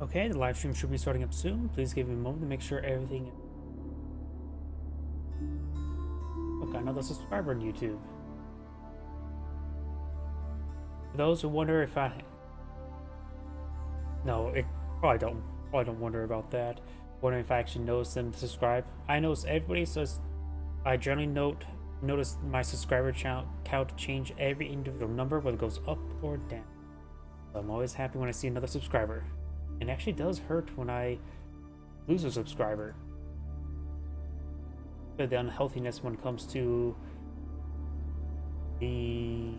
Okay, the live stream should be starting up soon. Please give me a moment to make sure everything. Okay, another subscriber on YouTube. For those who wonder if I. No, it probably don't. Probably don't wonder about that. Wondering if I actually notice them to subscribe. I notice everybody, so I generally notice my subscriber count change every individual number, whether it goes up or down. So I'm always happy when I see another subscriber. It actually does hurt when I lose a subscriber. The unhealthiness when it comes to the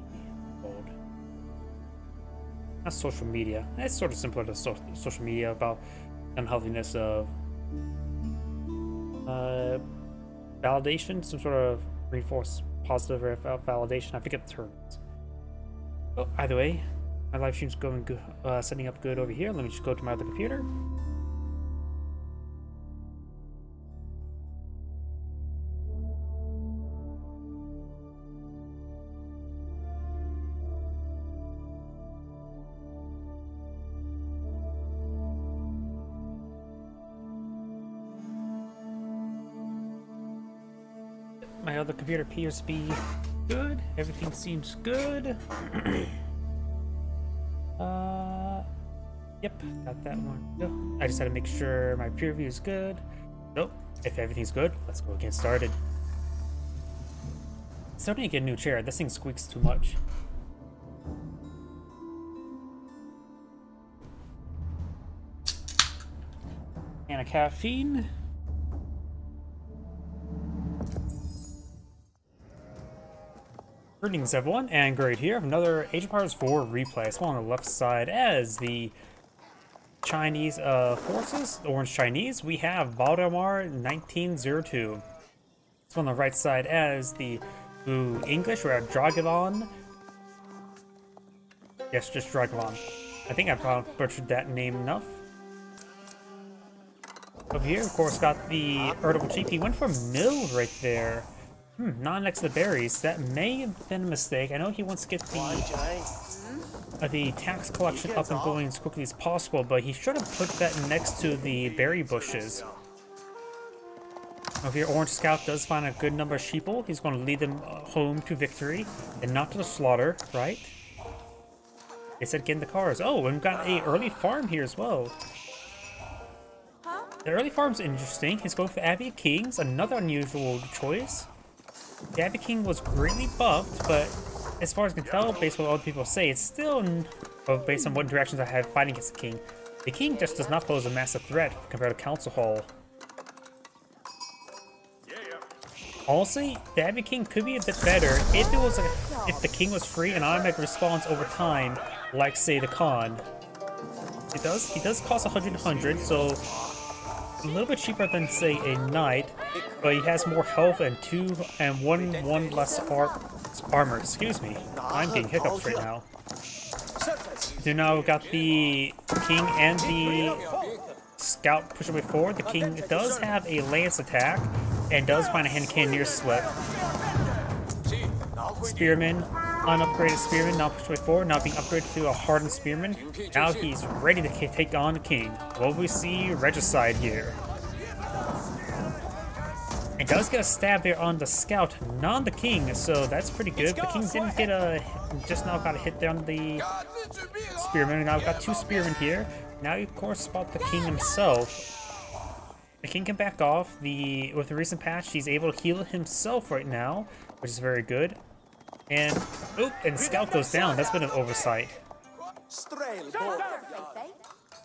not social media. It's sort of similar to social media about unhealthiness of validation, some sort of reinforced positive or validation. I forget the terms. Oh, either way, my live stream's going good, setting up good over here. Let me just go to my other computer. My other computer appears to be good. Everything seems good. Yep, got that one. I just had to make sure my peer review is good. Nope, if everything's good, let's go get started. Still need to get a new chair. This thing squeaks too much. And a caffeine. Greetings everyone, and Great here. Another Age of Empires 4 replay. It's on the left side as the Chinese forces, the Orange Chinese. We have Valdemar 1902. It's on the right side as the Blue English. We're at Dragovan. Yes, just Dragovan. I think I probably butchered that name enough. Over here, of course, got the Erdal Chief. He went for Mill right there. Not next to the berries. That may have been a mistake. I know he wants to get the tax collection up and going as quickly as possible, but he should have put that next to the berry bushes. Over here, Orange Scout does find a good number of sheeple. He's going to lead them home to victory and not to the slaughter, right? They said get in the cars. Oh, and we've got a early farm here as well. The early farm's interesting. He's going for Abbey of Kings, another unusual choice. The Abbey King was greatly buffed, but as far as I can tell, based on what other people say, it's still, based on what interactions I have fighting against the King just does not pose a massive threat compared to Council Hall. Honestly, the Abbey King could be a bit better if it was if the King was free and automatic response over time, like say the Khan. He does cost 100, so a little bit cheaper than say a knight, but he has more health and one less armor. Excuse me, I'm getting hiccups right now. So now we've got the King and the Scout push away forward. The King does have a lance attack and does find a hand cannon near slip. Spearman, unupgraded Spearman, now push away forward, now being upgraded to a hardened Spearman. Now he's ready to take on the King. Will we see Regicide here? It does get a stab there on the Scout, not on the King, so that's pretty good. The King didn't get just now got a hit there on the Spearman. Now we've got two Spearmen here. Now you of course spot the King himself. The King can back off. With the recent patch, he's able to heal himself right now, which is very good. And and Scout goes down. That's been an oversight.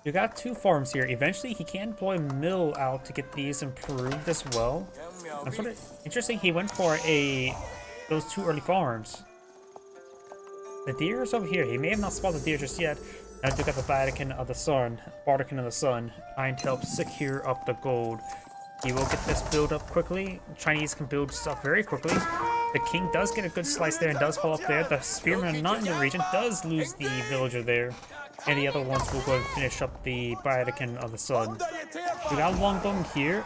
You got two farms here. Eventually, he can deploy Mill out to get these improved as well. I'm sort of interesting. He went for those two early farms. The deer is over here. He may have not spotted the deer just yet. Now do got the Bardican of the Sun. Trying to help secure up the gold. He will get this build up quickly. Chinese can build stuff very quickly. The King does get a good slice there and does fall up there. The Spearman not in the region does lose the villager there. And the other ones will go and finish up the Bardican of the Sun. We got a Longbowman here.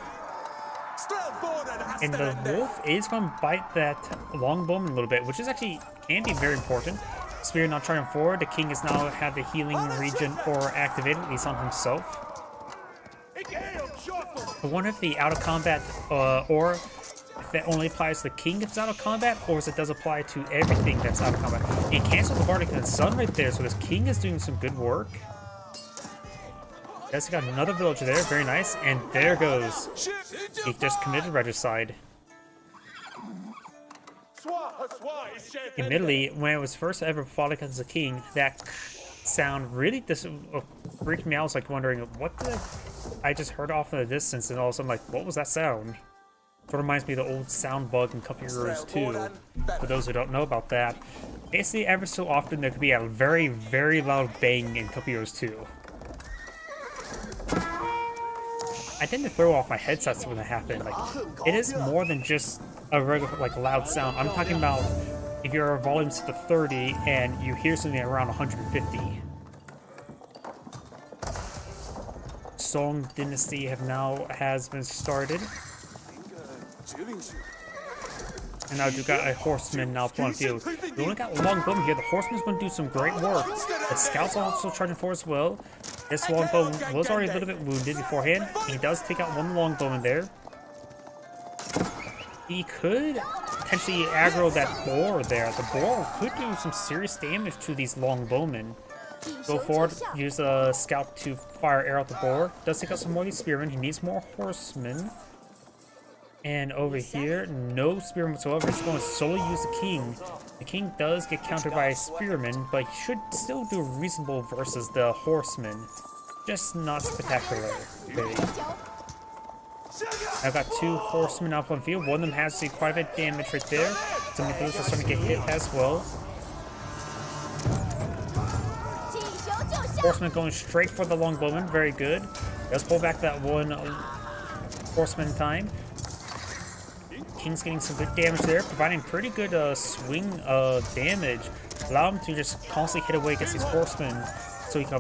And the wolf is going to bite that Longbowman a little bit, which is actually can be very important. Spear not charging forward. The king has now had the healing region or activated, at least on himself. I wonder if the out of combat or if that only applies to the king if it's out of combat, or if it does apply to everything that's out of combat. He canceled the Bardic and Sun right there, so this king is doing some good work. Yes, he got another villager there, very nice, and there goes. He just committed regicide. Admittedly, when I was first ever fought against the king, that sound really freaked me out. I was like wondering, what did I just heard off in the distance, and all of a sudden, like, what was that sound? Sort of reminds me of the old sound bug in Company Heroes 2, for those who don't know about that. Basically, every so often, there could be a very, very loud bang in Company Heroes 2. I tend to throw off my headsets when that happens. Like, it is more than just a regular, like, loud sound. I'm talking about if your volume's set to 30 and you hear something around 150. Song Dynasty has been started. And now you've got a horseman now playing field. We only got Longbowman here. The horseman's going to do some great work. The scout's also charging for as well. This Longbowman was already a little bit wounded beforehand. He does take out one Longbowman there. He could potentially aggro that boar there. The boar could do some serious damage to these Longbowmen. Go forward, use a scout to fire arrow at the boar. Does take out some more of these spearmen. He needs more horsemen. And over here, no spearmen whatsoever. He's going to solely use the king. The king does get countered by a spearman, but he should still do reasonable versus the horsemen. Just not spectacular. Really. I've got two horsemen up on the field. One of them has to see quite a bit of damage right there. Some of those are starting to get hit as well. Horseman going straight for the Longbowman. Very good. Let's pull back that one horseman time. King's getting some good damage there, providing pretty good swing damage. Allow him to just constantly hit away against these horsemen so he can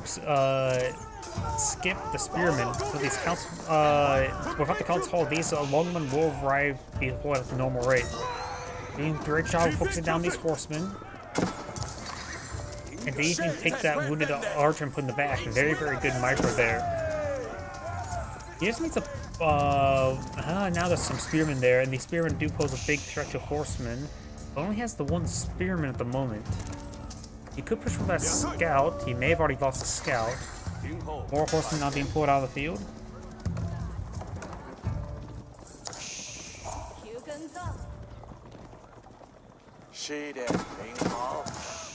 skip the spearmen. So these counts, without the counts hold, these Longbowmen will arrive before at the normal rate. Doing a great job of focusing down these horsemen. And they even take that wounded archer and put in the back. Very, very good micro there. He just needs a now there's some spearmen there, and the spearmen do pose a big threat to horsemen. But only has the one spearman at the moment. He could push for that scout. He may have already lost the scout. More horsemen now being pulled out of the field.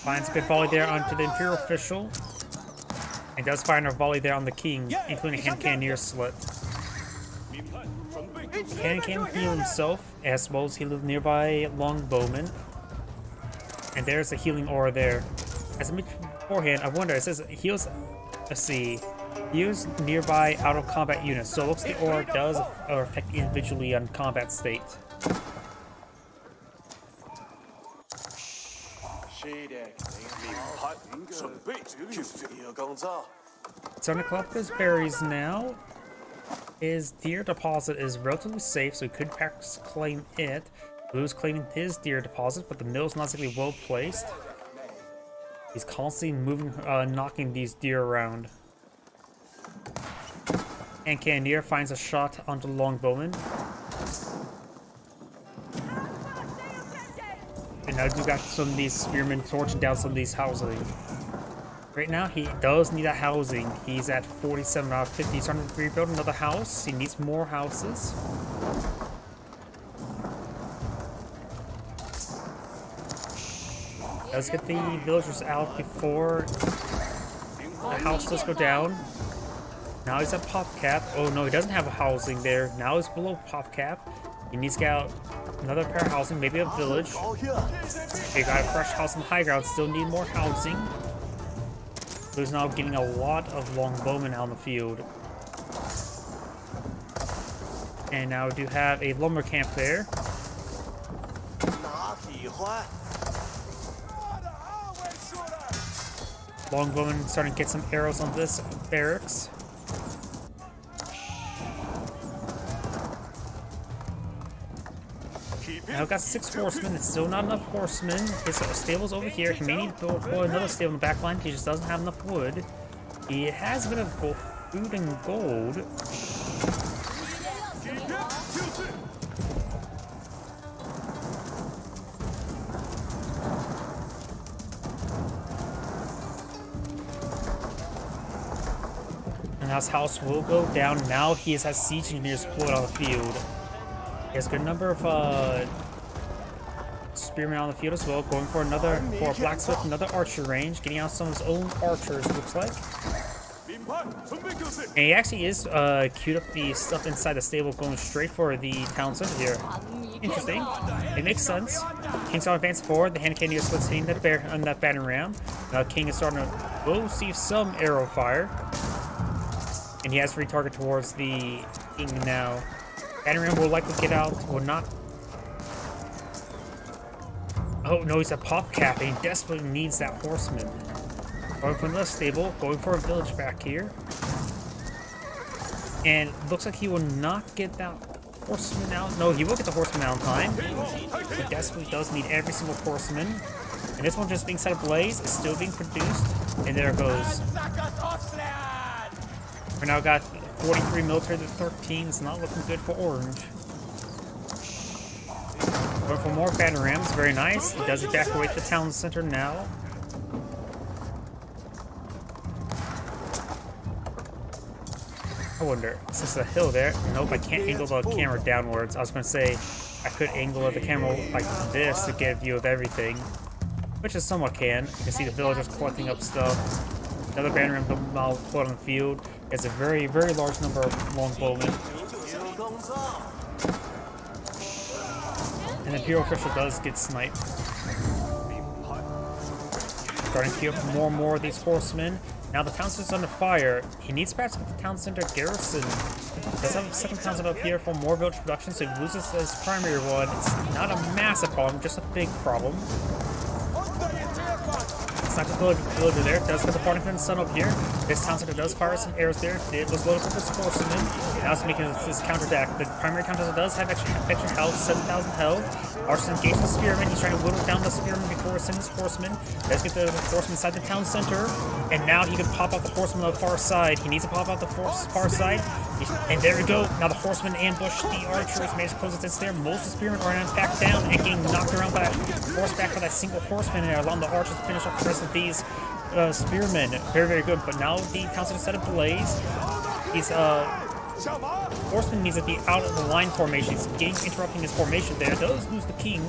Finds a good volley there onto the Imperial official. And does find a volley there on the king, including hand cannoneer slit. Cannon can heal himself, as well as heal the nearby Longbowman. And there's a healing aura there. As I mentioned beforehand, I wonder, it says heals, let's see, heals nearby out of combat units. So it looks like the aura does affect individually on combat state. Starting to collect those berries now. His deer deposit is relatively safe, so he could perhaps claim it. Blue's claiming his deer deposit, but the mill's not exactly well placed. He's constantly moving, knocking these deer around. And Cannoneer finds a shot onto the Longbowman. And now you got some of these spearmen torching down some of these housing. Right now, he does need a housing. He's at 47 out of 50. He's trying to rebuild another house. He needs more houses. Let's get the villagers out before the house does go down. Now he's at pop cap. Oh no, he doesn't have a housing there. Now he's below pop cap. He needs to get out another pair of housing, maybe a village. They got a fresh house on high ground. Still need more housing. Who's now getting a lot of Longbowmen out in the field. And now we do have a lumber camp there. Longbowmen starting to get some arrows on this barracks. Now got 6 horsemen. It's still not enough horsemen. His stable's over here. He may need to deploy another stable in the back line. He just doesn't have enough wood. He has a bit of food and gold. And now his house will go down. Now he has siege engineers deployed on the field. He has a good number of spearmen on the field as well, going for a blacksmith, another archer range, getting out some of his own archers, looks like. And he actually is queued up the stuff inside the stable, going straight for the town center here. Interesting. It makes sense. King's on advance forward. The hand cannoneer splits hitting that battering ram. Now King is starting to receive some arrow fire, and he has to retarget towards the king now. Battering ram will likely get out. Will not. Oh no, he's a pop cap, and he desperately needs that horseman. Going for another stable, going for a village back here. And looks like he will not get that horseman out. No, he will get the horseman out in time. He desperately does need every single horseman. And this one just being set ablaze, is still being produced. And there it goes. We now got 43 military to 13. It's not looking good for Orange. Going for more battering rams, very nice. He does evacuate the town center now. I wonder, since there's a hill there, nope, I can't angle the camera downwards. I was going to say, I could angle the camera like this to get a view of everything, which is somewhat can. You can see the villagers collecting up stuff. Another banner ram put on the field. It's a very, very large number of longbowmen. And the Imperial official does get sniped. Starting to queue up more and more of these horsemen. Now the town center's under fire. He needs perhaps to get the town center garrison. Does have a second town center up here for more village production, so he loses his primary one. It's not a massive problem, just a big problem. It's not the villager there. It does get the Partington Sun up here. This town center does fire some arrows there. It was loaded with his horsemen. Now it's making this counterattack. The primary town center does have extra health, 7,000 health. Archer's engaged the spearman. He's trying to whittle down the spearman before sending his horsemen. Does get the horseman inside the town center. And now he can pop out the horseman on the far side. He needs to pop out the far side. And there we go. Now the horsemen ambush the archers. Managed to close it there. Most of the spearmen are now back down and getting knocked around by horseback by that single horseman, and allowing the archers to finish off the rest of these spearmen. Very, very good. But now the town center set ablaze. These horseman needs to be out of the line formation. He's interrupting his formation there. Does lose the king.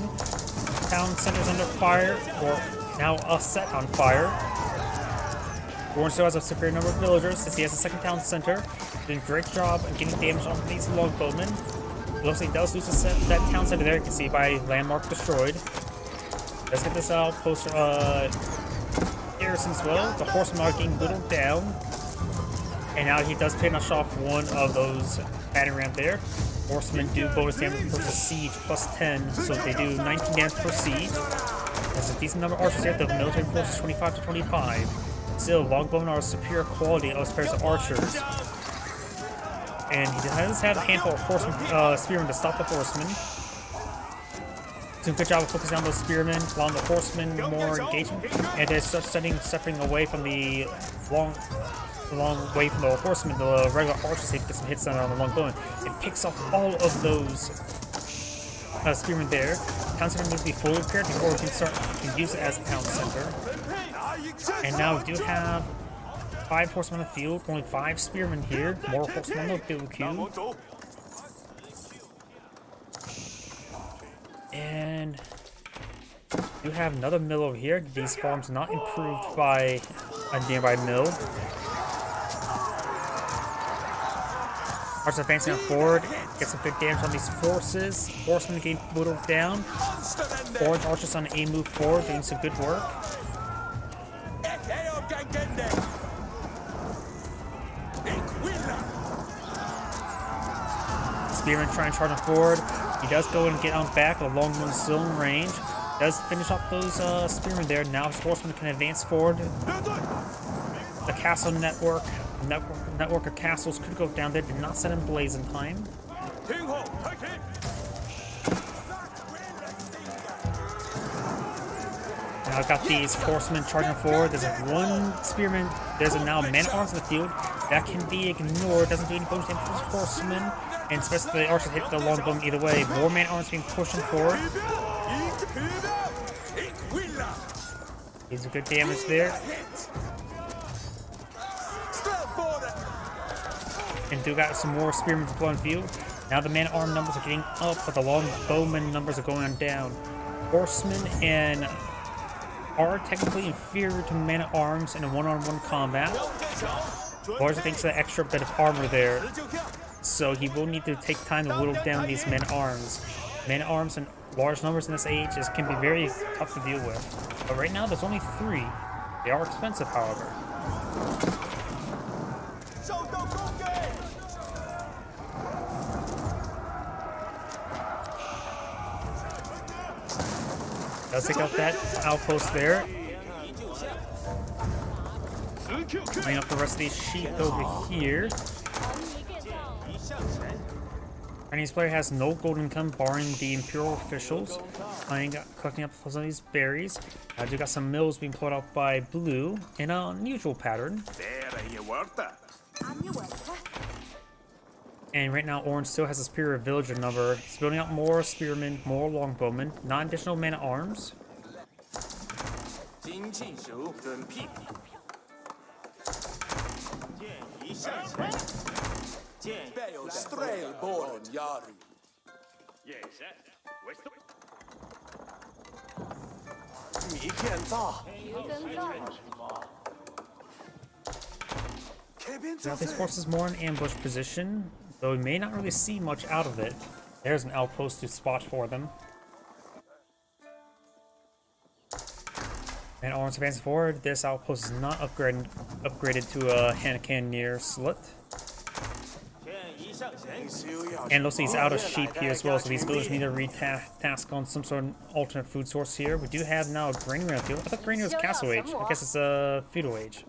Town center's under fire, or now set on fire. Orange still has a superior number of villagers since he has a second town center. Doing a great job of getting damage on these longbowmen. It looks like he does lose that town center there. You can see by landmark destroyed. Let's get this outpost garrison as well. The horsemen are getting whittled down. And now he does finish off one of those battering ram there. Horsemen do bonus damage per siege plus 10, so they do 19 damage per siege. There's a decent number of archers here. The military force is 25 to 25. Still, longbowmen are a superior quality as compared to archers. And he has had a handful of horsemen, spearmen to stop the horsemen. Doing a good job of focusing on those spearmen, allowing the horsemen more engagement. And they're stepping away from the long way from the horsemen, the regular archers, so he get some hits on the longbowmen. It picks off all of those spearmen there. Town center needs to be fully repaired before we can use it as a town center. And now we do have 5 horsemen on the field, only 5 spearmen here, more horsemen on the field queue. And you have another mill over here. These farms not improved by a nearby mill. Archers advancing forward, get some good damage on these forces. Horsemen getting whittled down. Orange archers on a move forward, doing some good work. Spearman trying to charge him forward. He does go and get on back. The longbowmen still in range. Does finish off those spearmen there. Now his horsemen can advance forward. The castle network of castles could go down there. Did not set in blaze in time. Now I've got these horsemen charging forward. There's one spearman. There's now man-at-arms in the field. That can be ignored. Doesn't do any bonus damage to this horseman. And especially the archer hit the longbowman either way. More man-at-arms being pushed forward. He's a good damage there. And do got some more spearmen deployed on field. Now the man-at-arm numbers are getting up, but the longbowman numbers are going down. Horsemen and are technically inferior to man-at-arms in a one-on-one combat. Largely thanks to the extra bit of armor there. So he will need to take time to whittle down these men-at-arms. Men-at-arms in large numbers in this age can be very tough to deal with. But right now there's only 3. They are expensive, however. Let's take out that outpost there. Laying up the rest of these sheep over here. Chinese player has no gold income, barring the imperial officials. Collecting up some of these berries. I do got some mills being pulled out by blue in an unusual pattern. And right now, orange still has a superior villager number. It's building out more spearmen, more longbowmen, not additional man-at-arms. Now this force is more in ambush position, though we may not really see much out of it. There's an outpost to spot for them. And arms advancing forward. This outpost is not upgraded to a hand cannoneer slit. And looks like he's out of sheep here as well, so these villagers need to retask on some sort of alternate food source here. We do have now a granary on the field. I thought granary was castle age. I guess it's a feudal age.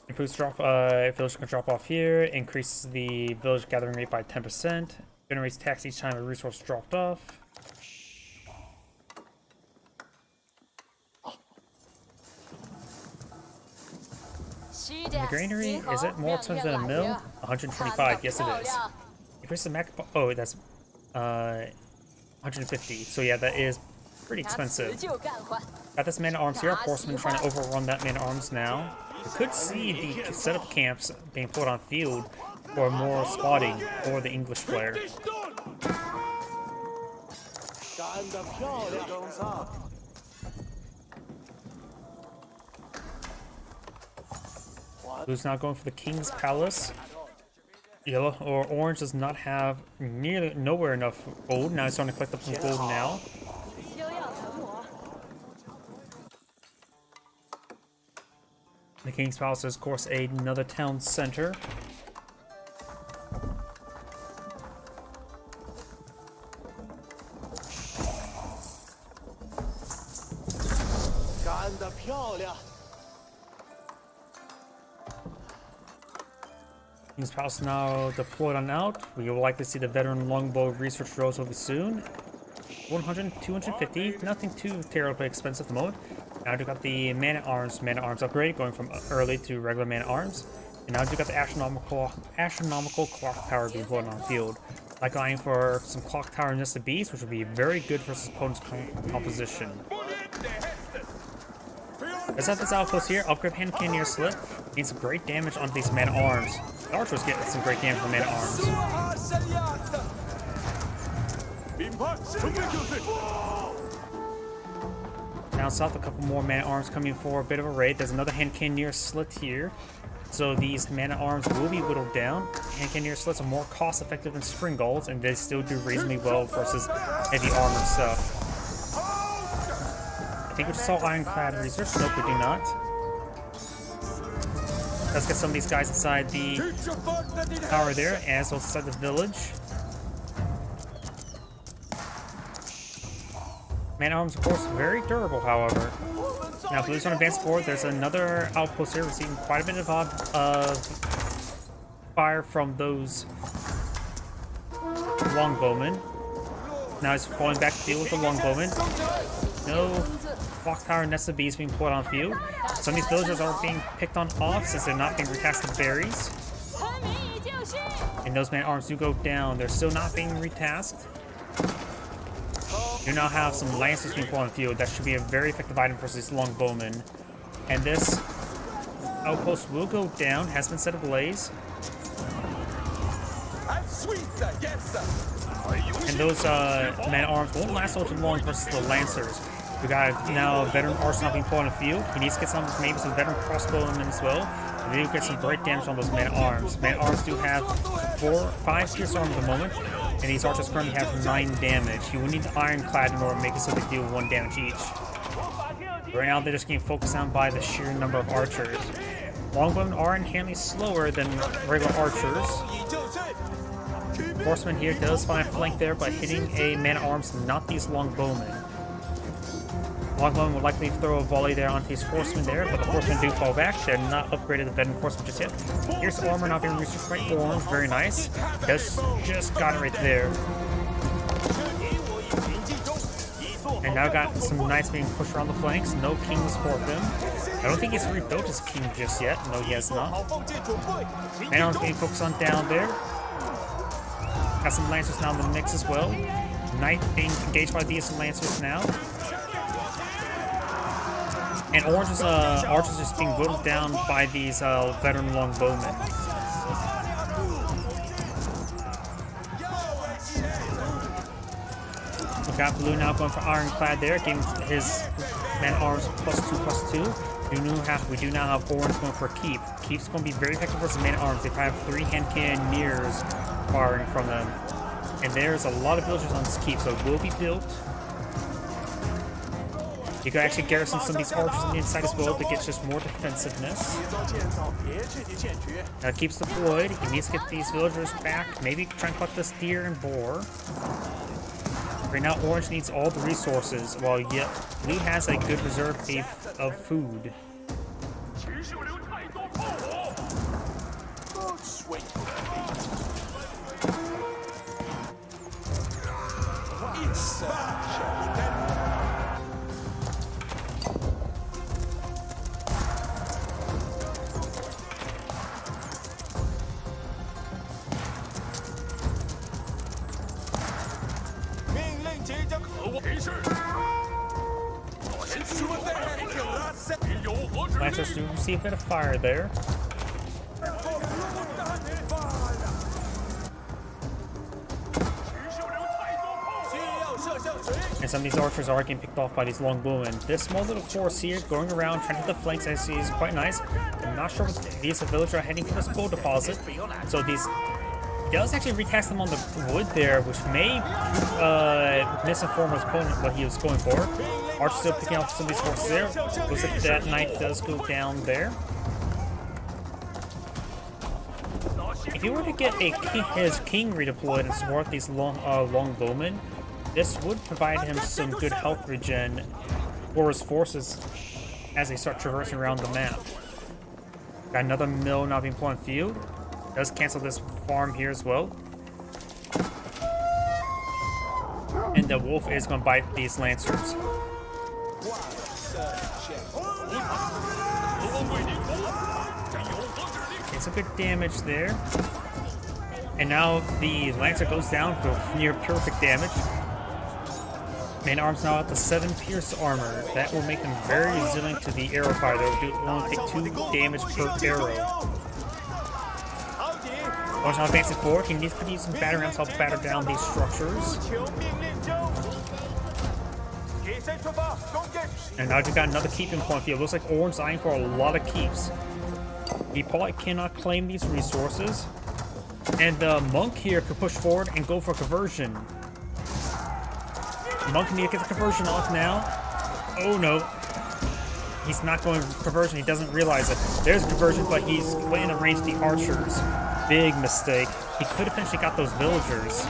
Improves drop, village can drop off here. Increases the village gathering rate by 10%. Generates tax each time a resource dropped off. The granary, is it more expensive than a mill? 125, yes it is. Increase the max, oh, that's 150. So yeah, that is pretty expensive. Got this man-at-arms here, horseman trying to overrun that man-at-arms now. You could see the setup camps being put on field for more spotting for the English player. Blue's now going for the King's Palace. Yellow or orange does not have nearly nowhere enough gold. Now he's starting to collect up some gold now. The King's Palace is, of course, another town center. King's Palace now deployed on out. We will likely see the veteran longbow research relatively soon. 100, 250, nothing too terribly expensive at the moment. Now we got the man-at-arms upgrade, going from early to regular man-at-arms. And now we got the astronomical clock tower being put on field. Like eyeing for some clock tower nested beasts, which would be very good versus opponent's composition. Let's have this outpost here. Upgrade hand cannoneer slit. Gain some great damage on these man-at-arms. The archers get some great damage from man-at-arms. Down south, a couple more man-at-arms coming for a bit of a raid. There's another hand cannoneer slit here. So these man-at-arms will be whittled down. Hand cannoneer slits are more cost-effective than springballs, and they still do reasonably well versus heavy armored stuff. I think we just saw ironclad research. Nope, we do not. Let's get some of these guys inside the tower there, as well as inside the village. Man-at-arms, of course, very durable, however. Now, blue's on advance forward. There's another outpost here receiving quite a bit of fire from those longbowmen. Now he's falling back to deal with the longbowmen. No clock tower Nest of Bees being put on field. Some of these villagers are being picked on off since they're not being retasked with berries. And those man-at-arms do go down. They're still not being retasked. You now have some lancers being put on field. That should be a very effective item versus longbowmen. And this outpost will go down. Has been set ablaze. And those man-at-arms won't last so long versus the lancers. We got now a veteran arsenal being put on the field. He needs to get some, maybe some veteran crossbowmen as well. They do get some break damage on those man-at-arms. Man-at-arms do have 5 pierce armor at the moment, and these archers currently have 9 damage. You will need the ironclad in order to make it so they deal 1 damage each. Right now, they're just getting focused on by the sheer number of archers. Longbowmen are inherently slower than regular archers. Horseman here does find a flank there by hitting a man-at-arms, not these longbowmen. Longbowmen will likely throw a volley there onto his horsemen there, but the horsemen do fall back. They're not upgraded the veteran horseman just yet. Here's armor not being researched by Orange, very nice. Just got it right there. And now got some knights being pushed around the flanks. No king to support them. I don't think he's rebuilt his king just yet. No, he has not. Man-at-arms being focused on down there. Got some lancers now in the mix as well. Knight being engaged by these lancers now. And Orange's archers just being whittled down by these veteran longbowmen. We got Blue now going for Ironclad there, getting his man-at-arms +2/+2. We do now have Orange going for Keep. Keep's going to be very effective versus man-at-arms. They have 3 hand cannoneers firing from them. And there's a lot of villagers on this Keep, so it will be built. You can actually garrison some of these archers on the inside as well to get just more defensiveness. Now Keep's deployed. He needs to get these villagers back. Maybe try and collect this deer and boar. Right now, Orange needs all the resources, while yet Blue has a good reserve of food. Lancers do receive a bit of fire there. And some of these archers are getting picked off by these longbowmen. This small little force here going around trying to hit the flanks I see is quite nice. I'm not sure what these villagers are heading for this gold deposit. So these does actually retask them on the wood there, which may misinform his opponent what he was going for. Archer still picking out some of these forces there. Looks like that knight does go down there. If he were to get his king redeployed and support these longbowmen, this would provide him some good health regen for his forces as they start traversing around the map. Got another mill now being put on field. Does cancel this farm here as well. And the wolf is going to bite these lancers. It's a good damage there. And now the lancer goes down for near perfect damage. Man-at-arms now at the 7 pierce armor. That will make them very resilient to the arrow fire. They'll only take 2 damage per arrow. Orange now advancing forward. He needs to use some batter rams to help batter down these structures. And now you got another keep in point field. Looks like Orange is eyeing for a lot of keeps. He probably cannot claim these resources. And the monk here could push forward and go for conversion. The monk need to get the conversion off now. Oh no. He's not going for conversion. He doesn't realize it. There's conversion, but he's way in the range of the archers. Big mistake. He could have potentially got those villagers.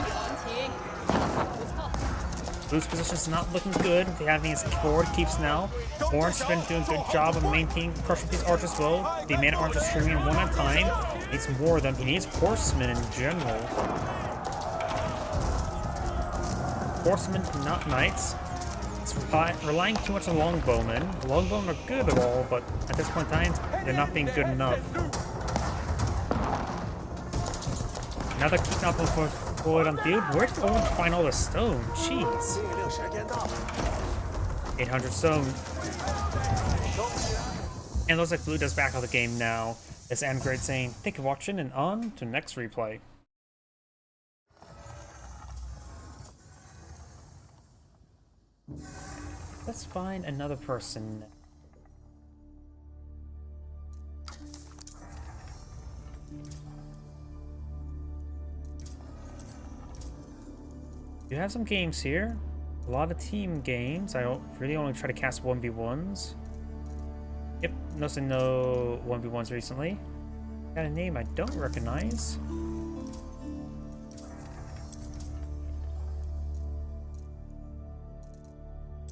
Blue's position is not looking good. They have these forward keeps now. Orange has been doing a good job of maintaining crushing these archers well. The man-at-arms are streaming one at a time. He needs more of them. He needs horsemen in general. horsemen, not knights. It's relying too much on longbowmen. Longbowmen are good at all, but at this point in time, they're not being good enough. Now they're keeping up with Floyd on the field. Where did Orange find all the stone? Jeez. 800 stone. And looks like Blue does back out the game now. As Android saying, thank you for watching and on to next replay. Let's find another person. You have some games here. A lot of team games. I don't really only try to cast 1v1s. Yep, noticing no 1v1s recently. Got a name I don't recognize.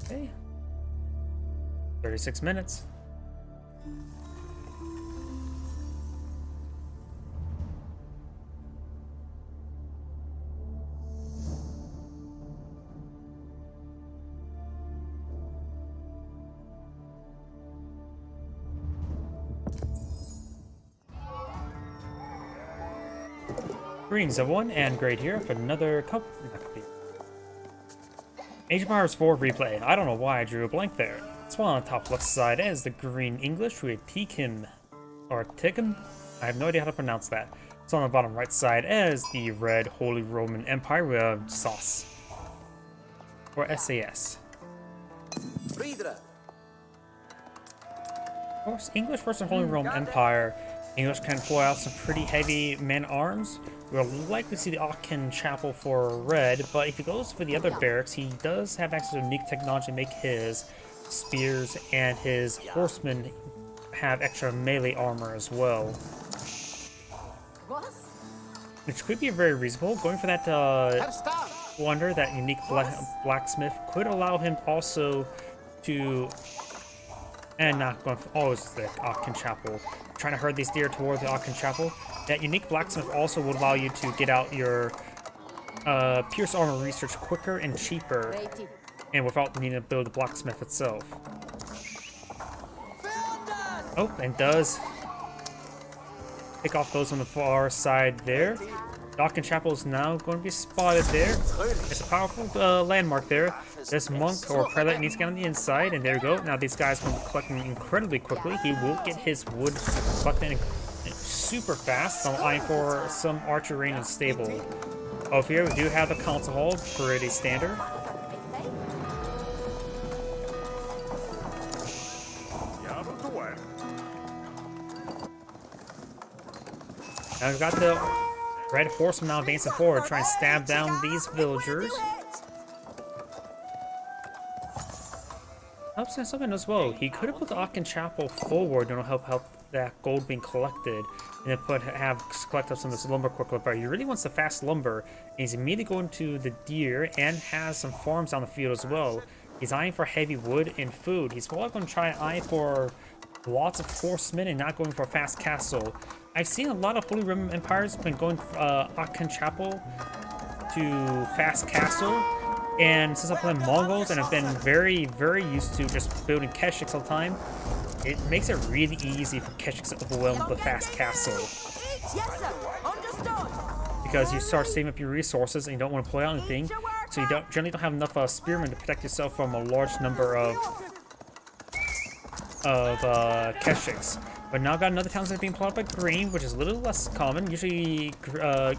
Okay. 36 minutes. Greetings everyone, and Great here for another Age of Empires 4 replay. I don't know why I drew a blank there. It's one on the top left side as the green English with Tikim, or Tikim? I have no idea how to pronounce that. It's on the bottom right side as the red Holy Roman Empire with SAS, or SAS. Of course, English versus Holy Roman Empire. English can pull out some pretty heavy man-arms. We'll likely see the Aachen Chapel for red, but if he goes for the other barracks, he does have access to unique technology to make his spears and his horsemen have extra melee armor as well. Which could be very reasonable. Going for that wonder, that unique blacksmith, could allow him also to... And not going for always the Aachen Chapel. Trying to herd these deer toward the Aachen Chapel. That unique blacksmith also would allow you to get out your pierce armor research quicker and cheaper, and without needing to build the blacksmith itself. Oh, and does pick off those on the far side there. The Aachen Chapel is now going to be spotted there. It's a powerful landmark there. This monk or prelate needs to get on the inside, and there we go. Now these guys can be collecting incredibly quickly. He will get his wood collected super fast. I'm eyeing for some archery and stable. Over here we do have the council hall, pretty standard. Now we've got the red horseman now advancing forward, trying to stab down these villagers. Helps in something as well. He could have put the Aachen Chapel forward to help that gold being collected, and then have collect up some of this lumber quickly. But he really wants the fast lumber, and he's immediately going to the deer and has some farms on the field as well. He's eyeing for heavy wood and food. He's probably going to try and eye for lots of horsemen and not going for a fast castle. I've seen a lot of Holy Roman Empires been going Aachen Chapel to fast castle. And since I'm playing Mongols and I've been very, very used to just building Keshiks all the time, it makes it really easy for Keshiks to overwhelm the fast castle. Because you start saving up your resources and you don't want to play out anything, so you generally don't have enough spearmen to protect yourself from a large number of Keshiks. But now I've got another town that's being plotted by green, which is a little less common. Usually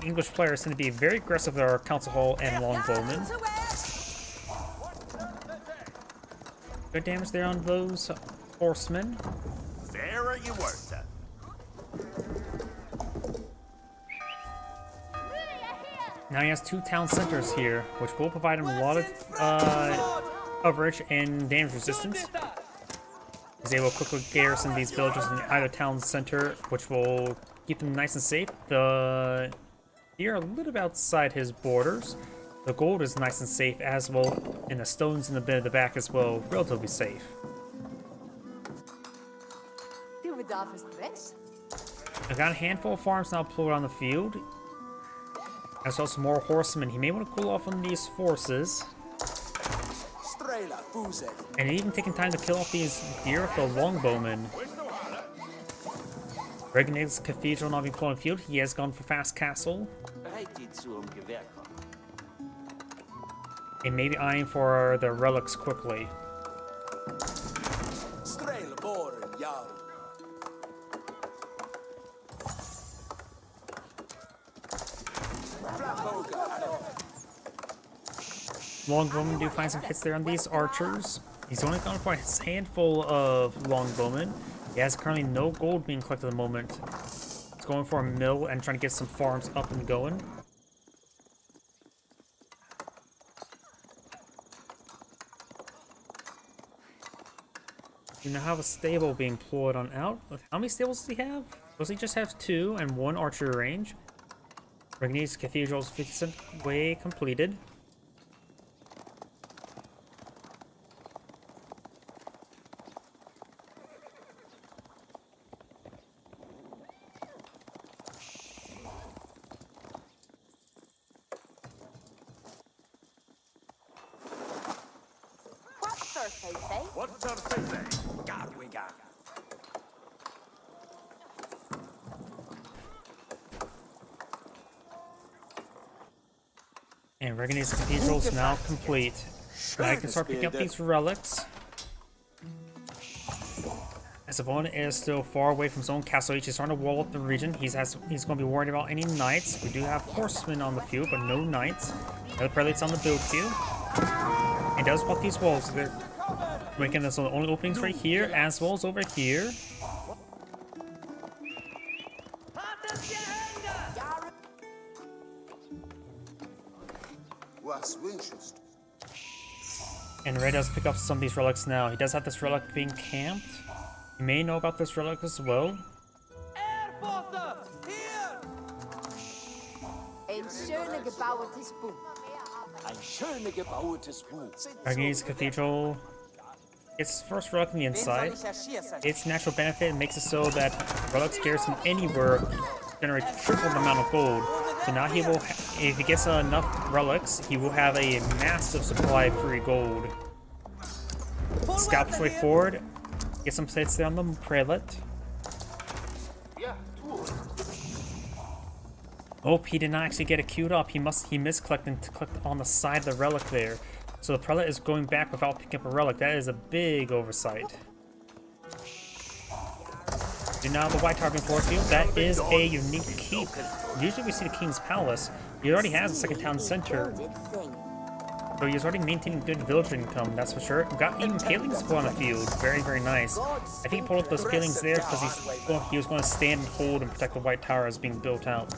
English players tend to be very aggressive with our council hall and longbowmen. Good damage there on those horsemen. There you were, sir. Now he has two town centers here, which will provide him a lot of coverage and damage resistance. He's able to quickly garrison these villages in either town center, which will keep them nice and safe. The deer are a little bit outside his borders. The gold is nice and safe as well, and the stones in the bit of the back as well, relatively safe. I've got a handful of farms now pulled on the field. There's also more horsemen. He may want to cool off on these forces. And even taking time to kill off these deer with the longbowmen. Regnig's Cathedral not being put on field. He has gone for Fast Castle. And maybe eyeing for the relics quickly. Longbowmen do find some hits there on these archers. He's only gone for a handful of longbowmen. He has currently no gold being collected at the moment. He's going for a mill and trying to get some farms up and going. You now have a stable being pulled on out. How many stables does he have? Does he just have 2 and 1 archer range? Regnig's Cathedral is 50% way completed. What's our fate? Garwiga. And Regnig's Cathedral is now complete. Now I can start picking up these relics. As Savona is still far away from his own castle, he's starting to wall up the region. He's going to be worried about any knights. We do have horsemen on the field, but no knights. The prelates on the build queue. And does pop these walls. They're making this the only openings right here, as well as over here. And Ray does pick up some of these relics now. He does have this relic being camped. You may know about this relic as well. Regnig's Cathedral. Its first relic on the inside. Its natural benefit makes it so that relics garrison anywhere generate triple the amount of gold. So now he will, if he gets enough relics, he will have a massive supply of free gold. Scout his way forward. Get some hits there on the prelate. Oh, he did not actually get it queued up. He misclicked and clicked on the side of the relic there. So the prelate is going back without picking up a relic. That is a big oversight. And now the White Tower being forward field. That is a unique keep. Usually we see the King's Palace. He already has a second town center. So he's already maintaining good villager income, that's for sure. Got even palings put on the field. Very, very nice. I think he pulled up those palings there because he was going to stand and hold and protect the White Tower as being built out.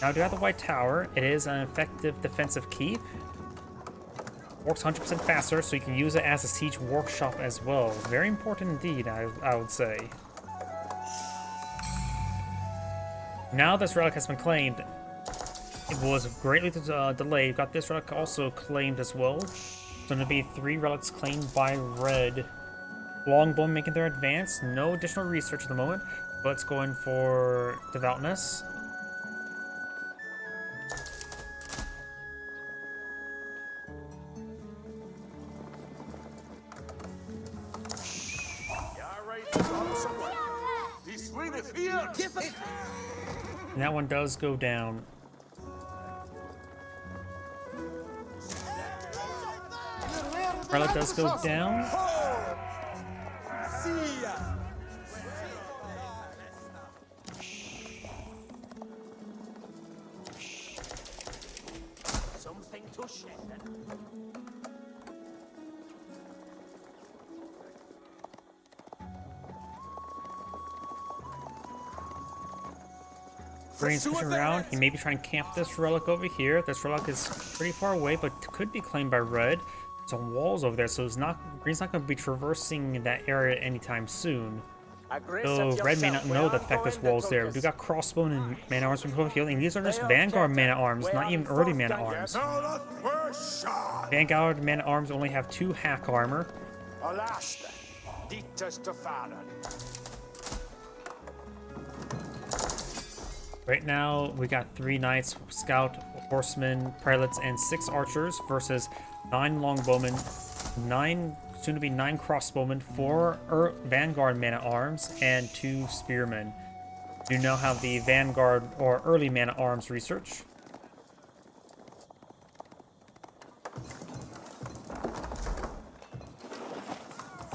Now, do have the White Tower. It is an effective defensive keep. Works 100% faster, so you can use it as a siege workshop as well. Very important indeed, I would say. Now this relic has been claimed. It was greatly delayed. Got this relic also claimed as well. So going to be 3 relics claimed by Red. Longbowmen making their advance. No additional research at the moment, but it's going for devoutness. And that one does go down. Prelate does go down. Something to share. Green's pushing around. He may be trying to camp this relic over here. This relic is pretty far away, but could be claimed by Red. Some walls over there, so Green's not going to be traversing that area anytime soon. So Red may not know that the fact this wall's there. We do got crossbone and man-at-arms from the field, and these are just Vanguard man-at-arms, not even early man-at-arms. Vanguard man-at-arms only have 2 hack armor. Right now, we got 3 knights, scout, horsemen, prelates, and 6 archers versus 9 longbowmen, soon to be 9 crossbowmen, 4 Vanguard man-at-arms, and 2 spearmen. You now have the Vanguard or early man-at-arms research.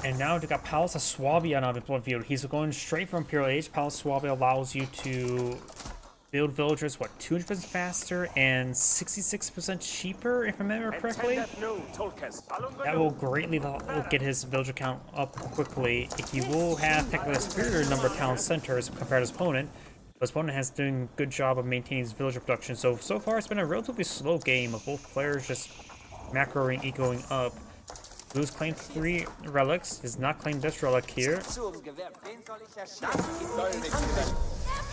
And now we got Palace of Swabia on the field. He's going straight from Imperial Age. Palace of Swabia allows you to build villagers, what, 200% faster and 66% cheaper, if I remember correctly? That will greatly get his villager count up quickly. He will have technically a superior number of town centers compared to his opponent, but his opponent has doing a good job of maintaining his villager production. So far it's been a relatively slow game of both players just macroing, ecoing up. Blue's claimed 3 relics, does not claim this relic here.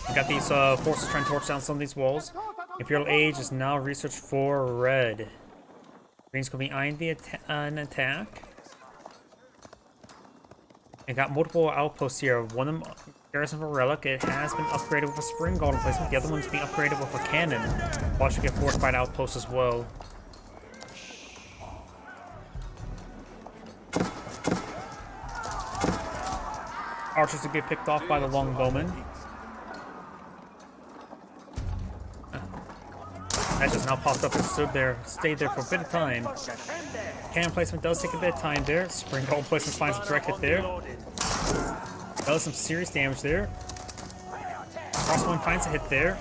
We got these forces trying to torch down some of these walls. Imperial Age is now researched for red. Green's going to be eyeing an attack. And got multiple outposts here. One of them garrison of a relic. It has been upgraded with a spring golden placement. The other one's being upgraded with a cannon. We'll actually get fortified outposts as well. Archers to get picked off by the longbowmen. That just now popped up and stayed there for a bit of time. Cannon placement does take a bit of time there. Spring golden placement finds a direct hit there. Does some serious damage there. Crossbowman finds a hit there.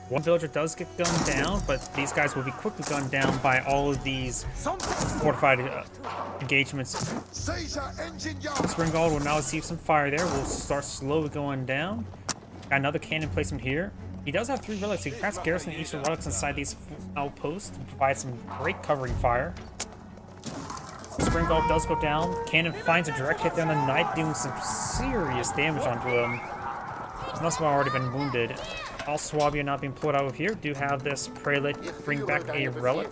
One villager does get gunned down, but these guys will be quickly gunned down by all of these fortified engagements. Springald will now receive some fire there. We'll start slowly going down. Got another cannon placement here. He does have 3 relics. He can perhaps garrison each of the relics inside these outposts to provide some great covering fire. Springald does go down. Cannon finds a direct hit there on the knight, doing some serious damage onto him. He must have already been wounded. All Swabia not being pulled out of here. Do have this prelate bring back a relic.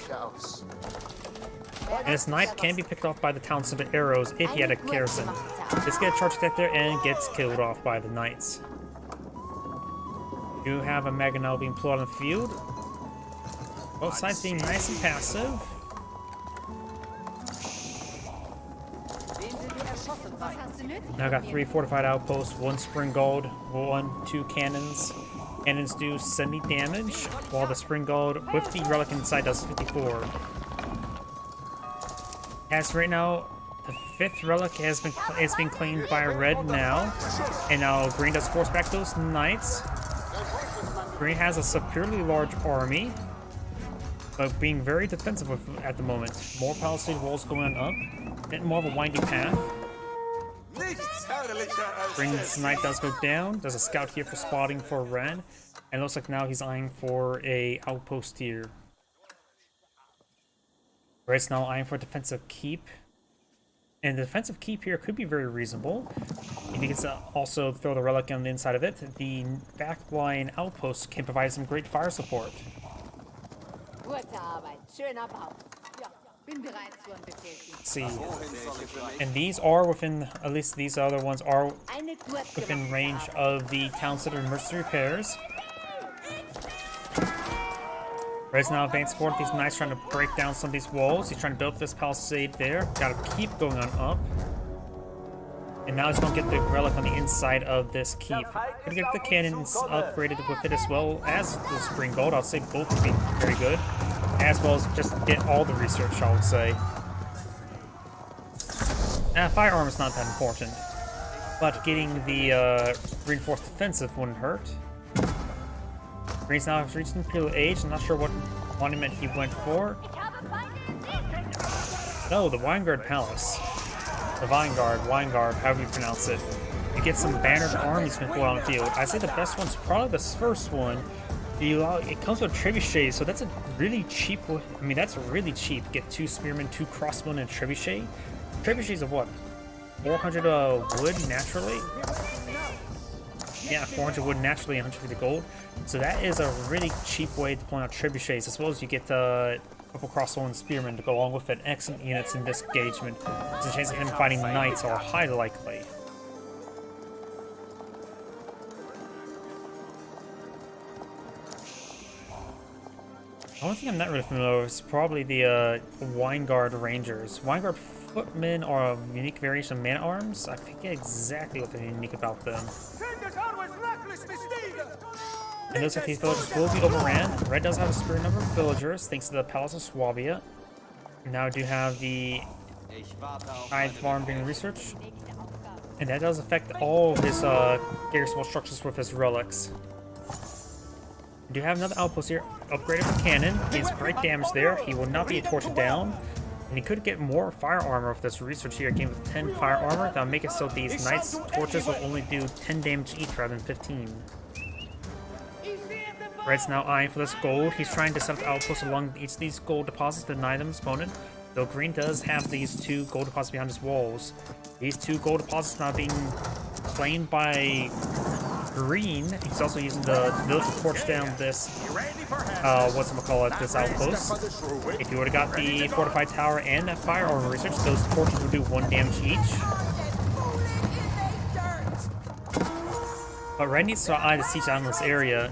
And this knight can be picked off by the town center arrows if he had a garrison. Just get a charge attack there and gets killed off by the knights. Do have a Maganel being pulled out on the field. Both sides being nice and passive. Now got 3 fortified outposts, 1 spring gold, 2 cannons. Cannons do 70 damage, while the spring gold with the relic inside does 54. As right now, the 5th relic has been claimed by red now, and now green does force back those knights. Green has a superiorly large army, but being very defensive at the moment. More palisade walls going up, a bit more of a windy path. Green's knight does go down. There's a scout here for spotting for red, and it looks like now he's eyeing for a outpost here. Red's now eyeing for a defensive keep. And the defensive keep here could be very reasonable. If he gets to also throw the relic on the inside of it, the backline outpost can provide some great fire support. Let's see. And these are within, at least these other ones are within range of the town center emergency repairs. Red's now advanced forward. These knights trying to break down some of these walls. He's trying to build this palisade there. Gotta keep going on up. And now he's gonna get the relic on the inside of this keep. Gonna get the cannons upgraded with it as well as the spring gold. I'll say both would be very good. As well as just get all the research, I would say. Fire armor is not that important. But getting the reinforced defensive wouldn't hurt. Green's now has reached Imperial Age. I'm not sure what monument he went for. No, the Weingard Palace. The Weingard, however you pronounce it. You get some bannered armies can pull out on the field. I say the best one's probably this first one. It comes with trebuchet, so that's a really cheap. I mean, that's really cheap. Get 2 spearmen, 2 crossbowmen, and trebuchet. Trebuchets of what? 400 wood naturally. Yeah, 400 wood naturally, 150 gold. So that is a really cheap way to pull out trebuchets, as well as you get a couple crossbow and spearmen to go along with it. Excellent units in this engagement. The chance of him fighting knights are highly likely. One thing I'm not really familiar with is probably the Wineguard Rangers. Wineguard Footmen are a unique variation of man-at-arms. I forget exactly what they're unique about them. And looks like these villagers will be overran. Red does have a superior number of villagers thanks to the Palace of Swabia. Now I do have the Hyde Farm being researched. And that does affect all of his garrisonable structures with his relics. We do have another outpost here, upgraded with cannon. Gains great damage there. He will not be tortured down. And he could get more fire armor with this research here. Gain with 10 fire armor. That'll make it so these knights' torches will only do 10 damage each rather than 15. Red's now eyeing for this gold. He's trying to set up outposts along each of these gold deposits to deny them his opponent. Though Green does have these 2 gold deposits behind his walls. These 2 gold deposits now being claimed by Green. He's also using the village to torch down this, this outpost. If you would have got the fortified tower and that fire armor research, those torches would do 1 damage each. But Red needs to eye the siege down in this area,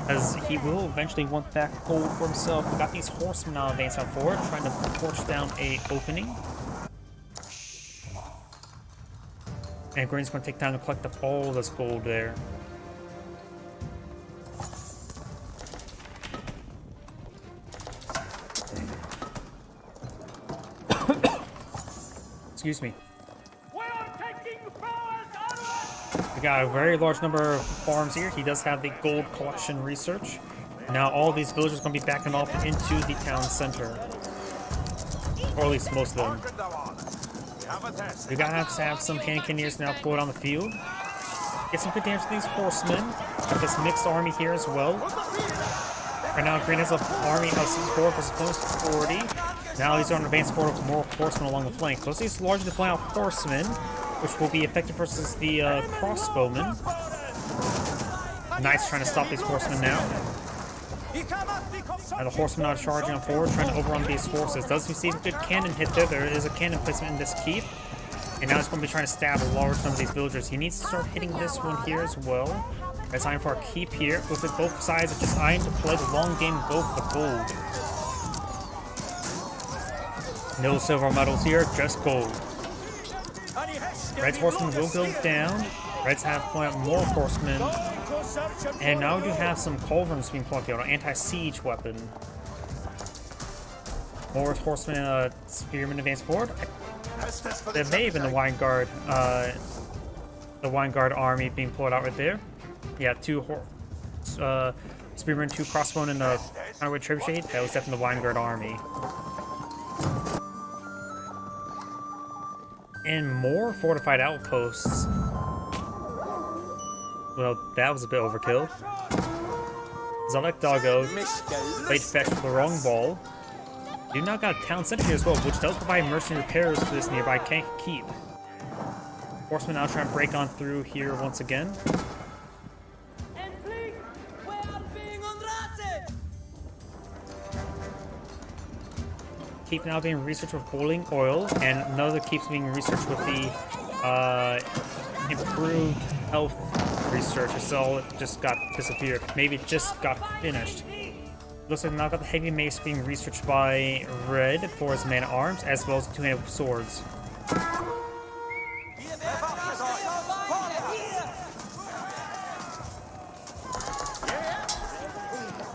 as he will eventually want that gold for himself. We got these horsemen now advancing forward, trying to torch down a opening. And Green's going to take time to collect up all this gold there. Excuse me. We got a very large number of farms here. He does have the gold collection research. Now all these villagers are going to be backing off into the town center. Or at least most of them. We gotta have some hand cannoneers now pulled on the field. Get some good damage to these horsemen. Got this mixed army here as well. Right now, Green has an army of 64 versus opponent's 40. Now he's on advance forward with more horsemen along the flank. Those these largely deploying out horsemen, which will be effective versus the crossbowmen. Knights trying to stop these horsemen now. The horsemen are charging on forward, trying to overrun these forces. Does receive a good cannon hit there. There is a cannon placement in this keep. And now he's going to be trying to stab a large number of these villagers. He needs to start hitting this one here as well. It's time for a keep here. Looks like both sides are just eyeing to play the long game, go for the gold. No silver medals here, just gold. Red's horsemen will go down. Reds have put more horsemen. And now we do have some culverins being plugged out, an anti-siege weapon. More horsemen and spearmen advance forward. There may have been the Wineguard army being pulled out right there. Yeah, 2 spearmen, 2 crossbowmen, and a counterweight trebuchet. That was definitely the Wineguard army. And more fortified outposts. Well, that was a bit overkill. Zalek Doggo played fetch for the wrong ball. You now got a town center here as well, which does provide mercenary repairs to this nearby keep. Horsemen now trying to break on through here once again. Keep now being researched with boiling oil, and another keeps being researched with the improved health research. It's all just got disappeared. Maybe it just got finished. Looks like now got the heavy mace being researched by Red for his man-at-arms, as well as the 2-handed swords.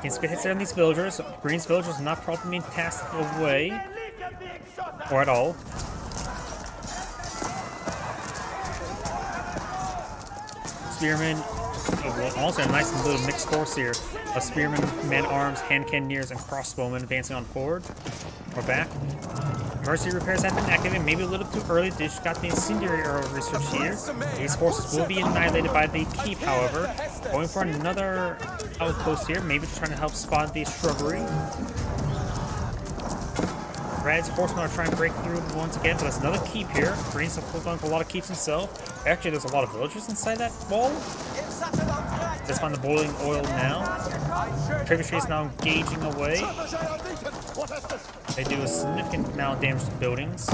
Gains good hits there on these villagers. Green's villagers not properly being tasked away, or at all. Spearmen, also a nice little mixed force here. A spearmen, man-arms, hand cannoneers, and crossbowmen advancing on forward. We're back. Mercy repairs have been activated, maybe a little too early. They just got the incendiary arrow research here. These forces will be annihilated by the keep, however. Going for another outpost here, maybe trying to help spot the shrubbery. Red's horsemen are trying to break through once again, but there's another keep here. Green's going for a lot of keeps himself. Actually, there's a lot of villagers inside that wall. Let's find the boiling oil now. Trebuchet is now engaging away. They do a significant amount of damage to buildings.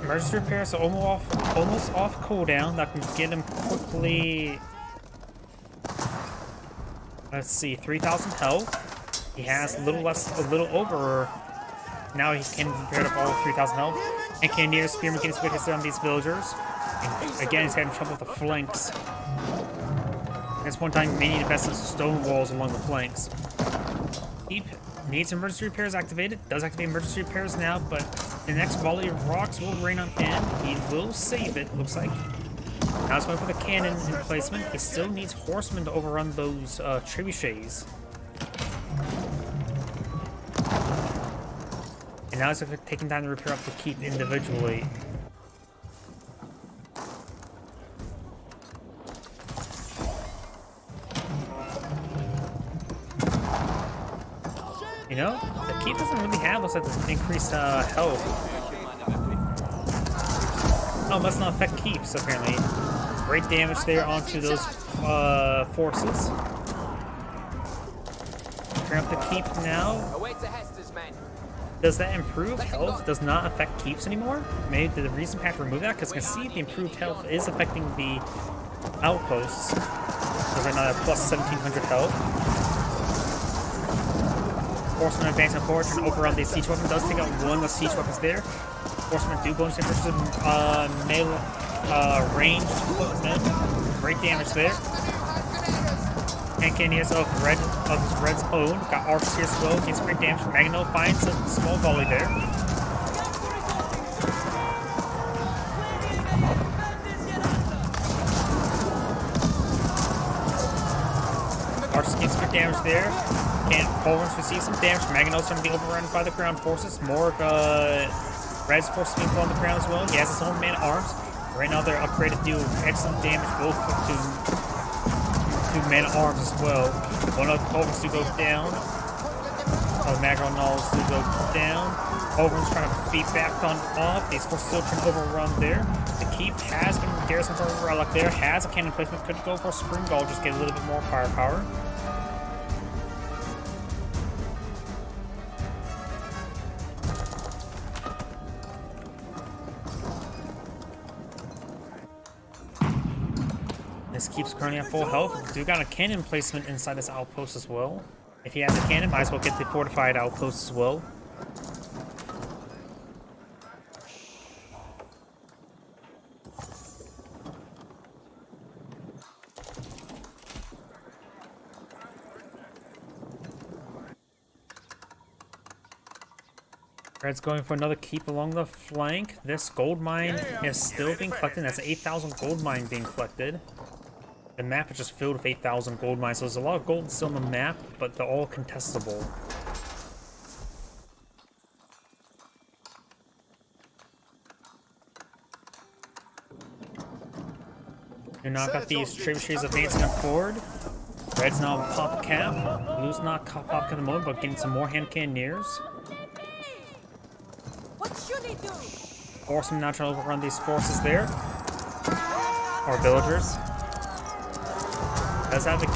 Emergency repairs are almost off cooldown. That can get him quickly Let's see, 3,000 health. He has a little over. Now he can repair up all 3,000 health. And Cannoneer Spearman getting some hits on these villagers. And again, he's having trouble with the flanks. At this point in time, may need to invest in stone walls along the flanks. Keep needs emergency repairs activated. Does activate emergency repairs now, but the next volley of rocks will rain on him. He will save it, looks like. Now he's going for the cannon emplacement. He still needs horsemen to overrun those trebuchets. And now he's taking time to repair up the keep individually. You know, the keep doesn't really have us at this increased health. Oh, must not affect keeps, apparently. Great damage there onto those forces. Turn up the keep now. Does that improved health does not affect keeps anymore? Maybe the reason patch remove that? Because I can see the improved health is affecting the outposts. Because right now they have plus 1,700 health. Horsemen advancing forward, trying to overrun these siege weapons. Does take out one of the siege weapons there. Horsemen do bonus damage to melee ranged footmen. Great damage there. And Cannoneers of Red's own. Got archers here as well. Gets great damage. Magno finds a small volley there. Archers gets good damage there. Poland's receive some damage. Magno's going to be overrun by the ground forces. More of Red's forces being put on the ground as well. He has his own man-at-arms. Right now they're upgraded to do excellent damage both to man-at-arms as well. One of the Poland's to go down. Magno Knolls to go down. Poland's trying to beat back on off. These forces still trying to overrun there. The keep has been garrisoned for a relic there. Has a cannon placement. Could go for a spring ball. Just get a little bit more firepower. This keeps currently at full health. We do got a cannon placement inside this outpost as well. If he has a cannon, might as well get the fortified outpost as well. Red's going for another keep along the flank. This gold mine is still being collected. That's 8,000 gold mine being collected. The map is just filled with 8,000 gold mines, so there's a lot of gold still on the map, but they're all contestable. You now got these trebuchets advancing forward. Red's now pop cap. Blue's not pop cap at the moment, but getting some more hand cannoneers. What should he do? Horsemen now trying to overrun these forces there. Or villagers. Does have a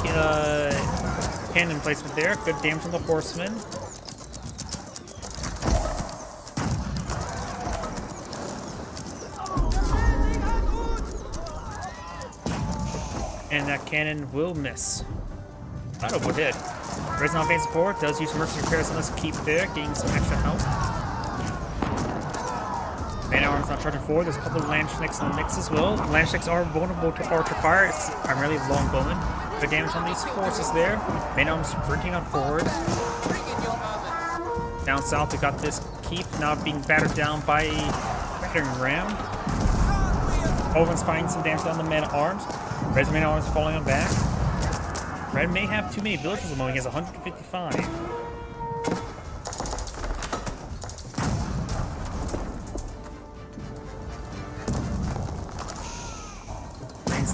cannon placement there. Good damage on the horsemen. And that cannon will miss. I don't know what did. Red's now advancing forward. Does use emergency repairs on this keep there, getting some extra health. Man-at-arms not charging forward. There's a couple of Landschnecks in the mix as well. Landschnecks are vulnerable to archer fire. It's primarily longbowmen. Good damage on these forces there. Man-at-arms sprinting on forward. Down south, we got this keep now being battered down by a battering ram. Owen's finding some damage on the man-at-arms. Red's man-at-arms falling on back. Red may have too many villagers at the moment. He has 155.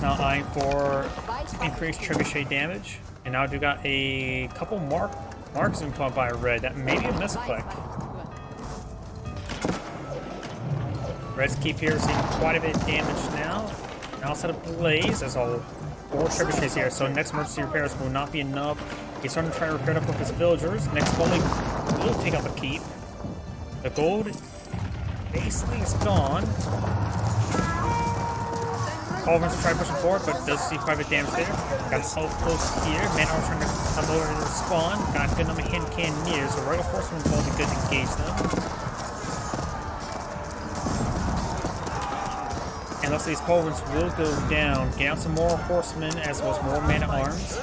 Now eyeing for increased trebuchet damage, and now we got a couple marks being put by Red. That may be a misclick. Red's keep here seeing quite a bit of damage now. Now set up blaze. There's all 4 trebuchets here, so next emergency repairs will not be enough. He's starting to try to repair up with his villagers. Next volley will take out the keep. The gold basically is gone. Culverins try pushing forward, but does see quite a bit of damage there. Got so close here. Man-Arms trying to come over to the spawn. Got a good number of hand cannoneers, so Royal Horsemen will be good to engage them. And looks like these Culverins will go down. Get out some more horsemen as well as more man-at-arms.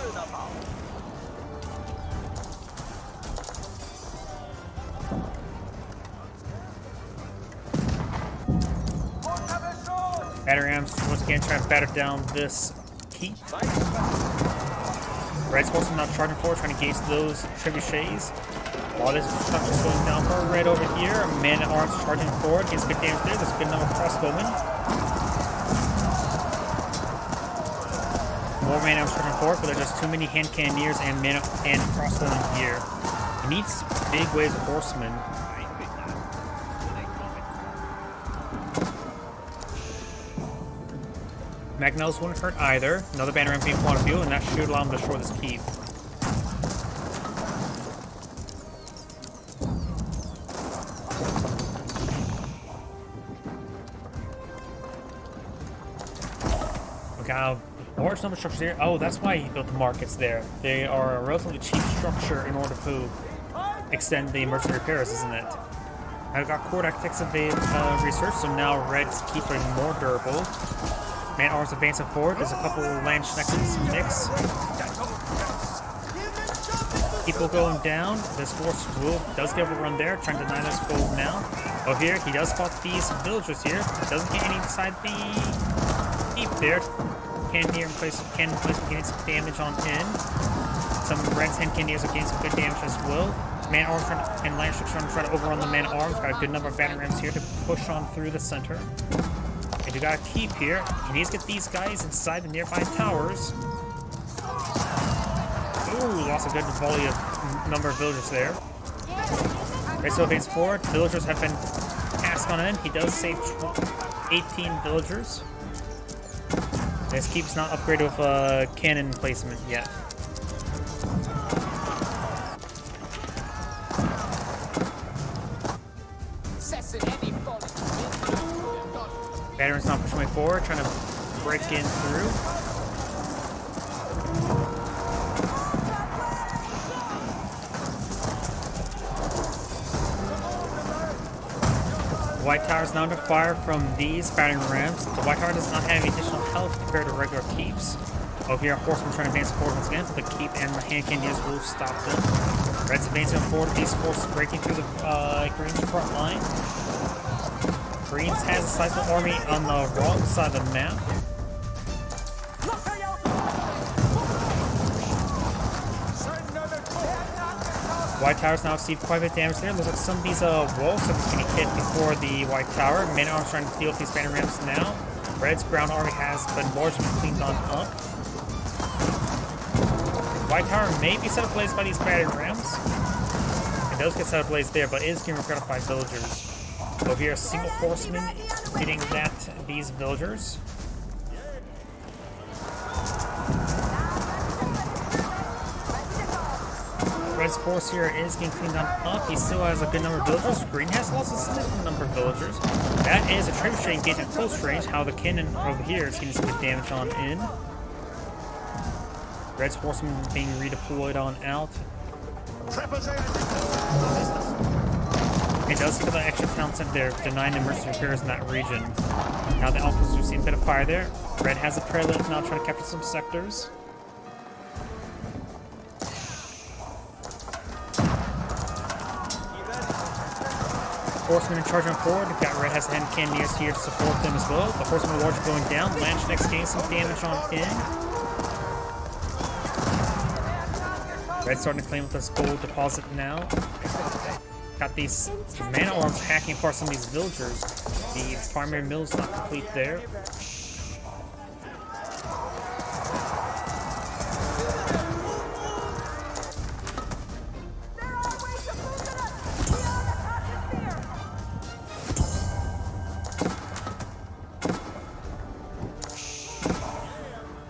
Battery rams once again trying to batter down this keep. Red's horsemen now charging forward, trying to engage those trebuchets. While this structure is slowing down for Red over here, man-at-arms charging forward, gets good damage there. There's a good number of crossbowmen. More man-at-arms charging forward, but there's just too many hand cannoneers and crossbowmen here. He needs big waves of horsemen. Magnel's wouldn't hurt either. Another banner ram being point of view, and that should allow him to destroy this keep. We got a large number of structures here. Oh, that's why he built the markets there. They are a relatively cheap structure in order to extend the emergency repairs, isn't it? I've got Court Architects research, so now Red's keep are more durable. Man-Arms advancing forward. There's a couple of Lance next to this mix. People going down. This force does get overrun there, trying to deny this gold now. Oh, here he does spot these villagers here. Doesn't get any inside the keep there. Cannoneer cannon placement getting some damage on in. Some Red's hand cannoneers are getting some good damage as well. Man-Arms and Lance trying to overrun the Man-Arms. Got a good number of battle rams here to push on through the center. And you got a keep here. He needs to get these guys inside the nearby towers. Ooh, lost a good volley of number of villagers there. Right, so advance forward. Villagers have been passed on in. He does save 18 villagers. This keep's not upgraded with cannon placement yet. Battery's not pushing way forward, trying to break in through. White Tower's now under fire from these battering rams. The White Tower does not have any additional health compared to regular keeps. Over here, Horsemen trying to advance forward once again. The keep and the hand cannoneers will stop them. Red's advancing forward, these forces breaking through the Green's front line. Greens has a sizable army on the wrong side of the map. White Tower's now received quite a bit of damage there. Looks like some of these walls are just getting hit before the White Tower. Man-Arms trying to deal with these banner rams now. Red's ground army has been largely cleaned on up. White Tower may be set ablaze by these battle rams. It does get set ablaze there, but it is getting repaired by villagers. Over here, a single horseman hitting these villagers. Red's force here is getting cleaned on up. He still has a good number of villagers. Green has lost a significant number of villagers. That is a trebuchet engaged at close range. How the cannon over here is getting some good damage on in. Red's horseman being redeployed on out. It does give the extra talents in there, denying emergency repairs in that region. Now the Alphas are seeing a bit of fire there. Red has a prelude now trying to capture some sectors. Horsemen in charging forward. Got Red has hand cannoneers here to support them as well. The horsemen are largely going down. Lanchnex getting some damage on in. Red's starting to claim with this gold deposit now. Got these man-at-arms hacking apart some of these villagers. The primary mill's not complete there.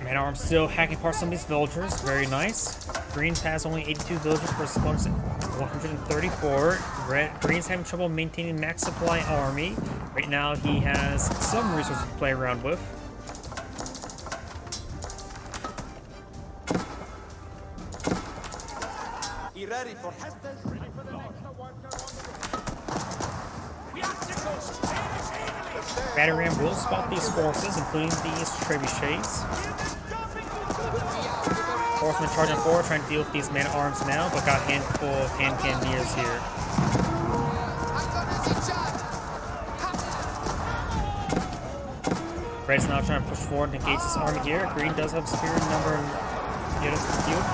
Man-at-arms still hacking apart some of these villagers. Very nice. Greens has only 82 villagers for his opponents at 134. Greens having trouble maintaining max supply army. Right now he has some resources to play around with. ready for Battering ram will spot these forces, including these trebuchets. Horsemen charging forward, trying to deal with these man-at-arms now, but got a handful of hand cannoneers here. Red's now trying to push forward and engage this army here. Green does have a spear number and get us to the field.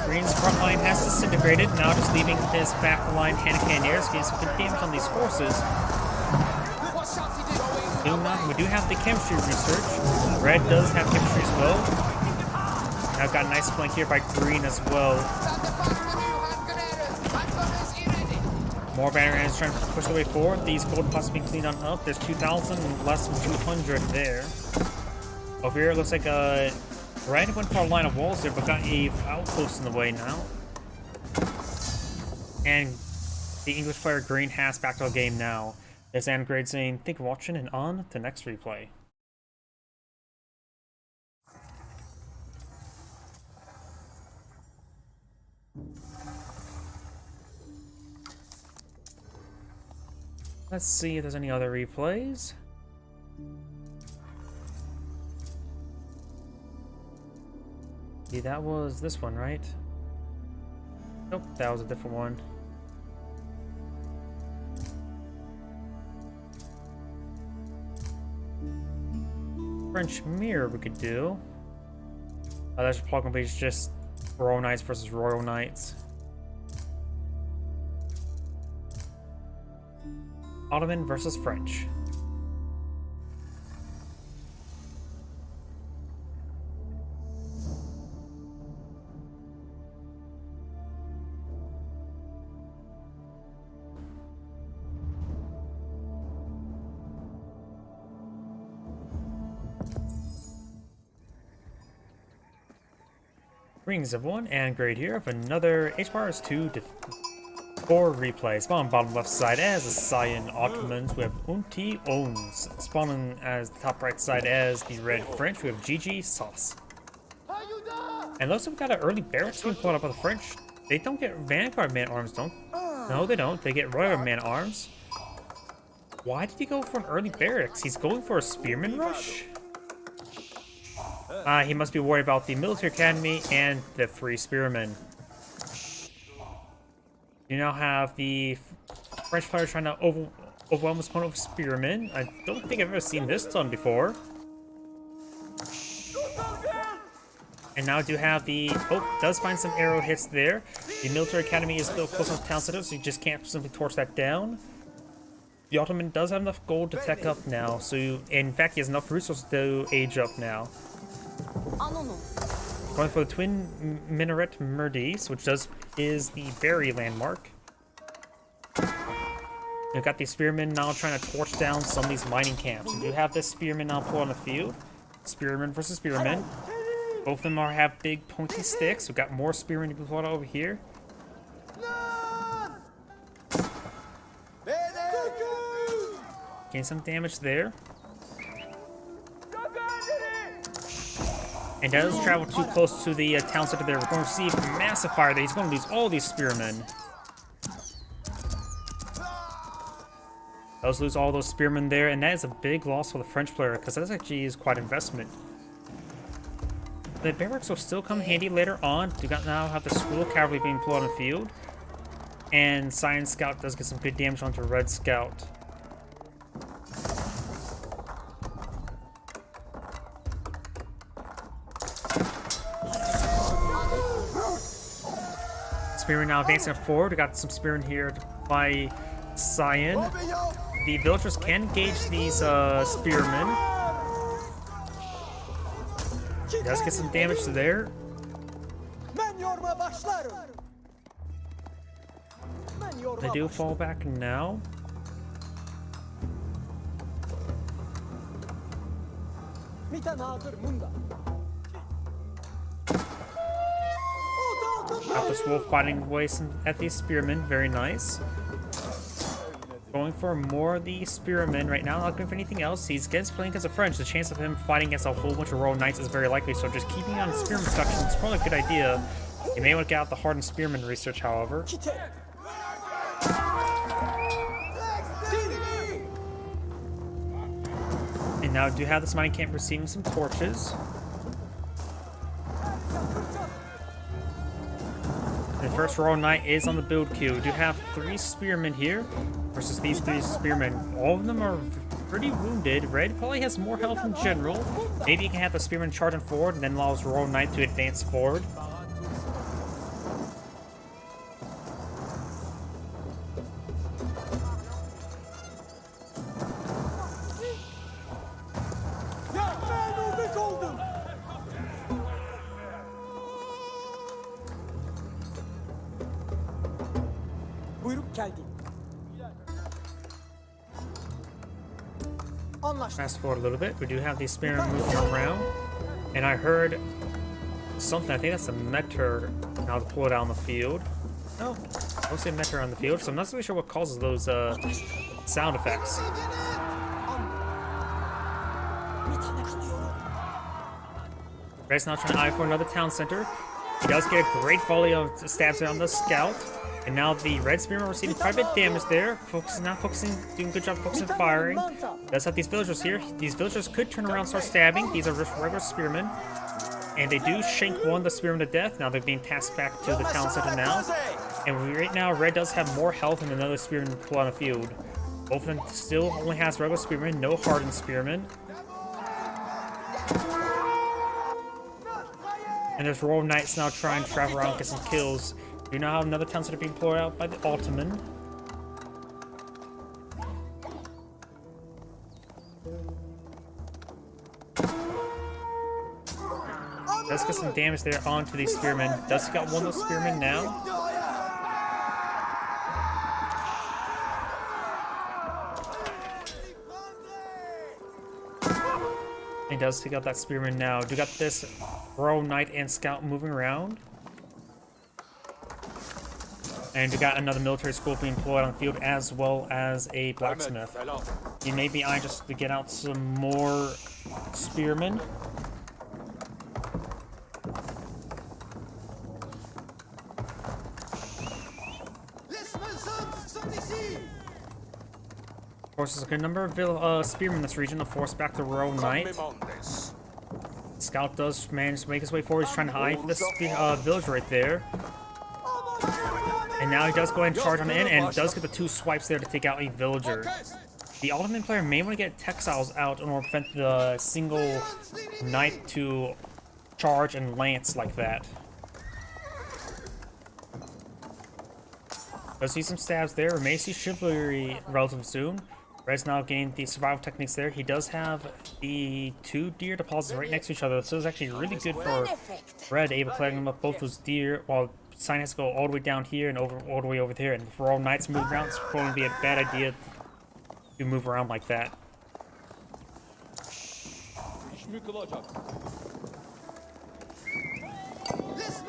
Green's front line has disintegrated, now just leaving his back line hand cannoneers, getting some good damage on these forces. We do have the chemistry research. Red does have chemistry as well. Now got a nice flank here by Green as well. More battering rams trying to push their way forward. These gold possibly being cleaned on up. There's 2,000 and less than 200 there. Over here, it looks like Red went for a line of walls there, but got a outpost in the way now. And the English player Green has back to the game now. There's Angrade saying, "Thank you for watching," and on to the next replay. Let's see if there's any other replays. See, that was this one, right? Nope, that was a different one. French mirror we could do. That's probably just Royal Knights versus Royal Knights. Ottoman versus French. Greetings everyone, and great here of another HBARS 2 4 replay. Spawn bottom left side as the Cyan Ottomans. We have Unti Ons. Spawning as the top right side as the red French. We have GG Sauce. And looks like we've got an early barracks being pulled up by the French. They don't get Vanguard man-at-arms, don't? No, they don't. They get Royal man-at-arms. Why did he go for an early barracks? He's going for a spearman rush? He must be worried about the military academy and the free spearmen. You now have the French player trying to overwhelm his opponent with spearmen. I don't think I've ever seen this done before. And now do have the... Oh, does find some arrow hits there. The military academy is built close enough to town center, so you just can't simply torch that down. The Ottoman does have enough gold to tech up now, so in fact he has enough resources to age up now. Going for the twin minaret Merdis, which is the Berry landmark. We've got the spearmen now trying to torch down some of these mining camps. We do have this spearman now pulled on the field. Spearman versus spearman. Both of them have big pointy sticks. We've got more spearmen to be pulled over here. Getting some damage there. And does travel too close to the town center there. We're going to receive massive fire there. He's going to lose all these spearmen. Does lose all those spearmen there, and that is a big loss for the French player, because that actually is quite investment. The barracks will still come handy later on. Do not now have the school cavalry being pulled on the field. And Cyan Scout does get some good damage onto Red Scout. Spearman now advancing forward. We got some spearmen here by Cyan. The villagers can engage these spearmen. He does get some damage to there. They do fall back now. Got this wolf fighting away at these spearmen, very nice. Going for more of the Spearmen right now, not going for anything else. He's against playing against a French. The chance of him fighting against a whole bunch of Royal Knights is very likely, so just keeping on Spearman production is probably a good idea. You may want to get out the hardened Spearman research, however. And now do have this mining camp receiving some torches. The first Royal Knight is on the build queue. We do have 3 Spearmen here versus these 3 Spearmen. All of them are pretty wounded. Red probably has more health in general. Maybe you can have the Spearmen charging forward and then allows Royal Knight to advance forward. Fast forward a little bit, we do have these Spearmen moving around, and I heard something. I think that's a Meteor now deployed out on the field. No, I don't see a Meteor on the field, so I'm not really sure what causes those sound effects. Red's now trying to eye for another town center. He does get a great volley of stabs on the scout. And now the Red Spearmen are receiving quite a bit of damage there. Doing a good job focusing firing. Does have these villagers here. These villagers could turn around and start stabbing. These are just regular Spearmen. And they do shank one of the Spearmen to death. Now they're being tasked back to the town center now. And right now, Red does have more health than another Spearman pull on the field. Both of them still only has regular Spearmen, no hardened Spearmen. And there's Royal Knights now trying to travel around and get some kills. We now have another town center being deployed out by the Ottoman. Does get some damage there onto these Spearmen. Does got one of those Spearmen now. And does take out that Spearman now. Do got this Royal Knight and Scout moving around. And we got another military school being deployed on the field, as well as a blacksmith. You may be eyeing just to get out some more Spearmen. Of course, there's a good number of Spearmen in this region to force back the Royal Knight. Scout does manage to make his way forward. He's trying to hide this village right there. And now he does go ahead and charge on in, and does get the 2 swipes there to take out a villager. The Ottoman player may want to get textiles out in order to prevent the single knight to charge and lance like that. Does see some stabs there. We may see chivalry relatively soon. Red's now gaining the survival techniques there. He does have the 2 deer deposits right next to each other, so it's actually really good for Red, able to clear up both those deer while Sign has to go all the way down here and all the way over there. And for all Knights to move around, it's going to be a bad idea to move around like that.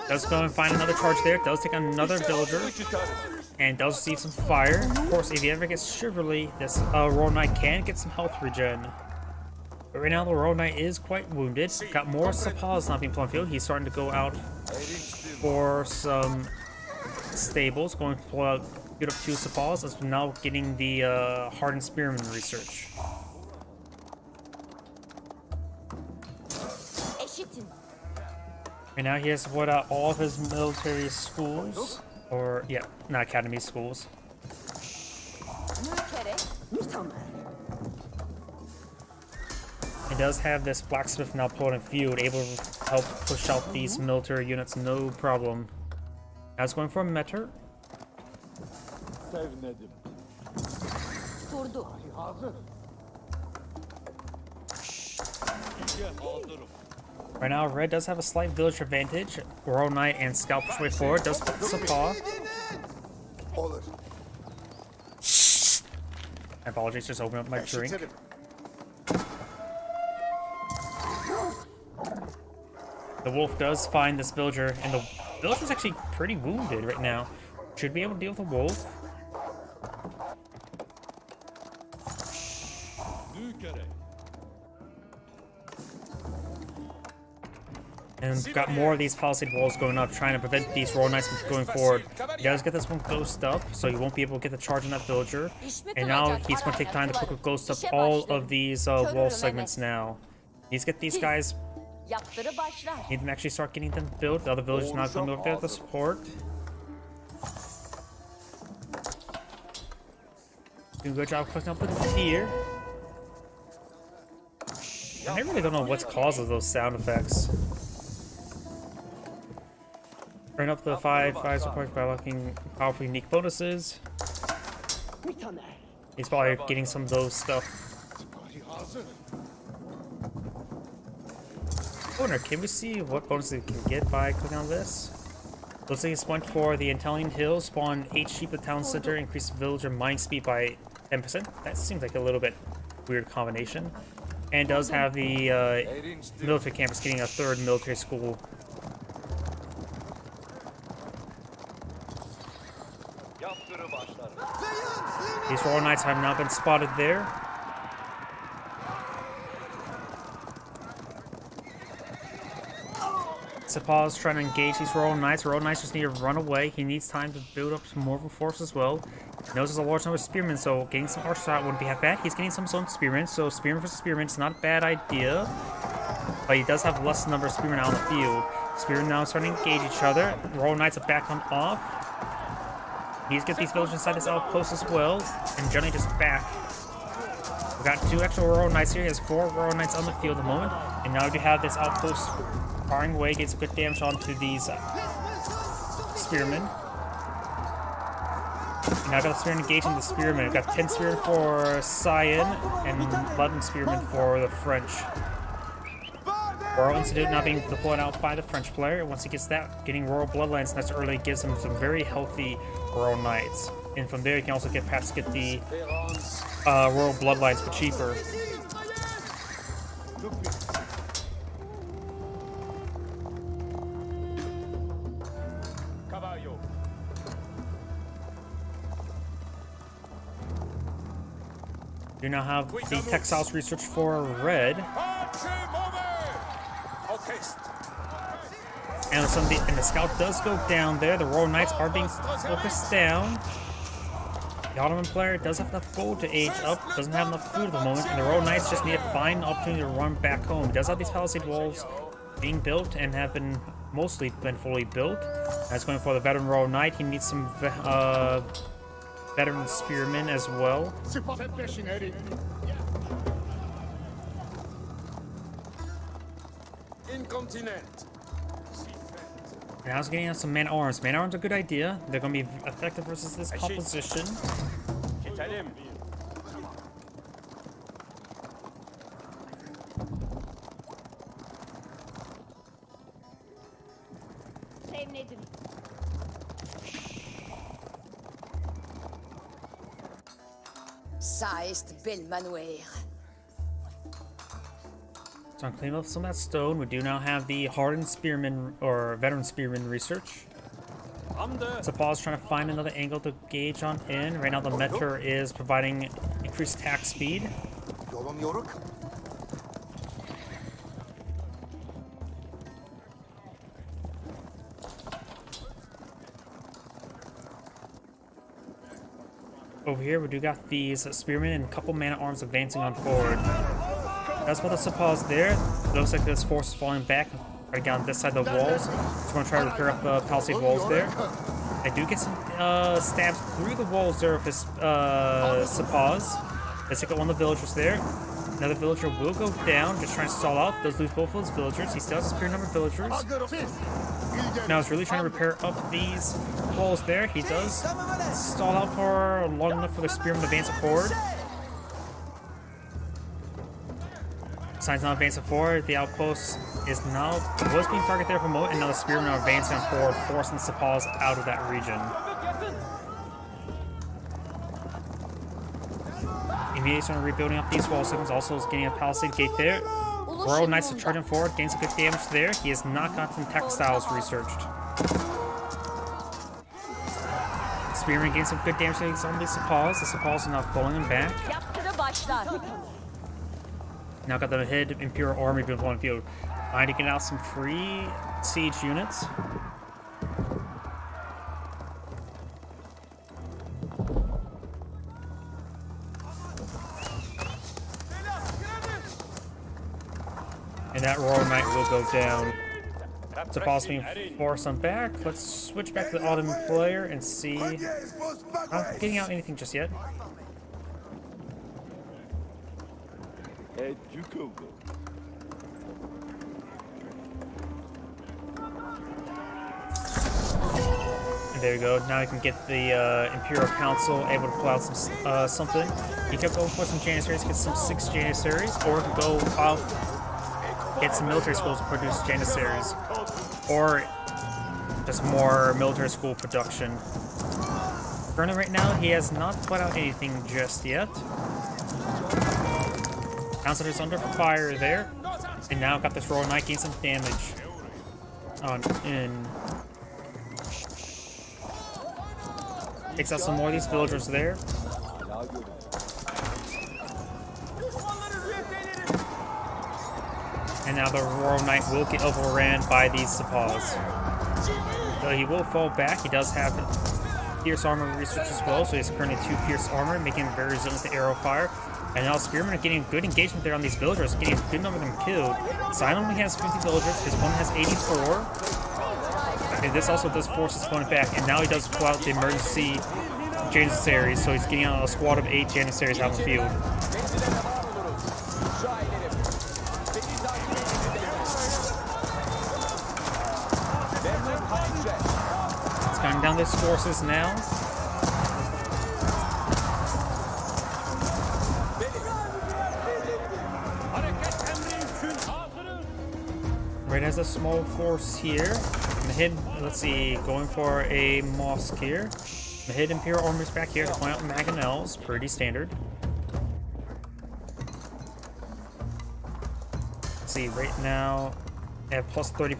Does go and find another charge there. Does take on another villager. And does receive some fire. Of course, if he ever gets chivalry, this Royal Knight can get some health regen. But right now, the Royal Knight is quite wounded. Got more Sapas not being put on field. He's starting to go out for some stables. Going to pull out, get up 2 Sapas. As we're now getting the hardened Spearman research. And now he has what all of his military schools. Or, yeah, not academy schools. He does have this blacksmith now put in field, able to help push out these military units, no problem. Now it's going for a Meteor. Right now, Red does have a slight village advantage. Royal Knight and Scout push way forward. Does put the Sapa. My apologies, just open up my drink. The wolf does find this villager, and the villager's actually pretty wounded right now. Should be able to deal with the wolf. And got more of these palisade walls going up, trying to prevent these Royal Knights from going forward. He does get this one ghost up, so he won't be able to get the charge on that villager. And now he's going to take time to quickly ghost up all of these wall segments now. He needs to get these guys. Need to actually start getting them built. The other villagers not going over there to support. Doing a good job cooking up with the deer. I really don't know what's causes those sound effects. Turn up the 5 support by unlocking powerful unique bonuses. He's probably getting some of those stuff. Owner, can we see what bonuses we can get by clicking on this? Looks like it's went for the Italian Hill, spawn 8 sheep at the town center, increase villager mining speed by 10%. That seems like a little bit weird combination. And does have the military campus getting a 3rd military school. These Royal Knights have not been spotted there. Sepah's trying to engage these Royal Knights. Royal Knights just need to run away. He needs time to build up some more of a force as well. He knows there's a large number of spearmen, so getting some archers out wouldn't be half bad. He's getting some zone spearmen, so spearmen versus spearmen is not a bad idea. But he does have less number of spearmen out on the field. Spearmen now starting to engage each other. Royal Knights are back on off. He needs to get these villagers inside his outpost as well, and generally just back. We got 2 extra Royal Knights here. He has 4 Royal Knights on the field at the moment, and now we do have this outpost firing away, getting some good damage onto these spearmen. And now I got the spearmen engaging the spearmen. I've got 10 spearmen for Cyan and 11 spearmen for the French. Royal Institute now being deployed out by the French player. Once he gets that, getting Royal Bloodlines nice early gives him some very healthy Royal Knights. And from there, you can also perhaps get the Royal Bloodlines for cheaper. You now have the textiles research for red. And the scout does go down there. The Royal Knights are being focused down. The Ottoman player does have enough gold to age up, doesn't have enough food at the moment, and the Royal Knights just need to find an opportunity to run back home. He does have these palisade walls being built and have been mostly fully built. That's going for the veteran Royal Knight. He needs some veteran spearmen as well. Incontinent. Now he's getting out some man-at-arms. Man-at-arms are a good idea. They're going to be effective versus this composition. Ça est bel manoir. So I'm cleaning up some of that stone. We do now have the hardened spearman or veteran spearman research. Sepah's trying to find another angle to gauge on in. Right now the Meteor is providing increased attack speed. Over here we do got these spearmen and a couple man-at-arms advancing on forward. That's what the Sepah's there. Looks like this force is falling back right down this side of the walls. Just going to try to repair up the palisade walls there. I do get some stabs through the walls there of his Sepah's. Let's take out one of the villagers there. Another villager will go down, just trying to stall out. Does lose both of those villagers. He still has a superior number of villagers. Now he's really trying to repair up these walls there. He does stall out for long enough for the spearman to advance it forward. Signs not advancing forward. The outpost was being targeted there for a moment, and now the spearmen are advancing forward, forcing the Sepah's out of that region. Immediately starting rebuilding up these wall segments, also is getting a palisade gate there. Royal Knights are charging forward, getting some good damage there. He has not gotten textiles researched. Spearman getting some good damage against some of these Sepah's. The Sepah's are not pulling him back. Now got the Mahid Imperial Army built on field. Trying to get out some free siege units. And that Royal Knight will go down. To possibly force them back. Let's switch back to the Ottoman player and see. Not getting out anything just yet. And there we go. Now we can get the Imperial Council able to pull out some something. He kept going for some Janissaries, get some 6 Janissaries, or go out, get some military schools to produce Janissaries, or just more military school production. Currently, right now, he has not put out anything just yet. Council is under fire there, and now got this Royal Knight gain some damage on in. Takes out some more of these villagers there. And now the Royal Knight will get overran by these Sepoys. So he will fall back. He does have Pierce Armor research as well, so he's currently 2 Pierce Armor, making him very resilient to arrow fire. And now Spearmen are getting good engagement there on these villagers, getting a good number of them killed. Sion only has 50 villagers, his opponent has 84. And this also does force his opponent back, and now he does pull out the emergency Janissaries, so he's getting out a squad of 8 Janissaries out in the field. It's cutting down these forces now. Red has a small force here. Mahid, let's see, going for a mosque here. Mahid Imperial Army's back here to point out Mangonels, pretty standard. Let's see, right now, they have plus 30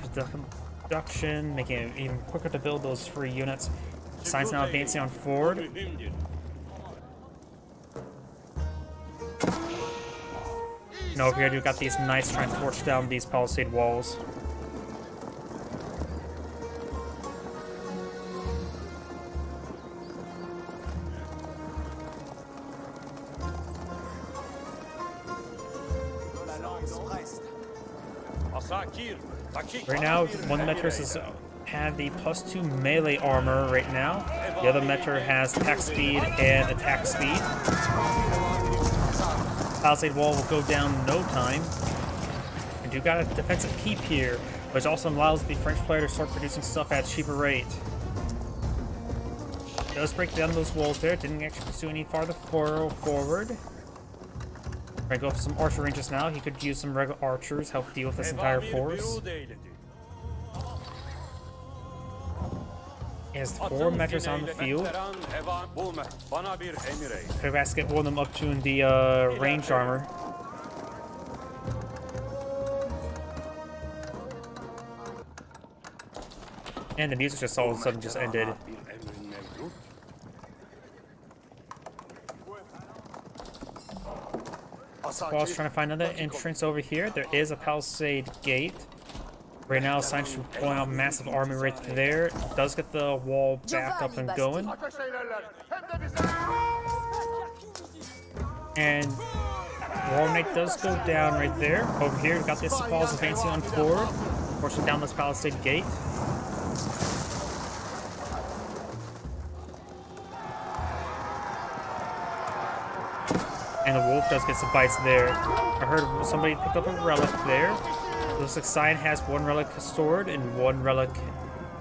production, making it even quicker to build those free units. Science now advancing on forward. And over here, you've got these knights trying to torch down these palisade walls. Right now, one Metris is have the +2 melee armor right now. The other Metra has attack speed and attack speed. Palisade wall will go down in no time. And you've got a defensive keep here, which also allows the French player to start producing stuff at a cheaper rate. Does break down those walls there, didn't actually pursue any farther forward. Trying to go for some archer ranges now. He could use some regular archers, help deal with this entire force. He has 4 Metras on the field. Could have asked to get one of them up to in the range armor. And the music just all of a sudden just ended. Boss trying to find another entrance over here. There is a palisade gate. Right now, Science is pulling out massive army right there. Does get the wall back up and going. And Royal Knight does go down right there. Over here, we've got the Sepoys advancing on forward, pushing down this palisade gate. And the wolf does get some bites there. I heard somebody pick up a relic there. Looks like Sion has 1 relic stored and 1 relic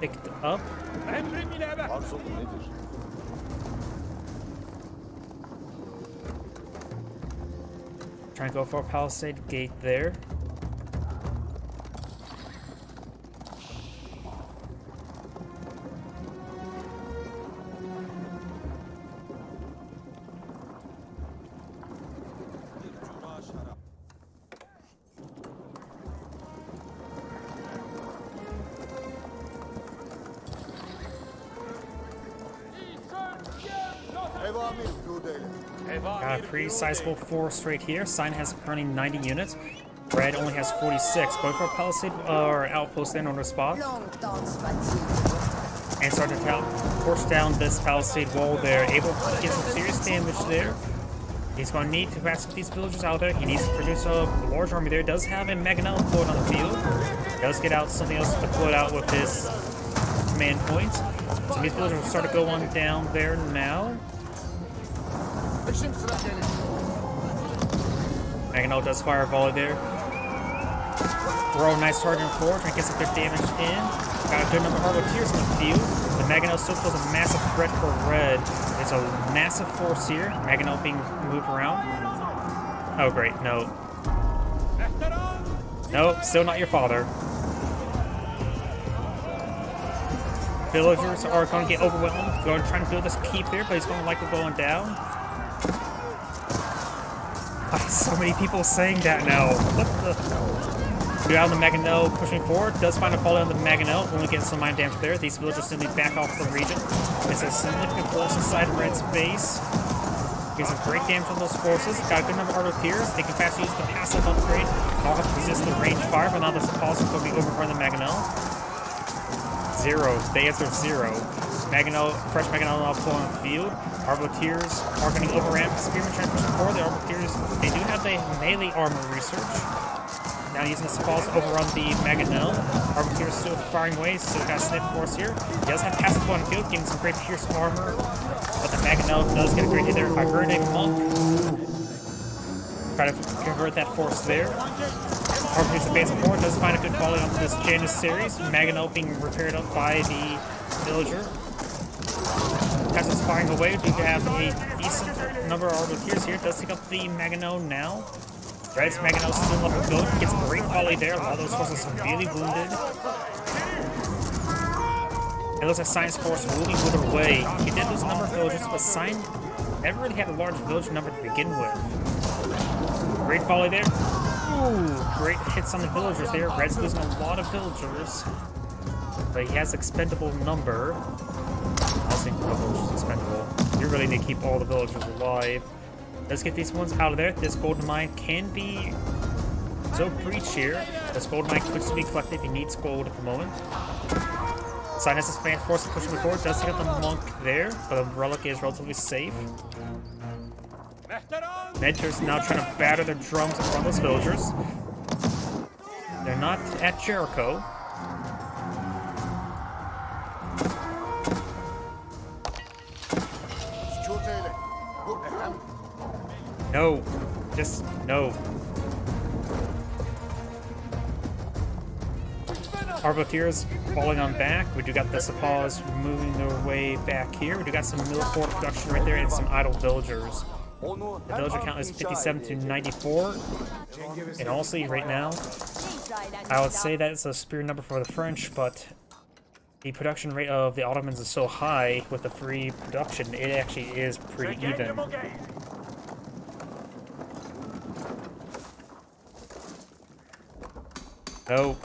picked up. Trying to go for a palisade gate there. Got a pretty sizable force right here. Sign has currently 90 units. Red only has 46. Both our palisade or outpost there on the spot. Longtemps fatigue. And start to force down this palisade wall there. Able to get some serious damage there. He's going to need to pass these villagers out there. He needs to produce a large army there. Does have a Mangonel deployed on the field. Does get out something else deployed out with his command points. So these villagers will start to go on down there now. Mangonel does fire a volley there. Throw a nice target forward and get some good damage in. Got a good number of Arbiteers in the field. The Mangonel still poses a massive threat for red. It's a massive force here. Mangonel being moved around. Oh great, no. Nope, still not your father. Villagers are going to get overwhelmed. Going to try to build this keep there, but he's going to likely going down. So many people saying that now. What the? Get out of the Mangonel pushing forward. Does find a volley on the Mangonel. Only getting some mine damage there. These villagers simply back off the region. It's a significant force inside Red's base. Getting some great damage on those forces. Got a good number of Arbiteers. They can fast use the passive upgrade. All have to resist the range fire, but now this policy will be overrun the Mangonel. 0. The answer is 0. Mangonel, fresh Mangonel now pulling on the field. Arbiteers are getting overran. Spearmen trying to push forward. The Arbiteers, they do have the melee armor research. Now using the Sepals to overrun the Mangonel. Arbiteers still firing away, still got a sniff force here. He does have passive on the field, getting some great pierce armor. But the Mangonel does get a great hit there. I heard a monk. Try to convert that force there. Arbiteers advancing forward, does find a good volley on this Janissaries. Mangonel being repaired up by the villager. As it's firing away, we have a decent number of Arbiteers here. Does take up the Mangonel now. Red's Mangonel still up and going. Gets a great volley there. A lot of those forces are severely wounded. It looks like Sign's force will be withered away. He did lose a number of villagers, but Sign never really had a large village number to begin with. Great volley there. Ooh, great hits on the villagers there. Red's losing a lot of villagers, but he has expendable number. I think the villagers expendable. You really need to keep all the villagers alive. Let's get these ones out of there. This golden mine can be so breach here. This golden mine could still be collected if he needs gold at the moment. Sinus is fan force pushing forward. Does take out the monk there, but the relic is relatively safe. Mentors now trying to batter their drums in front of those villagers. They're not at Jericho. No, just no. Arbiteers falling on back. We do got the Sepals moving their way back here. We do got some Millport production right there and some idle villagers. The villager count is 57 to 94. And honestly, right now, I would say that it's a superior number for the French, but the production rate of the Ottomans is so high with the free production, it actually is pretty even. No,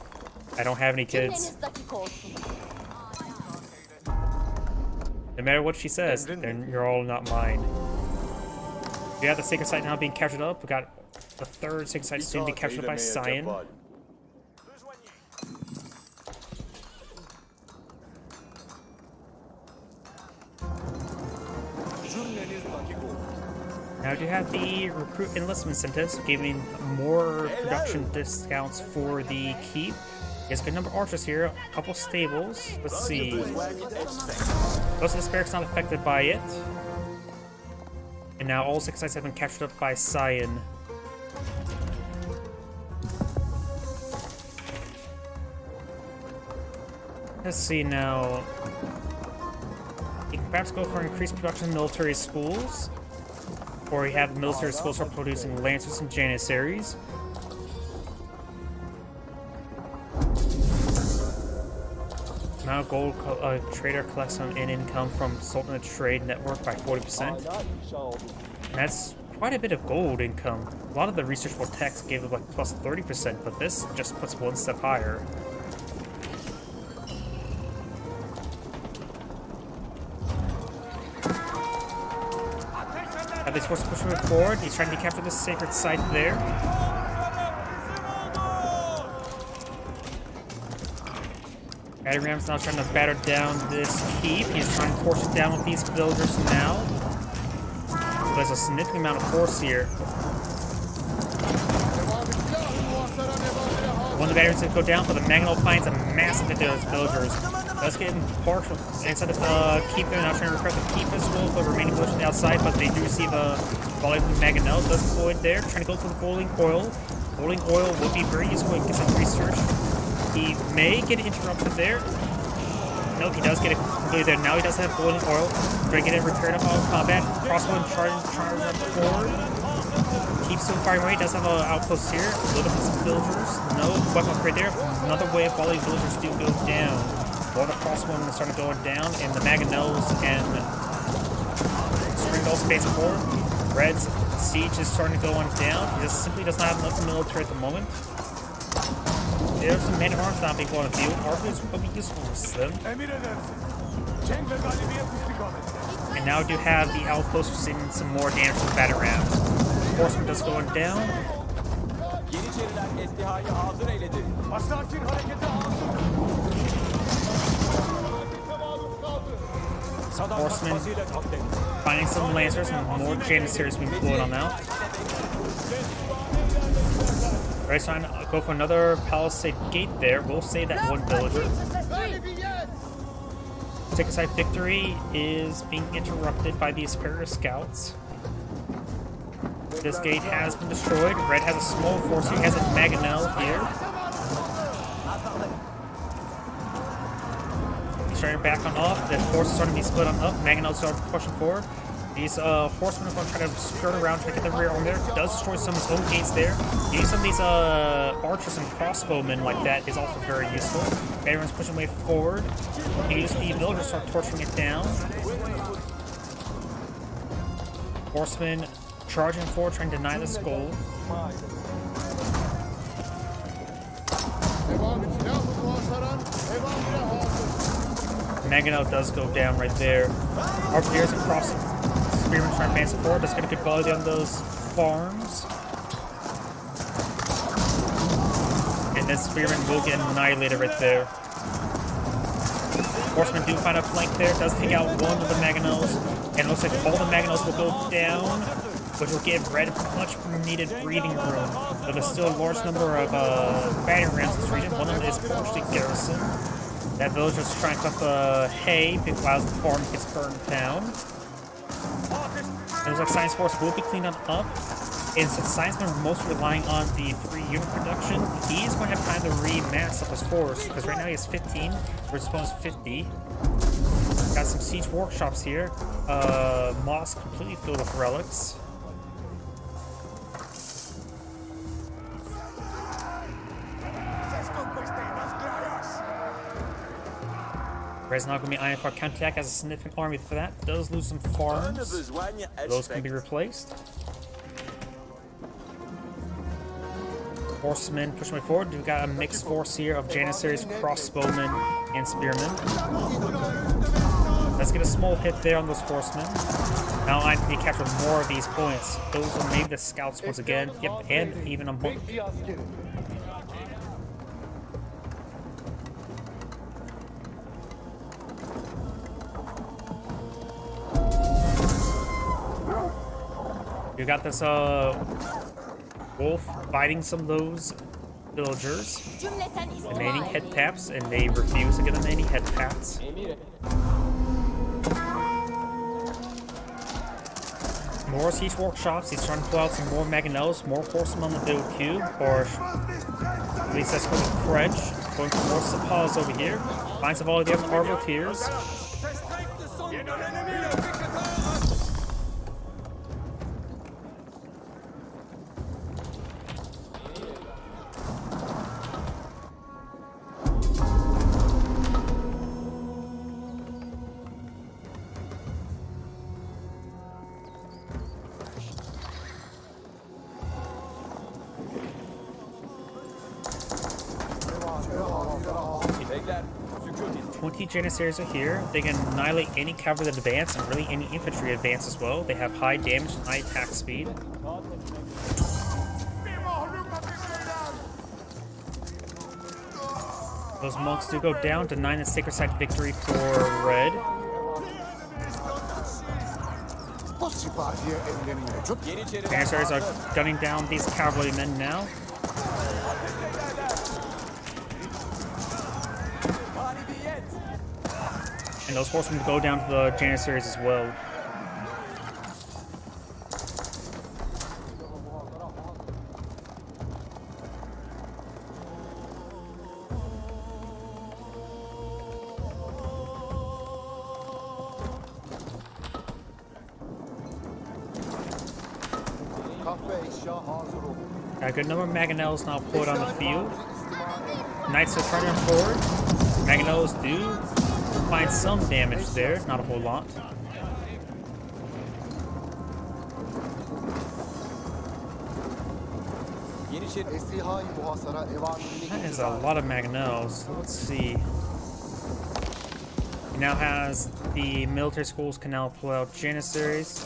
I don't have any kids. No matter what she says, then you're all not mine. We have the Sacred Site now being captured up. We got the third Sacred Site soon to be captured up by Sion. Now we do have the recruit enlistment incentives, giving more production discounts for the keep. There's a good number of archers here, a couple stables. Let's see. Most of the barracks not affected by it. And now all 6 sites have been captured up by Sion. Let's see now. You can perhaps go for increased production in military schools. Or we have military schools start producing Lancers and Janissaries. Now gold trader collects some income from Sultanate Trade Network by 40%. And that's quite a bit of gold income. A lot of the researchable text gave it like plus 30%, but this just puts one step higher. He's forced to push him forward. He's trying to capture the sacred site there. Battering Ram's now trying to batter down this keep. He's trying to force it down with these villagers now. There's a significant amount of force here. One of the batteries to go down, but the Mangonel finds a massive hit to those villagers. Does get partial inside of the keep there, now trying to repair the keep as well, the remaining villagers on the outside, but they do receive a volley from the Mangonel. Does deployed there, trying to go for the boiling oil. Boiling oil would be very useful to get some research. He may get interrupted there. Nope, he does get it completely there. Now he does have boiling oil. Trying to get it repaired up on combat. Crossbow charge up forward. Keeps still firing away. Does have an outpost here. A little bit of villagers. No weapon upgrade there. Another wave of volley villagers do go down. All the crossbowmen are starting going down, and the Mangonels and Springballs facing forward. Red's siege is starting to go on down. He just simply does not have enough military at the moment. There's some men at arms now being going on the field. Archers will be useful for them. And now do have the outpost receiving some more damage from the batter rams. Horseman does going down. Horseman finding some lancers and more Janissaries being pulled on out. Right, so I'll go for another palisade gate there. We'll save that one villager. Take aside victory is being interrupted by the Asperia scouts. This gate has been destroyed. Red has a small force. He has a Mangonel here. He's trying to back on off. The force is starting to be split on up. Mangonel starts pushing forward. These horsemen are going to try to skirt around, try to get the rear arm there. Does destroy some of his own gates there. Using some of these archers and crossbowmen like that is also very useful. Everyone's pushing way forward. He uses the villagers start torturing it down. Horsemen charging forward, trying to deny the skull. Mangonel does go down right there. Archers and Spearman trying to advance it forward. Let's get a good volley on those farms. And then Spearman will get annihilated right there. Horsemen do find a flank there. Does take out one of the Mangonels. And it looks like all the Mangonels will go down, which will give Red much needed breathing room. But there's still a large number of battering rams in this region. One of them is partially garrison. That villager's trying to cut the hay because the farm gets burned down. It looks like Science Force will be cleaned up. And since Sciencemen are mostly relying on the 3-unit production, he's going to have time to remass up his force. Because right now he has 15, we're supposed 50. Got some siege workshops here. Moss completely filled with relics. Red's not going to be eyeing for a counterattack, has a significant army for that. Does lose some farms. Those can be replaced. Horsemen push my forward. We've got a mixed force here of Janissaries, crossbowmen, and spearmen. Let's get a small hit there on those horsemen. Now I need to capture more of these points. Those are maybe the scouts once again. Yep, and even a book. You got this wolf biting some of those villagers. Remaining head taps, and they refuse to get remaining head taps. More siege workshops. He's trying to pull out some more Mangonels, more horsemen on the build queue, or at least that's going to Fredge. Going for more Sapas over here. Finds of all the other Arbor-Tiers. 20 Janissaries are here. They can annihilate any cavalry advance and really any infantry advance as well. They have high damage and high attack speed. Those monks do go down, denying the sacred site victory for red. Janissaries are gunning down these cavalrymen now. And those horsemen go down to the Janissaries as well. Got a good number of Mangonels now put on the field. Knights are turning forward. Mangonels do find some damage there, not a whole lot. That is a lot of Mangonels. Let's see. He now has the military schools can now pull out Janissaries.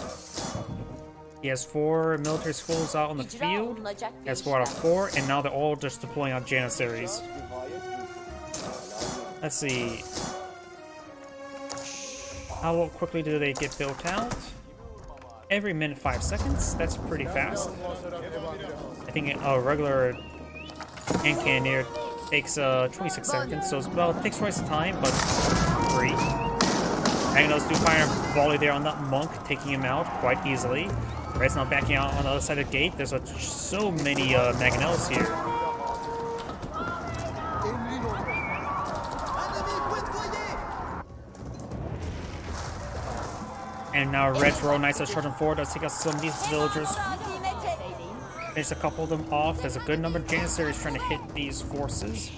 He has 4 military schools out on the field. He has 4 out of 4, and now they're all just deploying out Janissaries. Let's see. How quickly do they get built out? Every minute 5 seconds. That's pretty fast. I think a regular hand cannoneer takes 26 seconds, so it takes twice the time, but free. Mangonels do fire a volley there on that monk, taking him out quite easily. Red's not backing out on the other side of the gate. There's so many Mangonels here. And now Red's Royal Knights are charging forward. Let's take out some of these villagers. Finish a couple of them off. There's a good number of Janissaries trying to hit these forces.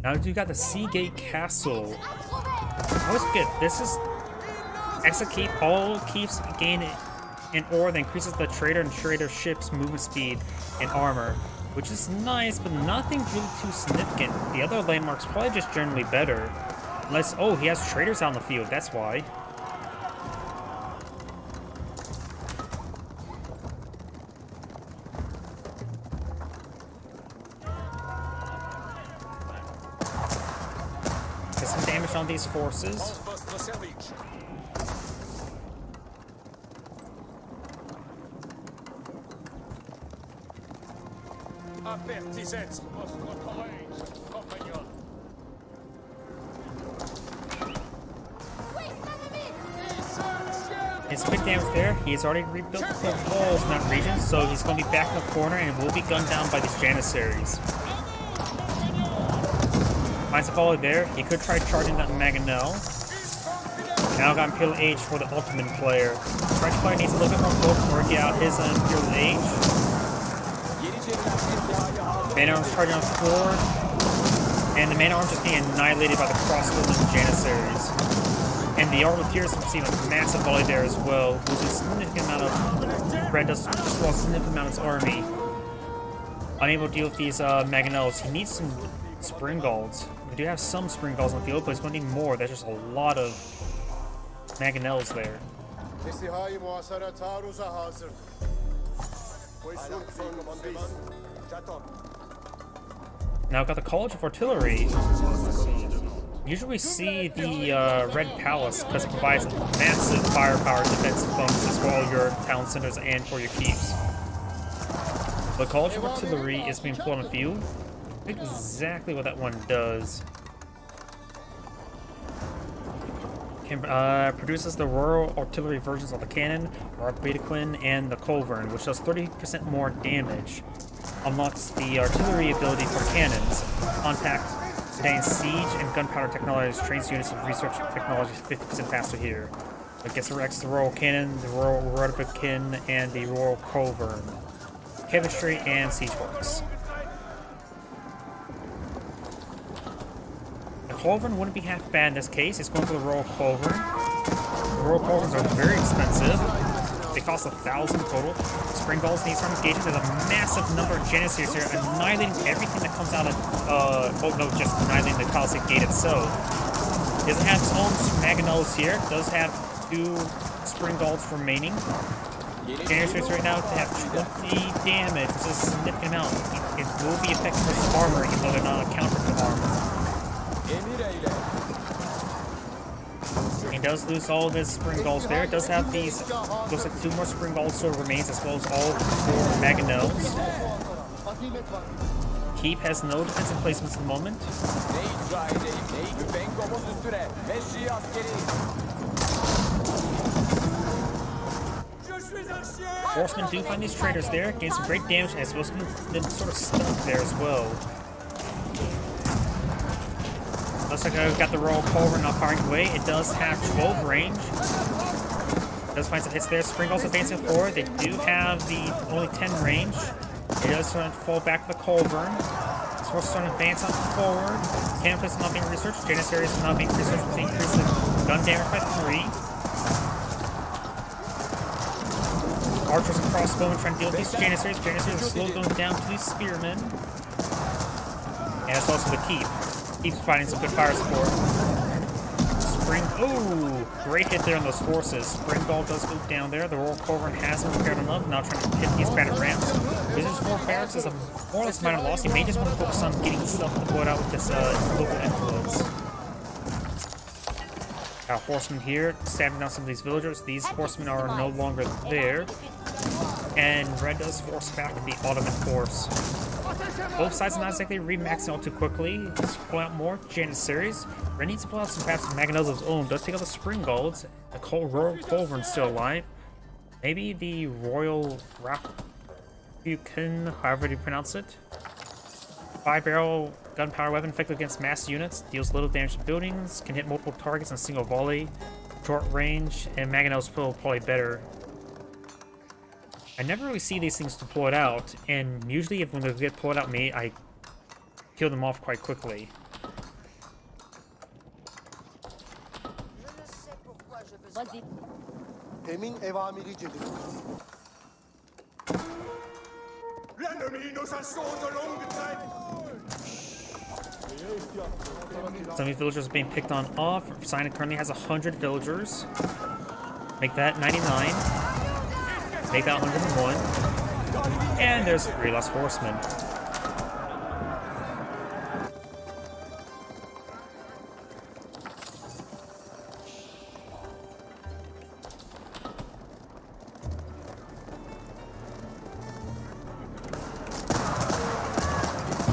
Now you got the Seagate Castle. I always forget, this is extra keep. All keeps gain an ore that increases the trader and trader ship's movement speed and armor, which is nice, but nothing really too significant. The other landmarks probably just generally better. Unless, oh, he has traders out in the field, that's why. Get some damage on these forces. It's big damage there. He's already rebuilt the walls in that region, so he's going to be back in the corner and will be gunned down by these Janissaries. Finds a follow there. He could try charging that Mangonel. Now got Imperial Age for the ultimate player. French player needs a little bit more gold before he get out his Imperial Age. Man Arms charging on forward. And the Man Arms just getting annihilated by the crossbow of Janissaries. And the Armaleers receive a massive volley there as well, losing a significant amount of Red does just lost a significant amount of his army. Unable to deal with these Mangonels. He needs some Springgalds. We do have some Springgalds on the field, but he's going to need more. There's just a lot of Mangonels there. Now got the College of Artillery. Usually we see the Red Palace because it provides massive firepower defensive bonuses for all your town centers and for your keeps. The College of Artillery is being put on the field. I think exactly what that one does. Produces the Royal Artillery versions of the cannon, Arbedaquin, and the Culverin, which does 30% more damage. Unlocks the artillery ability for cannons. Contact today's siege and gunpowder technologies trains units of research technologies 50% faster here. It gets the Royal Cannon, the Royal Arbedaquin, and the Royal Culverin. Chemistry and siege works. The Culverin wouldn't be half bad in this case. It's going for the Royal Culverin. The Royal Culverins are very expensive. They cost 1,000 total. Spring Balls and he's trying to engage it. There's a massive number of Janissaries here, annihilating everything that comes out of, oh no, just annihilating the Palisade Gate itself. He doesn't have his own Mangonels here, does have 2 Spring Balls remaining. Janissaries right now to have 20 damage, which is a significant amount. It will be effective for some armor, even though they're not a counter to armor. He does lose all of his Spring Balls there. It does have these, looks like 2 more Spring Balls still remains, as well as all 4 Mangonels. Keep has no defensive placements at the moment. Horsemen do find these traders there, gain some great damage, and I suppose been sort of stuck there as well. Looks like I've got the Royal Culverin not firing away. It does have 12 range. It does find some hits there. Spring Balls advancing forward. They do have the only 10 range. It does sort of fall back to the Culverin. It's also starting to advance on forward. Campus not being researched. Janissaries not being researched with the increase in gun damage by 3. Archers and crossbowmen trying to deal with these Janissaries. Janissaries are slowly going down to these spearmen. And it's also the Keep. Keeps providing some good fire support. Spring, oh, great hit there on those forces. Spring Ball does go down there. The Royal Culverin has been repaired enough. Now trying to hit these battered ramps. Loses 4 barracks is a more or less minor loss. You may just want to focus on getting stuff to put out with this local influence. Got horsemen here, stabbing down some of these villagers. These horsemen are no longer there. And Red does force back the Ottoman force. Both sides are not exactly remaxing all too quickly. Let's pull out more Janissaries. Red needs to pull out some perhaps Mangonels of his own. Does take out the Spring Balls. The Royal Culverin still alive. Maybe the Royal Rapukin, however you pronounce it. 5-barrel gunpowder weapon effective against mass units. Deals little damage to buildings. Can hit multiple targets in a single volley. Short range. And Mangonels will probably better. I never really see these things deployed out, and usually when they get deployed out me, I kill them off quite quickly. Some of these villagers are being picked on off. Cyan currently has 100 villagers. Make that 99. Make that 101. And there's 3 less horsemen.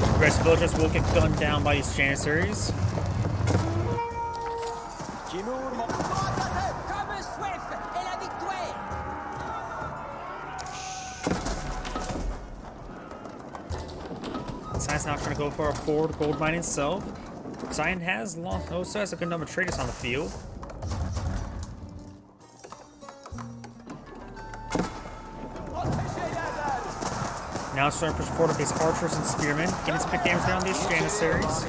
The rest of villagers will get gunned down by these Janissaries. Cyan's not trying to go for a forward gold mine himself. Cyan has lost, also has a good number of traders on the field. Now it's starting to push forward with these archers and spearmen, getting some big damage down these Janissaries.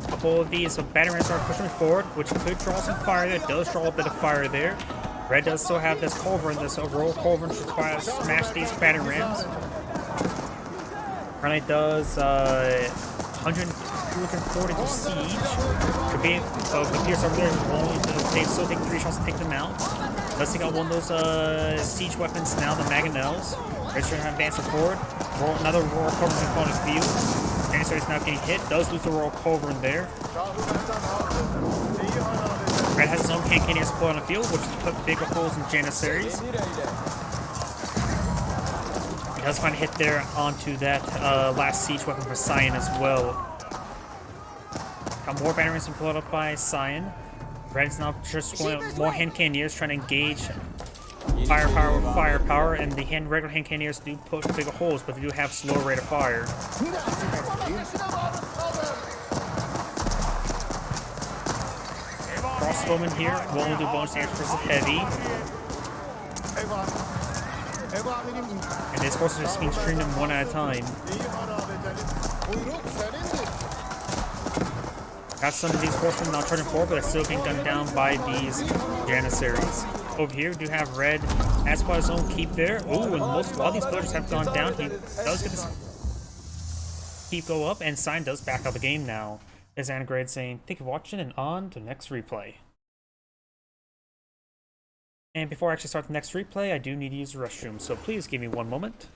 A couple of these battering rams are pushing forward, which could draw some fire there. It does draw a bit of fire there. Red does still have this Culverin, this Royal Culverin to try to smash these battering rams. Currently does 242 siege. Could be the Pierce over there. They still take 3 shots to take them out. Let's take out one of those siege weapons now, the Mangonels. Red's trying to advance it forward. Another Royal Culverin on the field. Janissaries now getting hit. Does lose the Royal Culverin there. Red has his own Cannoneers deployed on the field, which put bigger holes in Janissaries. He does find a hit there onto that last siege weapon for Cyan as well. Got more batteries deployed up by Cyan. Red's now just deploying more hand cannoneers, trying to engage firepower with firepower, and the regular hand cannoneers do put bigger holes, but they do have slower rate of fire. Crossbowmen here will only do bonus damage versus heavy. And this force is just being streamed them one at a time. Got some of these horsemen not charging forward, but they're still being gunned down by these Janissaries. Over here, we do have Red as part of his own keep there. Ooh, and most of all these villagers have gone down. He does get this keep go up, and Sign does back out the game now. There's Anagrade saying, thank you for watching, and on to the next replay. And before I actually start the next replay, I do need to use the restroom, so please give me one moment.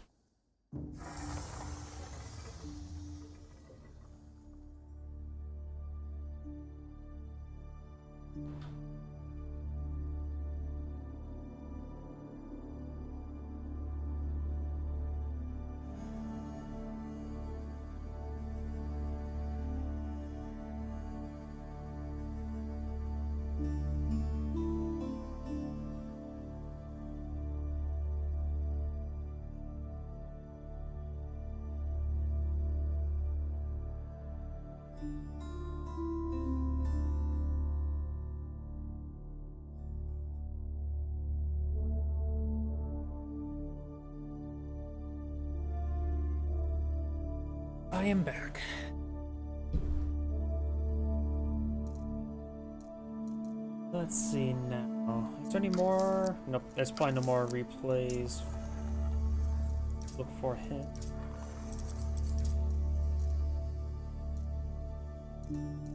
I am back. Let's see now. Is there any more? Nope, there's probably no more replays. Look for him.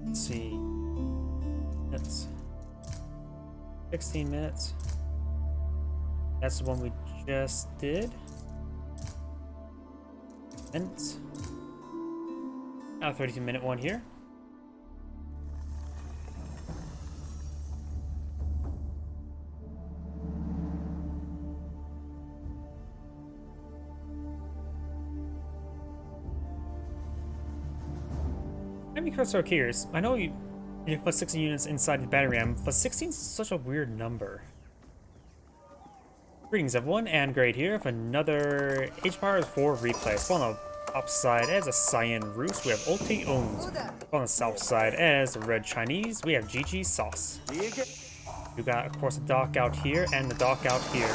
Let's see. That's 16 minutes. That's the one we just did. Minutes. Now 32-minute one here. I'm because so curious. I know you put 16 units inside the battery ram, but 16 is such a weird number. Greetings everyone, and great here with another H-Power 4 replay. On the top side as a Cyan Roost, we have Ulti Owns. On the south side as the Red Chinese, we have GG Sauce. We got, of course, the dock out here and the dock out here.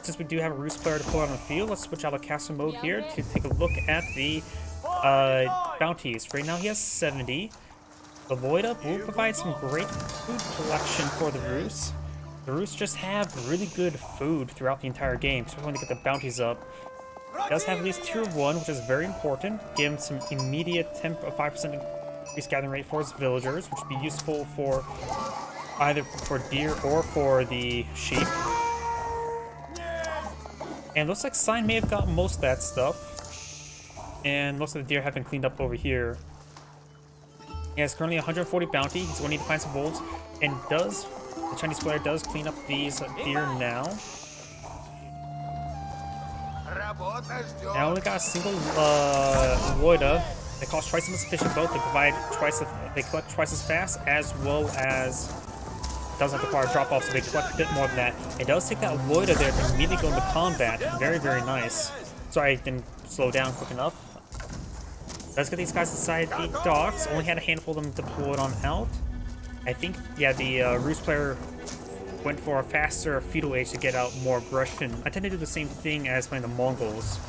Since we do have a Roost player to pull out on the field, let's switch out of castle mode here to take a look at the bounties. Right now he has 70. The Void Up will provide some great food collection for the Roost. The Roost just have really good food throughout the entire game, so we want to get the bounties up. It does have at least tier 1, which is very important. Give him some immediate 5% increased gathering rate for his villagers, which would be useful for either for deer or for the sheep. And looks like Sign may have gotten most of that stuff. And most of the deer have been cleaned up over here. He has currently 140 bounty. He's going to need to find some wolves. And the Chinese player does clean up these deer now. Now only got a single Woida. They cost twice as much efficient boat. They collect twice as fast, as well as doesn't require drop off, so they collect a bit more than that. It does take that Woida there to immediately go into combat. Very, very nice. Sorry, I didn't slow down quick enough. Let's get these guys inside the docks. Only had a handful of them deployed on out. I think, yeah, the Roost player went for a faster feudal age to get out more aggression. I tend to do the same thing as playing the Mongols.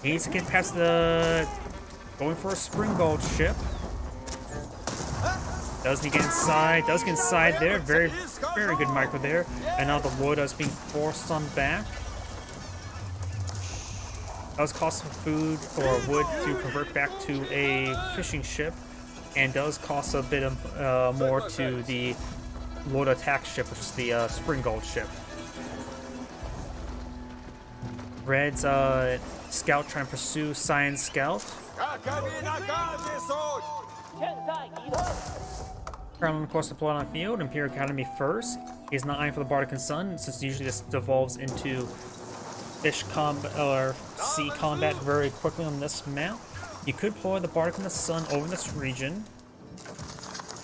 He needs to get past the... going for a Springald ship. Does he get inside? Does get inside there. Very, very good micro there. And now the Woida is being forced on back. Does cost some food or wood to convert back to a fishing ship. And does cost a bit of, more to the Woida attack ship, which is the Springald ship. Red's scout trying to pursue Cyan Scout. Crown, of course, deployed on the field. Imperial Academy first. He's not eyeing for the Bardican Sun, since usually this devolves into fish combat or sea combat very quickly on this map. You could deploy the Bardican Sun over this region.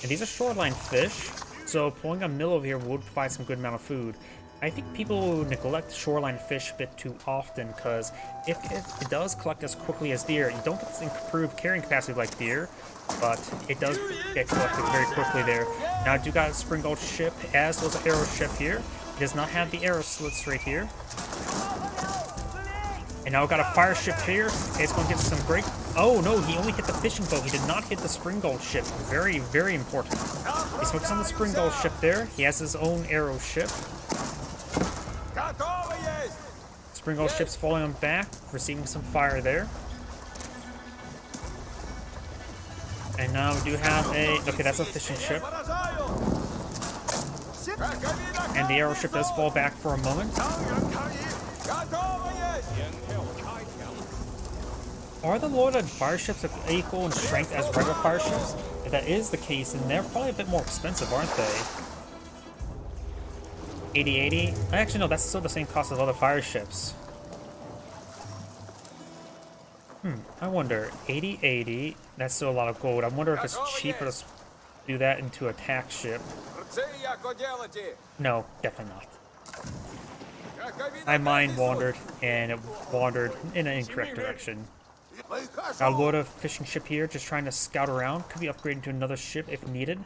And these are shoreline fish, so pulling a mill over here would provide some good amount of food. I think people neglect shoreline fish a bit too often, because if it does collect as quickly as deer, you don't get this improved carrying capacity like deer, but it does get collected very quickly there. Now I do got a Springald ship, as well as an arrow ship here. It does not have the arrow slits right here. And now we've got a fire ship here. It's going to get some great Oh no, he only hit the fishing boat. He did not hit the Spring Gold ship. Very, very important. He's focused on the Spring Gold ship there. He has his own arrow ship. Spring Gold ship's falling on back, receiving some fire there. And now we do have a... Okay, that's a fishing ship. And the arrow ship does fall back for a moment. Are the Lloyd fire ships equal in strength as regular fire ships? If that is the case, then they're probably a bit more expensive, aren't they? 8080? Actually, no, that's still the same cost as other fire ships. I wonder. 8080, that's still a lot of gold. I wonder if it's cheaper to do that into a attack ship. No, definitely not. My mind wandered, and it wandered in an incorrect direction. Got a load of fishing ship here, just trying to scout around. Could be upgraded to another ship if needed.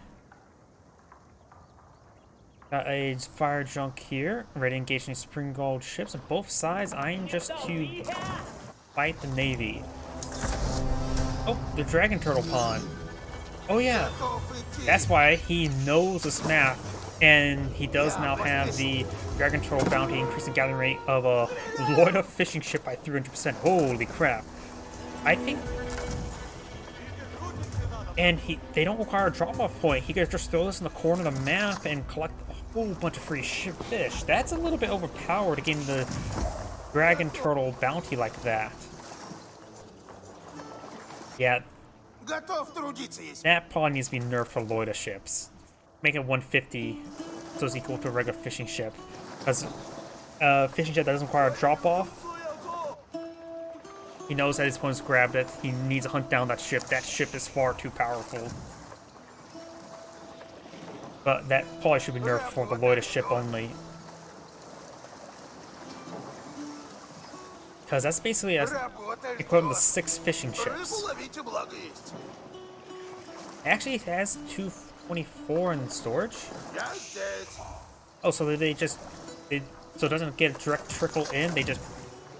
Got a fire junk here, ready to engage in Spring Gold ships on both sides, eyeing just to fight the Navy. Oh, the Dragon Turtle Pond. Oh yeah, that's why he knows this map, and he does now have the Dragon Turtle bounty, increasing gathering rate of a Lloyd fishing ship by 300%. Holy crap. I think, and they don't require a drop-off point. He could just throw this in the corner of the map and collect a whole bunch of free fish. That's a little bit overpowered to gain the Dragon Turtle bounty like that. Yeah, that probably needs to be nerfed for Lloyd ships. Make it 150, so it's equal to a regular fishing ship. Because fishing ship that doesn't require a drop-off, he knows that his opponent's grabbed it. He needs to hunt down that ship. That ship is far too powerful. But that probably should be nerfed for the Lloyd ship only. Because that's basically equivalent to 6 fishing ships. Actually, it has 224 in storage. Oh, so they just... so it doesn't get a direct trickle in, they just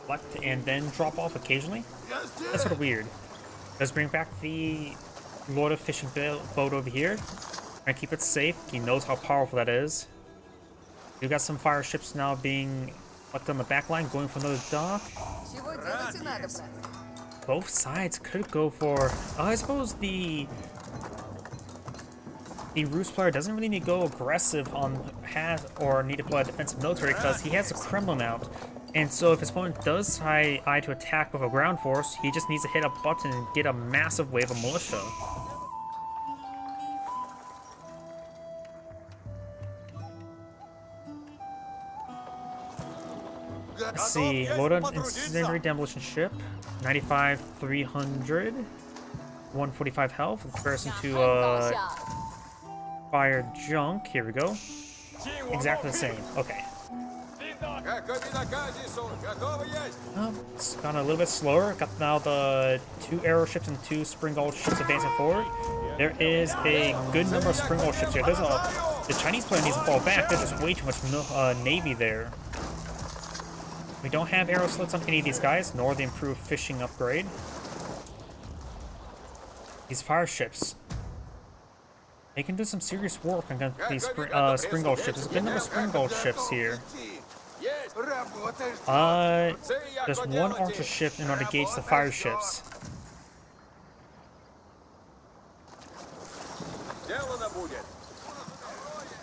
collect and then drop off occasionally? That's sort of weird. Let's bring back the Lloyd of Fishing boat over here. And keep it safe. He knows how powerful that is. We've got some fire ships now being left on the back line, going for another dock. Both sides could go for... I suppose the Rus player doesn't really need to go aggressive on or need to play a defensive military because he has a Kremlin out. And so if his opponent does try to attack with a ground force, he just needs to hit a button and get a massive wave of militia. Let's see, load an incendiary demolition ship, 95, 300, 145 health in comparison to fire junk. Here we go. Exactly the same. Okay. It's gone a little bit slower. Got now the 2 arrow ships and 2 Spring Gold ships advancing forward. There is a good number of Spring Gold ships here. The Chinese player needs to fall back. There's just way too much navy there. We don't have arrow slits on any of these guys, nor the improved fishing upgrade. These fire ships, they can do some serious work on these Spring Gold ships. There's a good number of Spring Gold ships here. There's 1 archer ship in order to gauge the fire ships.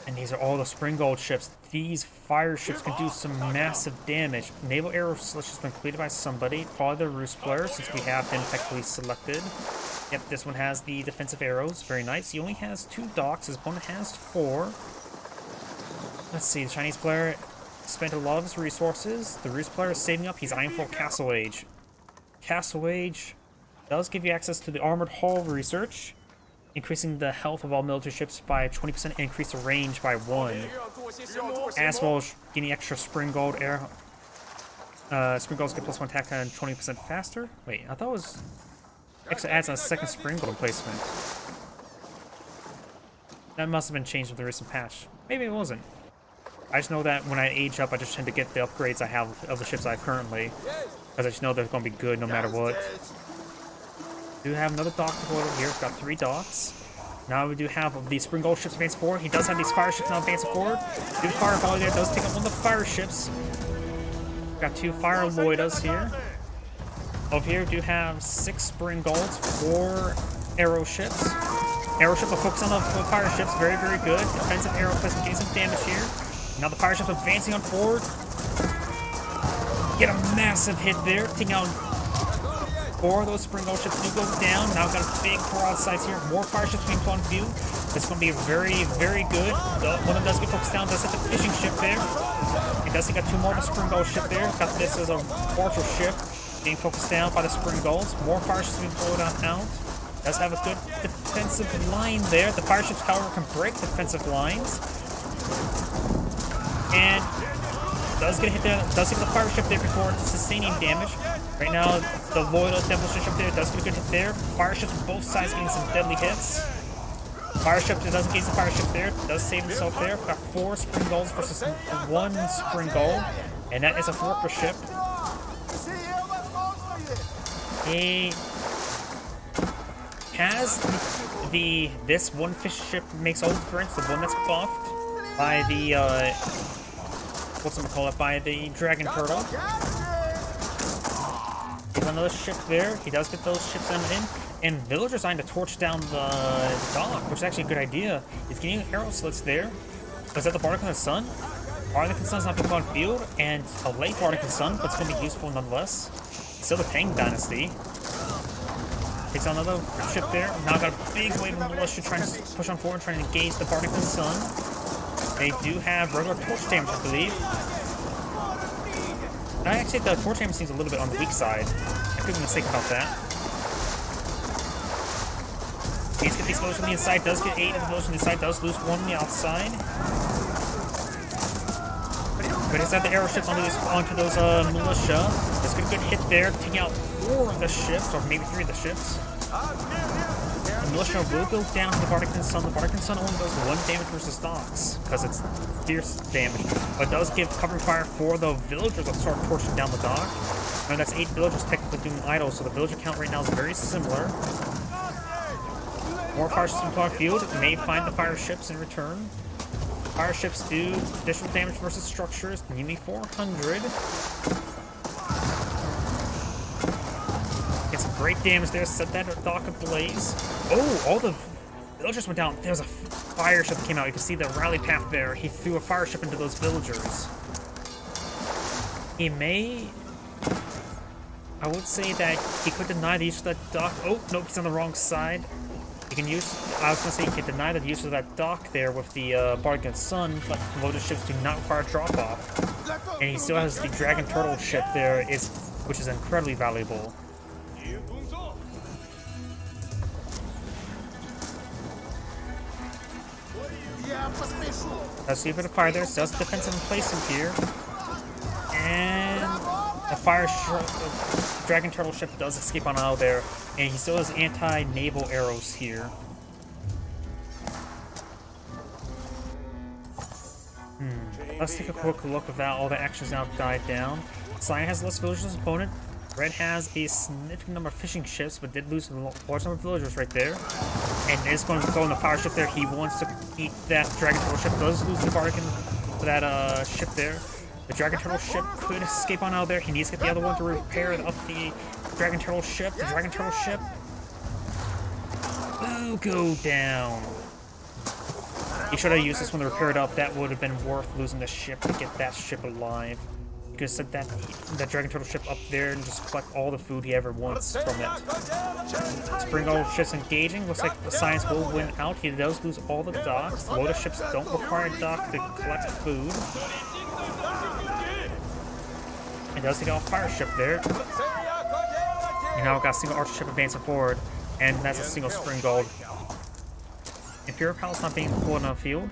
And these are all the Spring Gold ships. These fire ships can do some massive damage. Naval arrow slits has been completed by somebody, probably the Rus player, since we have been effectively selected. Yep, this one has the defensive arrows. Very nice. He only has 2 docks. His opponent has 4. Let's see, the Chinese player spent a lot of his resources. The Rus player is saving up. He's eyeing for Castle Age. Castle Age does give you access to the Armored Hull research, increasing the health of all military ships by 20% and increase the range by 1. As well as getting extra Spring Gold arrow. Spring Golds get +1 attack and 20% faster. Wait, I thought it was... Actually adds a second Spring Gold replacement. That must have been changed with the recent patch. Maybe it wasn't. I just know that when I age up, I just tend to get the upgrades I have of the ships I have currently. Because I just know they're going to be good no matter what. Do have another dock deployed over here. It's got 3 docks. Now we do have the Spring Gold ships advancing forward. He does have these fire ships now advancing forward. Good fire volley there. Does take up one of the fire ships. Got 2 fire Lloydas here. Over here, we do have 6 Spring Golds, 4 arrow ships. Arrow ship will focus on the fire ships. Very, very good. Defensive arrow placement getting some damage here. Now the fire ships advancing on forward. Get a massive hit there. Taking out 4 of those Spring Gold ships do go down. Now got a big broadsides here. More fire ships being put on view. It's going to be very, very good. One of them does get focused down. Does hit the fishing ship there. It does take out 2 more of the Spring Gold ship there. Got this as a fortress ship. Being focused down by the Spring Golds. More fire ships being pulled out. Does have a good defensive line there. The fire ships, however, can break defensive lines. And does get hit there. Does hit the fire ship there before sustaining damage. Right now, the Loyal Demolition ship there does get a good hit there. Fire ships on both sides getting some deadly hits. Fire ship that does engage the fire ship there. Does save himself there. Got 4 Spring Golds versus 1 Spring Gold. And that is a fortress ship. He has this one fish ship makes all the difference, the one that's buffed by the by the dragon turtle. There's another ship there. He does get those ships in, and villagers trying to torch down the dock, which is actually a good idea. He's getting arrow slits there. Is that the Bardican Sun? Bardican Sun's not being on field, and a late Bardican Sun, but it's going to be useful nonetheless. Still the Tang Dynasty. Takes on another ship there. Now got a big wave of militia trying to push on forward, trying to engage the Bardican Sun. They do have regular torch damage, I believe. Actually, the torch damage seems a little bit on the weak side. I could be mistaken about that. Needs to get these villagers on the inside. Does get 8 of the villagers on the inside. Does lose 1 on the outside. But he's got the arrow ships onto those militia. Let's get a good hit there, taking out 4 of the ships, or maybe 3 of the ships. The militia will go down to the Bardican Sun. The Bardican Sun only does 1 damage versus docks, because it's fierce damage. But it does give covering fire for the villagers that start torching down the dock. And that's 8 villagers technically doing idle, so the villager count right now is very similar. More fire ships in field. May find the fire ships in return. Fire ships do additional damage versus structures, nearly 400. Get some great damage there, set that dock ablaze. Oh, all the villagers went down. There's a fire ship that came out. You can see the rally path there. He threw a fire ship into those villagers. He may... I would say that he could deny the use of that dock. Oh, nope, he's on the wrong side. You can use, I was going to say you can deny the use of that dock there with the Bardican Sun, but loaded ships do not require drop-off. And he still has the Dragon Turtle ship there, which is incredibly valuable. Let's see if it fire there. Does defensive placement here. And the Dragon Turtle ship does escape on out of there, and he still has anti-naval arrows here. Let's take a quick look at that. All the actions now died down. Cyan has less villagers than his opponent. Red has a significant number of fishing ships, but did lose a large number of villagers right there. And is going to throw in the fire ship there. He wants to eat that Dragon Turtle ship. Does lose the Bardican for that ship there. The Dragon Turtle ship could escape on out of there. He needs to get the other one to repair up the Dragon Turtle ship. The Dragon Turtle ship will go down. He should have used this one to repair it up. That would have been worth losing the ship to get that ship alive. You could set that Dragon Turtle ship up there and just collect all the food he ever wants from it. Spring Gold ships engaging. Looks like the Science will win out. He does lose all the docks. Lotus ships don't require a dock to collect food. It does take out a fire ship there. And now we've got a single archer ship advancing forward, and that's a single Spring Gold. Imperial Palace not being pulled on the field.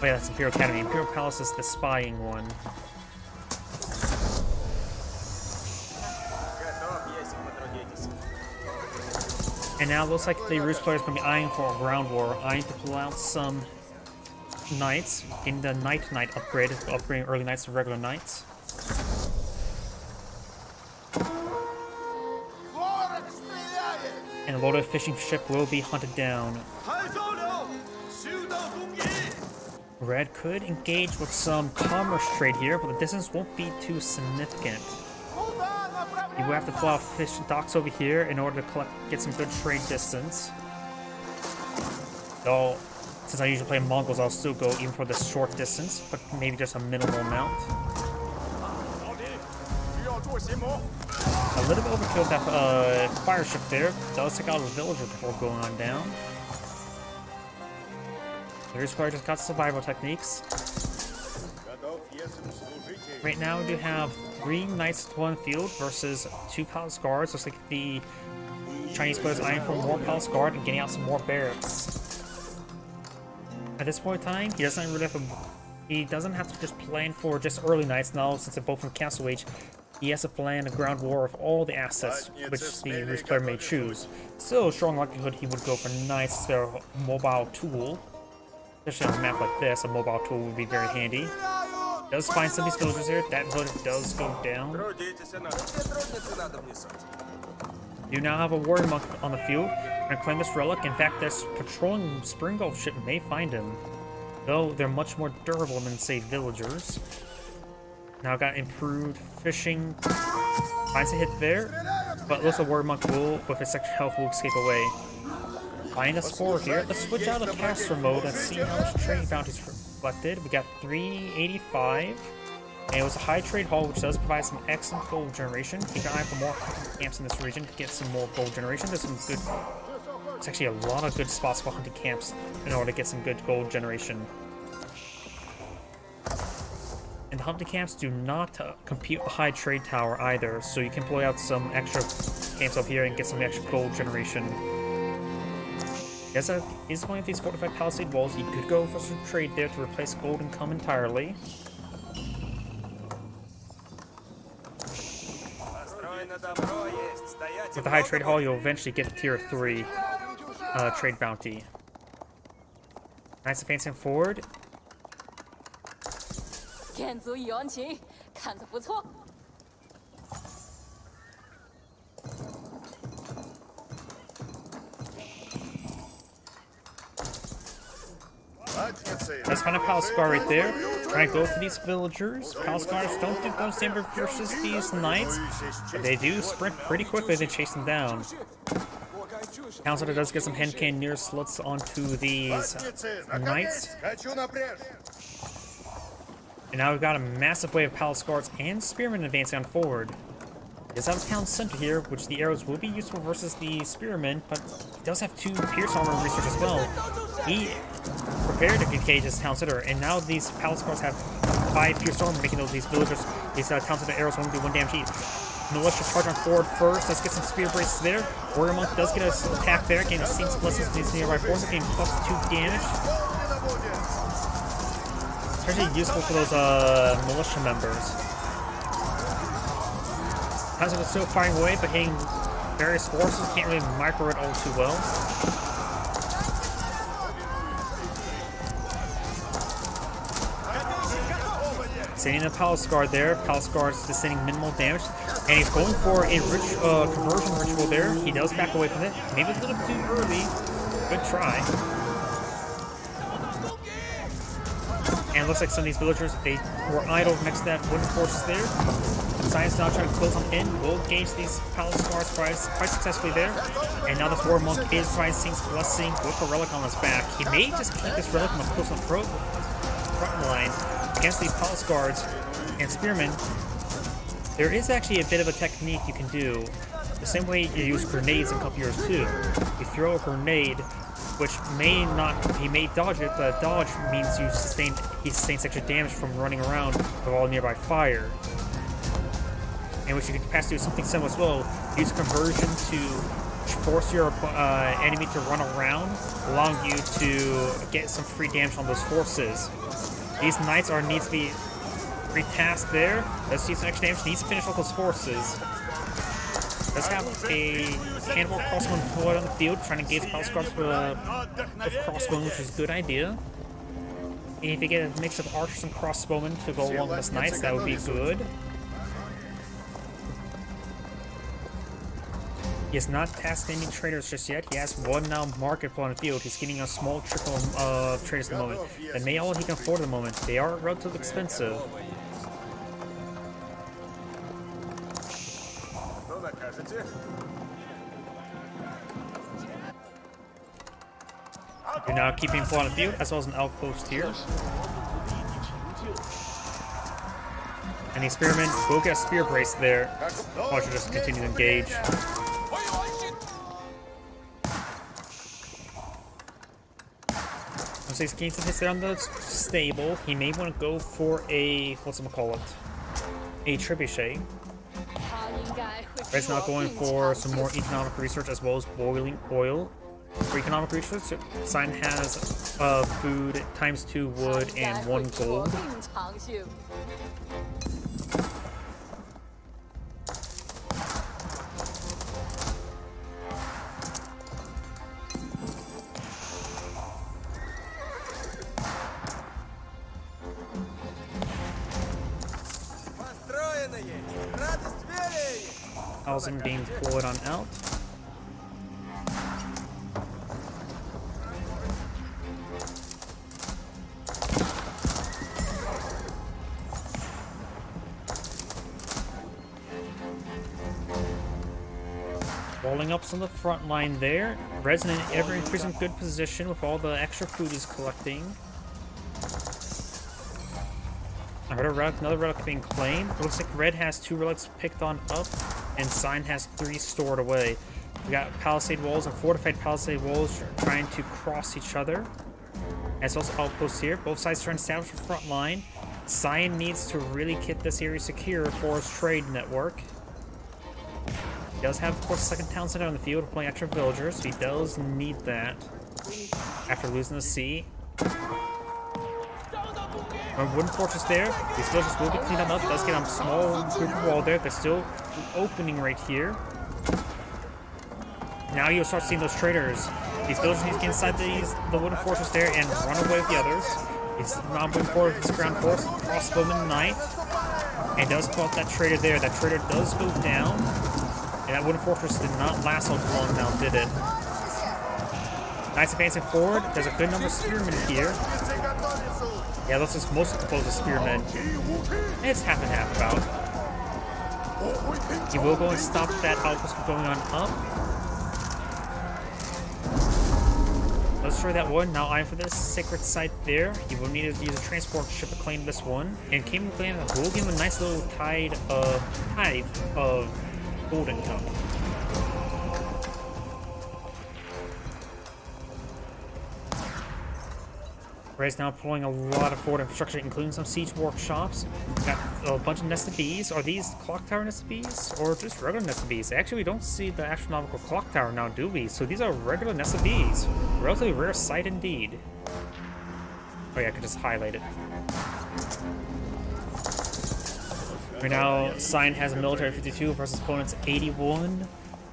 Oh yeah, that's Imperial Academy. Imperial Palace is the spying one. And now it looks like the Roost player is going to be eyeing for a ground war, eyeing to pull out some knights, getting the Knight upgrade, upgrading early knights to regular knights. And a loaded fishing ship will be hunted down. Red could engage with some commerce trade here, but the distance won't be too significant. You will have to pull out fish docks over here in order to get some good trade distance. Though, since I usually play Mongols, I'll still go even for the short distance, but maybe just a minimal amount. A little bit overkill with that fire ship there. Does take out a villager before going on down. Here's where I just got survival techniques. Right now we do have 3 knights to 1 field versus 2 palace guards. Looks like the Chinese players eyeing for more palace guard and getting out some more barracks. At this point in time, he doesn't have to just plan for just early knights now, since they're both from Castle Age. He has to plan a ground war of all the assets which the Rus player may choose. Still a strong likelihood he would go for knights as their mobile tool. Especially on a map like this, a mobile tool would be very handy. Does find some of these villagers here. That villager does go down. You now have a warrior monk on the field and claim this relic. In fact, this patrolling Springald ship may find him, though they're much more durable than, say, villagers. Now got improved fishing. Finds a hit there, but looks like warrior monk will, with his extra health, will escape away. Find a spore here. Let's switch out of caster mode and see how much trade bounties reflected. We got 385. And it was a high trade haul, which does provide some excellent gold generation. Keep an eye for more camps in this region to get some more gold generation. There's some good... It's actually a lot of good spots for hunting camps in order to get some good gold generation. And the hunting camps do not compete with the high trade tower either, so you can employ out some extra camps up here and get some extra gold generation. As is one of these fortified palisade walls, you could go for some trade there to replace gold income entirely. With the high trade hall, you'll eventually get the tier 3 trade bounty. Nice advancing forward. Let's find a palace guard right there. Trying to go for these villagers. Palace guards don't do bonus damage versus these knights, but they do sprint pretty quickly to chase them down. Councilor does get some hand cannoneer sluts onto these knights. And now we've got a massive wave of palace guards and spearmen advancing on forward. He does have a town center here, which the arrows will be useful versus the spearmen, but he does have 2 pierce armor research as well. He prepared to engage his town center, and now these palace guards have 5 pierce armor, making these villagers, these town center arrows only do 1 damage each. Militia charge on forward first. Let's get some spear braces there. Warrior monk does get an attack there, getting the Saint's blessings to these nearby forces, getting +2 damage. Especially useful for those militia members. Hazard is still firing away, but hitting various forces. Can't really micro it all too well. Sending the palace guard there. Palace guard's just sending minimal damage. And he's going for a conversion ritual there. He does back away from it. Maybe a little too early. Good try. And it looks like some of these villagers, they were idle next to that wooden fortress there. Science now trying to close them in. Will engage these palace guards quite successfully there. And now this war monk is trying Saint's blessing with a relic on his back. He may just keep this relic on the close front line against these palace guards and spearmen. There is actually a bit of a technique you can do. The same way you use grenades in Cup Heroes 2. You throw a grenade, which he may dodge it, but dodge means he sustains extra damage from running around with all nearby fire. And which you can pass through something similar as well. Use conversion to force your enemy to run around, allowing you to get some free damage on those forces. These knights need to be retasked there. Let's see some extra damage. Needs to finish off those forces. Does have a cannibal crossbow deployed on the field, trying to engage palace guards with crossbow, which is a good idea. And if you get a mix of archers and crossbowmen to go along with this knights, that would be good. He has not tasked any traders just yet. He has one now market on the field. He's getting a small trickle of traders at the moment. That may all he can afford at the moment. They are relatively expensive. You're now keeping full on the field, as well as an outpost here. And the Spearman will get a spear brace there. Watch her just continue to engage. Once he's gained some hits there on the stable, he may want to go for a, whatchamacallit, a trebuchet. Red's now going for some more economic research as well as boiling oil. For economic research, Sign has food, ×2 wood, and 1 gold. Housing being deployed on out. Rolling up on the front line there. Red's in an ever-increasing good position with all the extra food he's collecting. I heard a relic, another relic being claimed. It looks like Red has 2 relics picked on up, and Sign has 3 stored away. We got palisade walls and fortified palisade walls trying to cross each other. As also outposts here. Both sides trying to establish a front line. Sign needs to really get this area secure for his trade network. He does have, of course, a second town center on the field with plenty extra villagers, so he does need that after losing the sea. A wooden fortress there. These villagers will be cleaned up. Does get a small group of wall there. There's still an opening right here. Now you'll start seeing those traders. These villagers need to get inside the wooden fortress there and run away with the others. He's now moving forward with his ground force. Crossbowman Knight. And does pull out that trader there. That trader does go down. And that wooden fortress did not last so long now, did it? Knights advancing forward. There's a good number of spearmen here. Yeah, let's just mostly composed of spearmen. It's half and half about. He will go and stop that outpost from going on up. Let's try that one. Now eyeing for this sacred site there. He will need to use a transport ship to claim this one. And King Clan will give him a nice little tithe of gold income. Red's now deploying a lot of forward infrastructure, including some siege workshops. Got a bunch of nested bees. Are these clock tower nested bees or just regular nested bees? Actually, we don't see the astronomical clock tower now, do we? So these are regular nested bees. Relatively rare sight indeed. Oh yeah, I could just highlight it. Right now, Sign has a military 52 versus opponent's 81.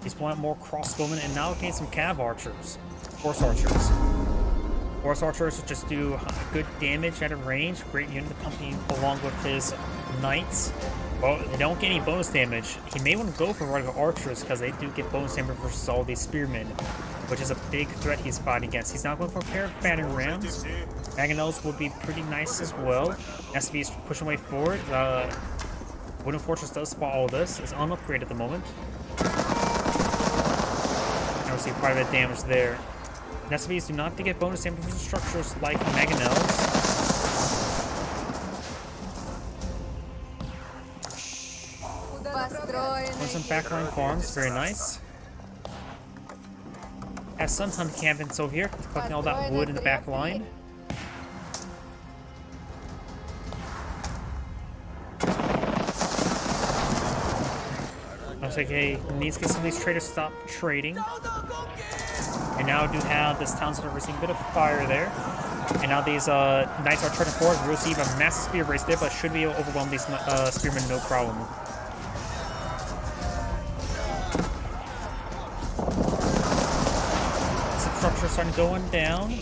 He's pulling out more crossbowmen and now getting some cav archers. Horse archers. Horse archers just do good damage at a range. Great unit to accompany along with his knights. Well, they don't get any bonus damage. He may want to go for regular archers because they do get bonus damage versus all these spearmen, which is a big threat he's fighting against. He's now going for a pair of battering rams. Mangonels would be pretty nice as well. SB is pushing way forward. Wooden Fortress does spot all this. It's unupgraded at the moment. Now we see quite a bit of damage there. SBs do not get bonus damage from structures like Mangonels. On some backline farms, very nice. Has some hunt cabins over here, collecting all that wood in the back line. Looks like he needs to get some of these traders to stop trading. And now do have this town center receiving a bit of fire there. And now these knights are turning forward. We'll receive a massive spear brace there, but should be able to overwhelm these spearmen no problem. Some structure starting going down.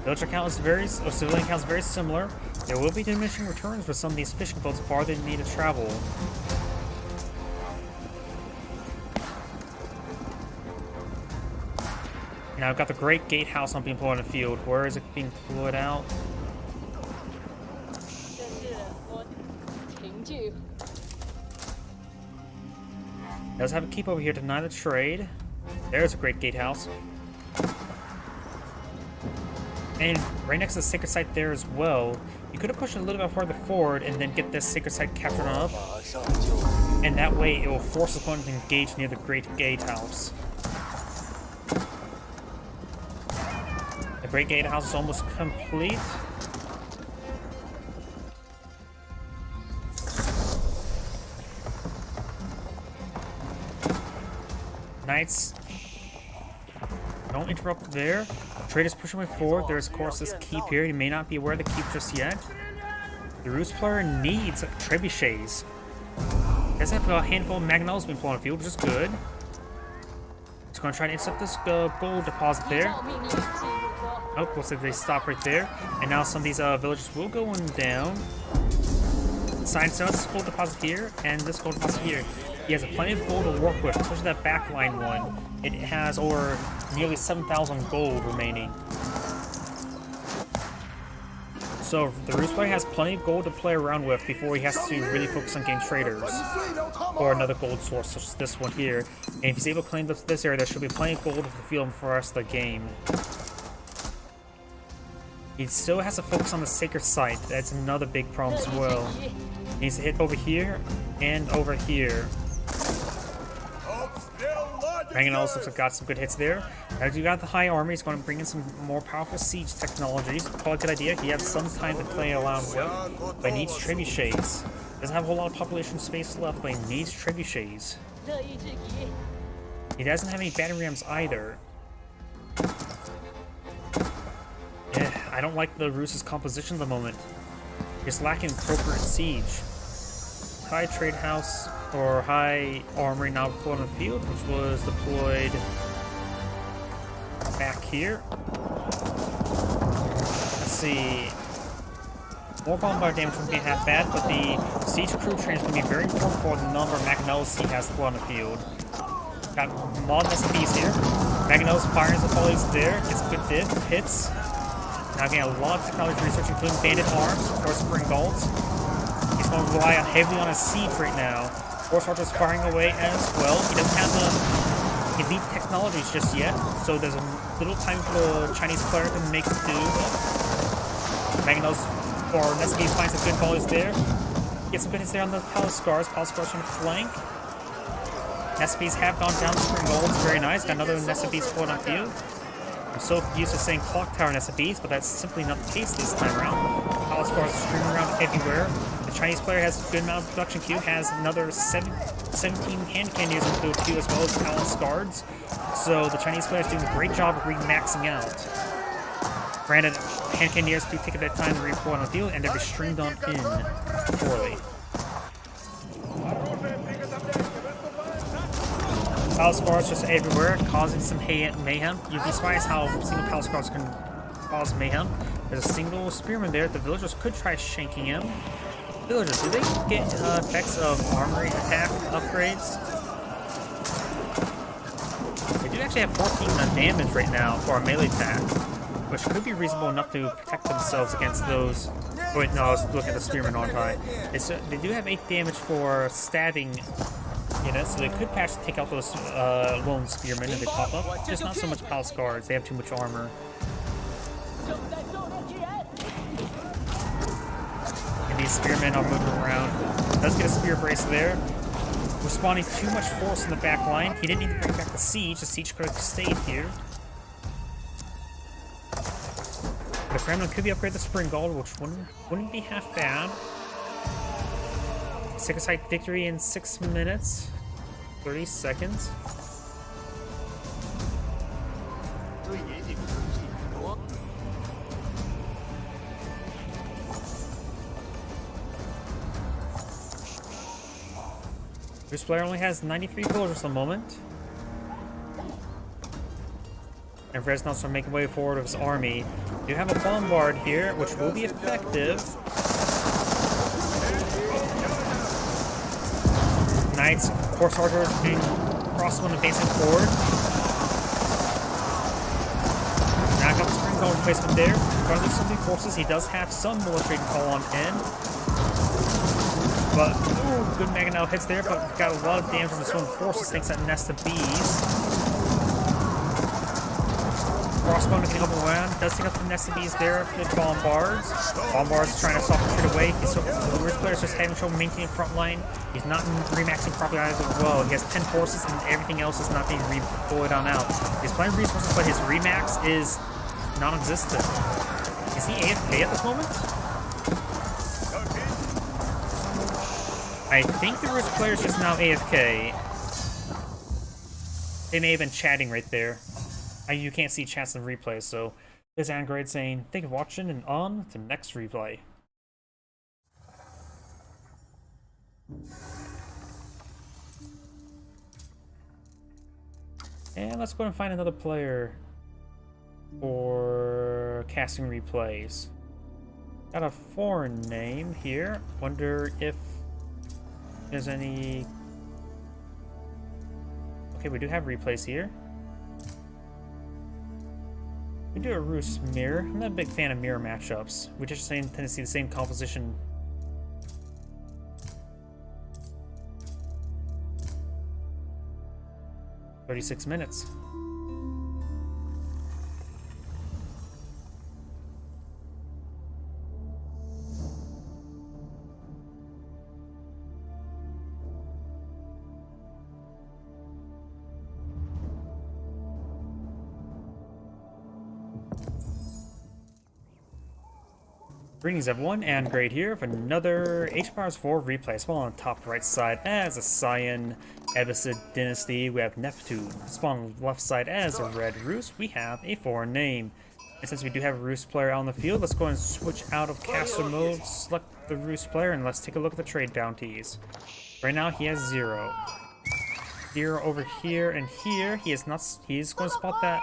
Villager count is civilian count is very similar. There will be diminishing returns with some of these fishing boats the farther they need to travel. Now I've got the Great Gatehouse on being deployed on the field. Where is it being deployed out? 这是我停住。 Does have a keep over here to deny the trade. There's a Great Gatehouse. And right next to the sacred site there as well. You could have pushed it a little bit farther forward and then get this sacred site captured up. And that way it will force the opponent to engage near the Great Gatehouse. The Great Gatehouse is almost complete. Knights, don't interrupt there. Trade is pushing way forward. There's, of course, this keep here. You may not be aware of the keep just yet. The Rus player needs trebuchets. Does have a handful of Magnalos being pulled on the field, which is good. He's going to try to intercept this gold deposit there. 照命令进入中。 Oh, looks like they stop right there. And now some of these villagers will go on down. Sign sells this gold deposit here and this gold deposit here. He has plenty of gold to work with, especially that backline one. It has over nearly 7,000 gold remaining. So the Rus player has plenty of gold to play around with before he has to really focus on getting traders or another gold source such as this one here. And if he's able to claim this area, there should be plenty of gold to fulfill him for the rest of the game. He still has to focus on the sacred site. That's another big problem as well. He needs to hit over here and over here. Mangonels looks like got some good hits there. As you got the high armor, he's going to bring in some more powerful siege technologies. Probably a good idea. He has some time to play around with, but he needs trebuchets. Doesn't have a whole lot of population space left, but he needs trebuchets. 乐意之极。 He doesn't have any battering rams either. Yeah, I don't like the Rus's composition at the moment. He's lacking appropriate siege. High trade house or high armory now deployed on the field, which was deployed back here. Let's see. More bombard damage wouldn't be half bad, but the siege crew train is going to be very important for the number of Magnalos he has deployed on the field. Got modern SPs here. Magnalos fires the volleys there, gets good hits. Now getting a lot of technology research, including bandit arms, of course, spring bolts. He's going to rely heavily on his siege right now. Force Archer is firing away as well. He doesn't have the elite technologies just yet, so there's a little time for the Chinese player to make do. Magnalos or Nespi finds some good volleys there. Gets some good hits there on the Palace Scars. Palace Scars on the flank. Nespis have gone down the spring bolts. Very nice. Got another Nespi put on field. I'm so used to saying clock tower SFBs, but that's simply not the case this time around. Palace Scars streaming around everywhere. The Chinese player has a good amount of production queue, has another 17 hand cannoneers in the queue as well as Palace Guards. So the Chinese player is doing a great job of re-maxing out. Granted, hand cannoneers do take a bit of time to redeploy on the field, and they'll be streamed on in poorly. Palace Guards just everywhere, causing some mayhem. You'd be surprised how single Palace Guards can cause mayhem. There's a single spearman there. The villagers could try shanking him. Villagers, do they get effects of armory attack upgrades? They do actually have 14 damage right now for a melee attack, which could be reasonable enough to protect themselves against those. Wait, no, I was looking at the spearman, aren't I? They do have 8 damage for stabbing. So they could perhaps take out those lone spearmen if they pop up. Just not so much Palace Guards. They have too much armor. And these spearmen are moving around. Does get a spear brace there. Responding too much force in the back line. He didn't need to bring back the siege. The siege could have stayed here. The Kremlin could be upgraded to Spring Gold, which wouldn't be half bad. Sacred Site victory in 6 minutes, 30 seconds. This player only has 93 villagers at the moment. And Reznos are making way forward of his army. You have a bombard here, which will be effective. Knights, Horse Archers being crossbow and advancing forward. Well placement there. Regardless of the forces, he does have some military to call on in. But, ooh, good Mangonel hits there, but got a lot of damage from his own forces thanks to that nest of bees. Crossbone getting up around, does take up the nest of bees there for the bombards. Bombards trying to soft retreat away. So the Rus player is just having trouble maintaining front line. He's not remaxing properly either as well. He has 10 forces and everything else is not being redeployed on out. He's playing resources, but his remax is non-existent. Is he AFK at this moment? I think the Rus player is just now AFK. They may have been chatting right there. You can't see chats in replay, so this is Android saying, thank you for watching and on to next replay. And let's go and find another player for casting replays. Got a foreign name here. Wonder if there's any... Okay, we do have replays here. We do a Rus mirror. I'm not a big fan of mirror matchups. We just tend to see the same composition. "36 minutes. Greetings everyone, and Great here for another Age of Empires 4 replay. Spawn on the top right side as a Saiyan Abbasid Dynasty. We have Neptune. Spawn on the left side as a Red Rus. We have a foreign name. And since we do have a Rus player out on the field, let's go and switch out of caster mode, select the Rus player, and let's take a look at the trade bounties. Right now he has 0. 0 over here and here. He is not. He's going to spot that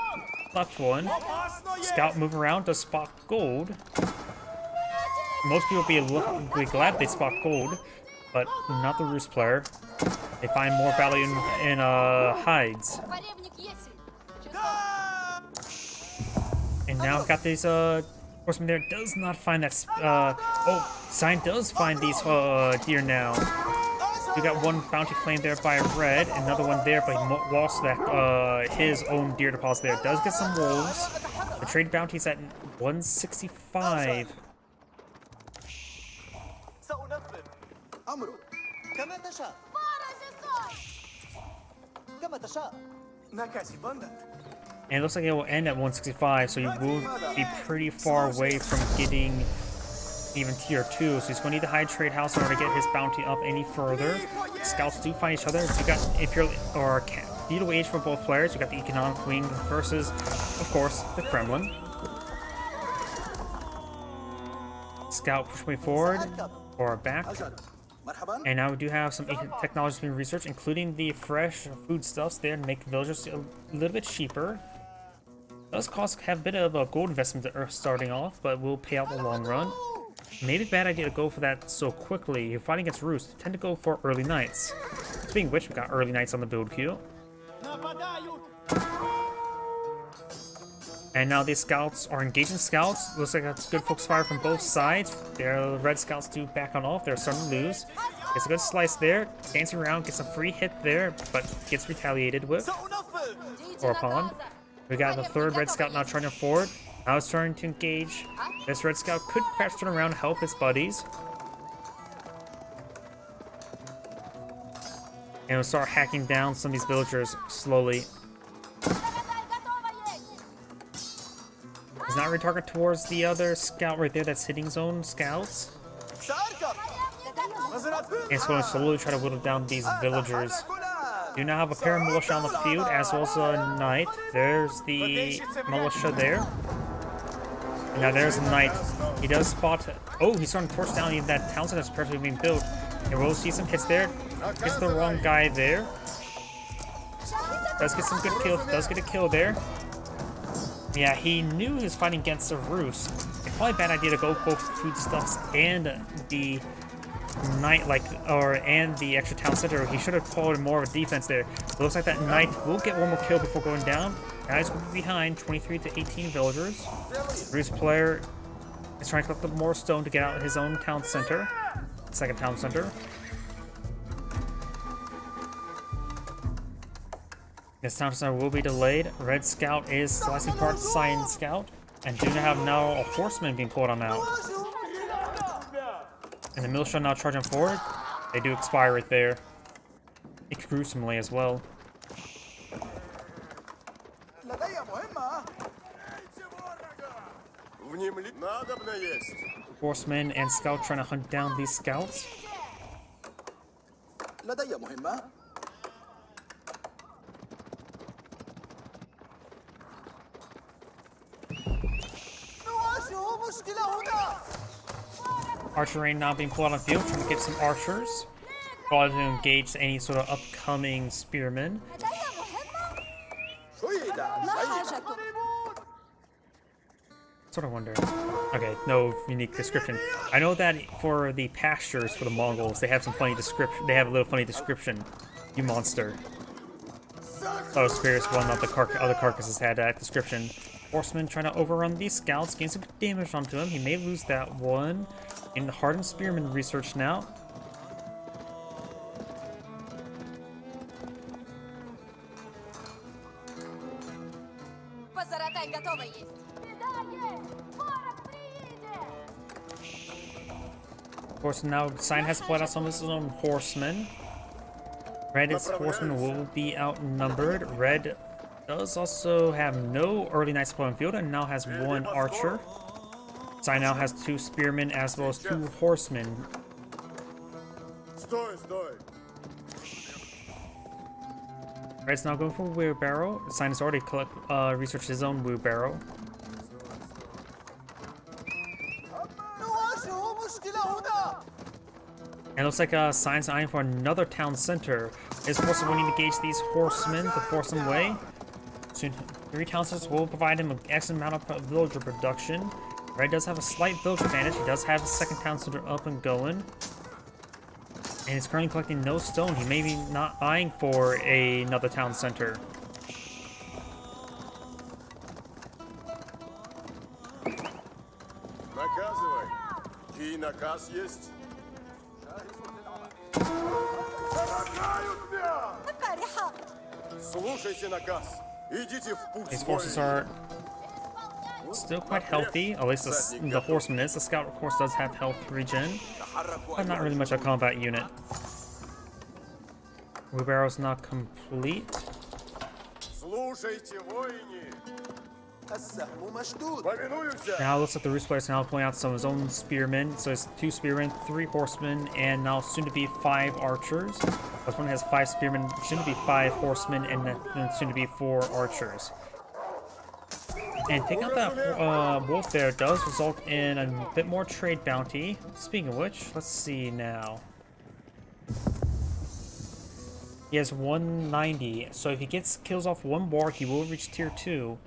left one. Scout move around to spot gold. Most people will be glad they spot gold, but not the Rus player. They find more value in hides. And now I've got these horsemen there. Does not find that. Sign does find these deer now. We got one bounty claim there by Red, another one there, but he lost that his own deer deposit there. Does get some wolves. The trade bounty's at 165. And it looks like it will end at 165, so you will be pretty far away from getting even tier 2. So he's going to need the high trade house in order to get his bounty up any further. Scouts do find each other. You got feudal age for both players. You got the economic wing versus, of course, the Kremlin. Scout push way forward or back. And now we do have some technologies being researched, including the fresh foodstuffs there to make villagers a little bit cheaper. Does have a bit of a gold investment starting off, but will pay out in the long run. Maybe a bad idea to go for that so quickly. You're fighting against Rus, tend to go for early nights. Speaking of which, we got early nights on the build queue. And now these scouts are engaging scouts. Looks like that's good focus fire from both sides. Their red scouts do back on off. They're starting to lose. Gets a good slice there. Dancing around, gets a free hit there, but gets retaliated with. Or upon. We got the third red scout now turning forward. Now it's starting to engage. This red scout could perhaps turn around and help his buddies. And we'll start hacking down some of these villagers slowly. He's not retarget towards the other scout right there that's hitting his own scouts. And it's going to slowly try to whittle down these villagers. You now have a paramilitia on the field as well as a knight. There's the militia there. And now there's a knight. He does spot. Oh, he's starting to torch down even that town that's perfectly being built. And we'll see some hits there. Gets the wrong guy there. Does get some good kills. Does get a kill there. Yeah, he knew he was fighting against the Rus. It's probably a bad idea to go both foodstuffs and the knight and the extra town center. He should have followed more of a defense there. It looks like that knight will get one more kill before going down. Now he's going to be behind 23 to 18 villagers. Bruce player is trying to collect more stone to get out his own town center. Second town center. This town center will be delayed. Red Scout is slicing apart Cyan Scout. And do have now a horseman being pulled on out. And the militia now charging forward. They do expire right there. Gruesomely as well. Horsemen and Scout trying to hunt down these scouts. Archery now being pulled on the field, trying to get some archers. Probably to engage any sort of upcoming spearmen. Sort of wonder. Okay, no unique description. I know that for the pastures for the Mongols, they have some funny description. They have a little funny description. You monster. I was curious whether or not the other carcasses had that description. Horseman trying to overrun these scouts, gain some damage onto him. He may lose that one. In the hardened spearman research now. Of course, now Cyan has split out some of his own horsemen. Red's horsemen will be outnumbered. Red does also have no early knights on field and now has one archer. Cyan now has 2 spearmen as well as 2 horsemen. Red's now going for wheelbarrow. Cyan has already researched his own wheelbarrow. And it looks like Cyan's eyeing for another town center. His forces will need to engage these horsemen to force them away. Soon, 3 town centers will provide him an excellent amount of villager production. Red does have a slight village advantage. He does have a second town center up and going. And he's currently collecting no stone. He may be not eyeing for another town center. These forces are still quite healthy, at least the horseman is. The scout, of course, does have health regen, but not really much a combat unit. Wheelbarrow's not complete. Now it looks like the Roost player is now pulling out some of his own spearmen. So it's 2 spearmen, 3 horsemen, and now soon to be 5 archers. This one has 5 spearmen, soon to be 5 horsemen, and then soon to be 4 archers. And taking out that wolf there does result in a bit more trade bounty. Speaking of which, let's see now. He has 190, so if he kills off 1 more, he will reach tier 2.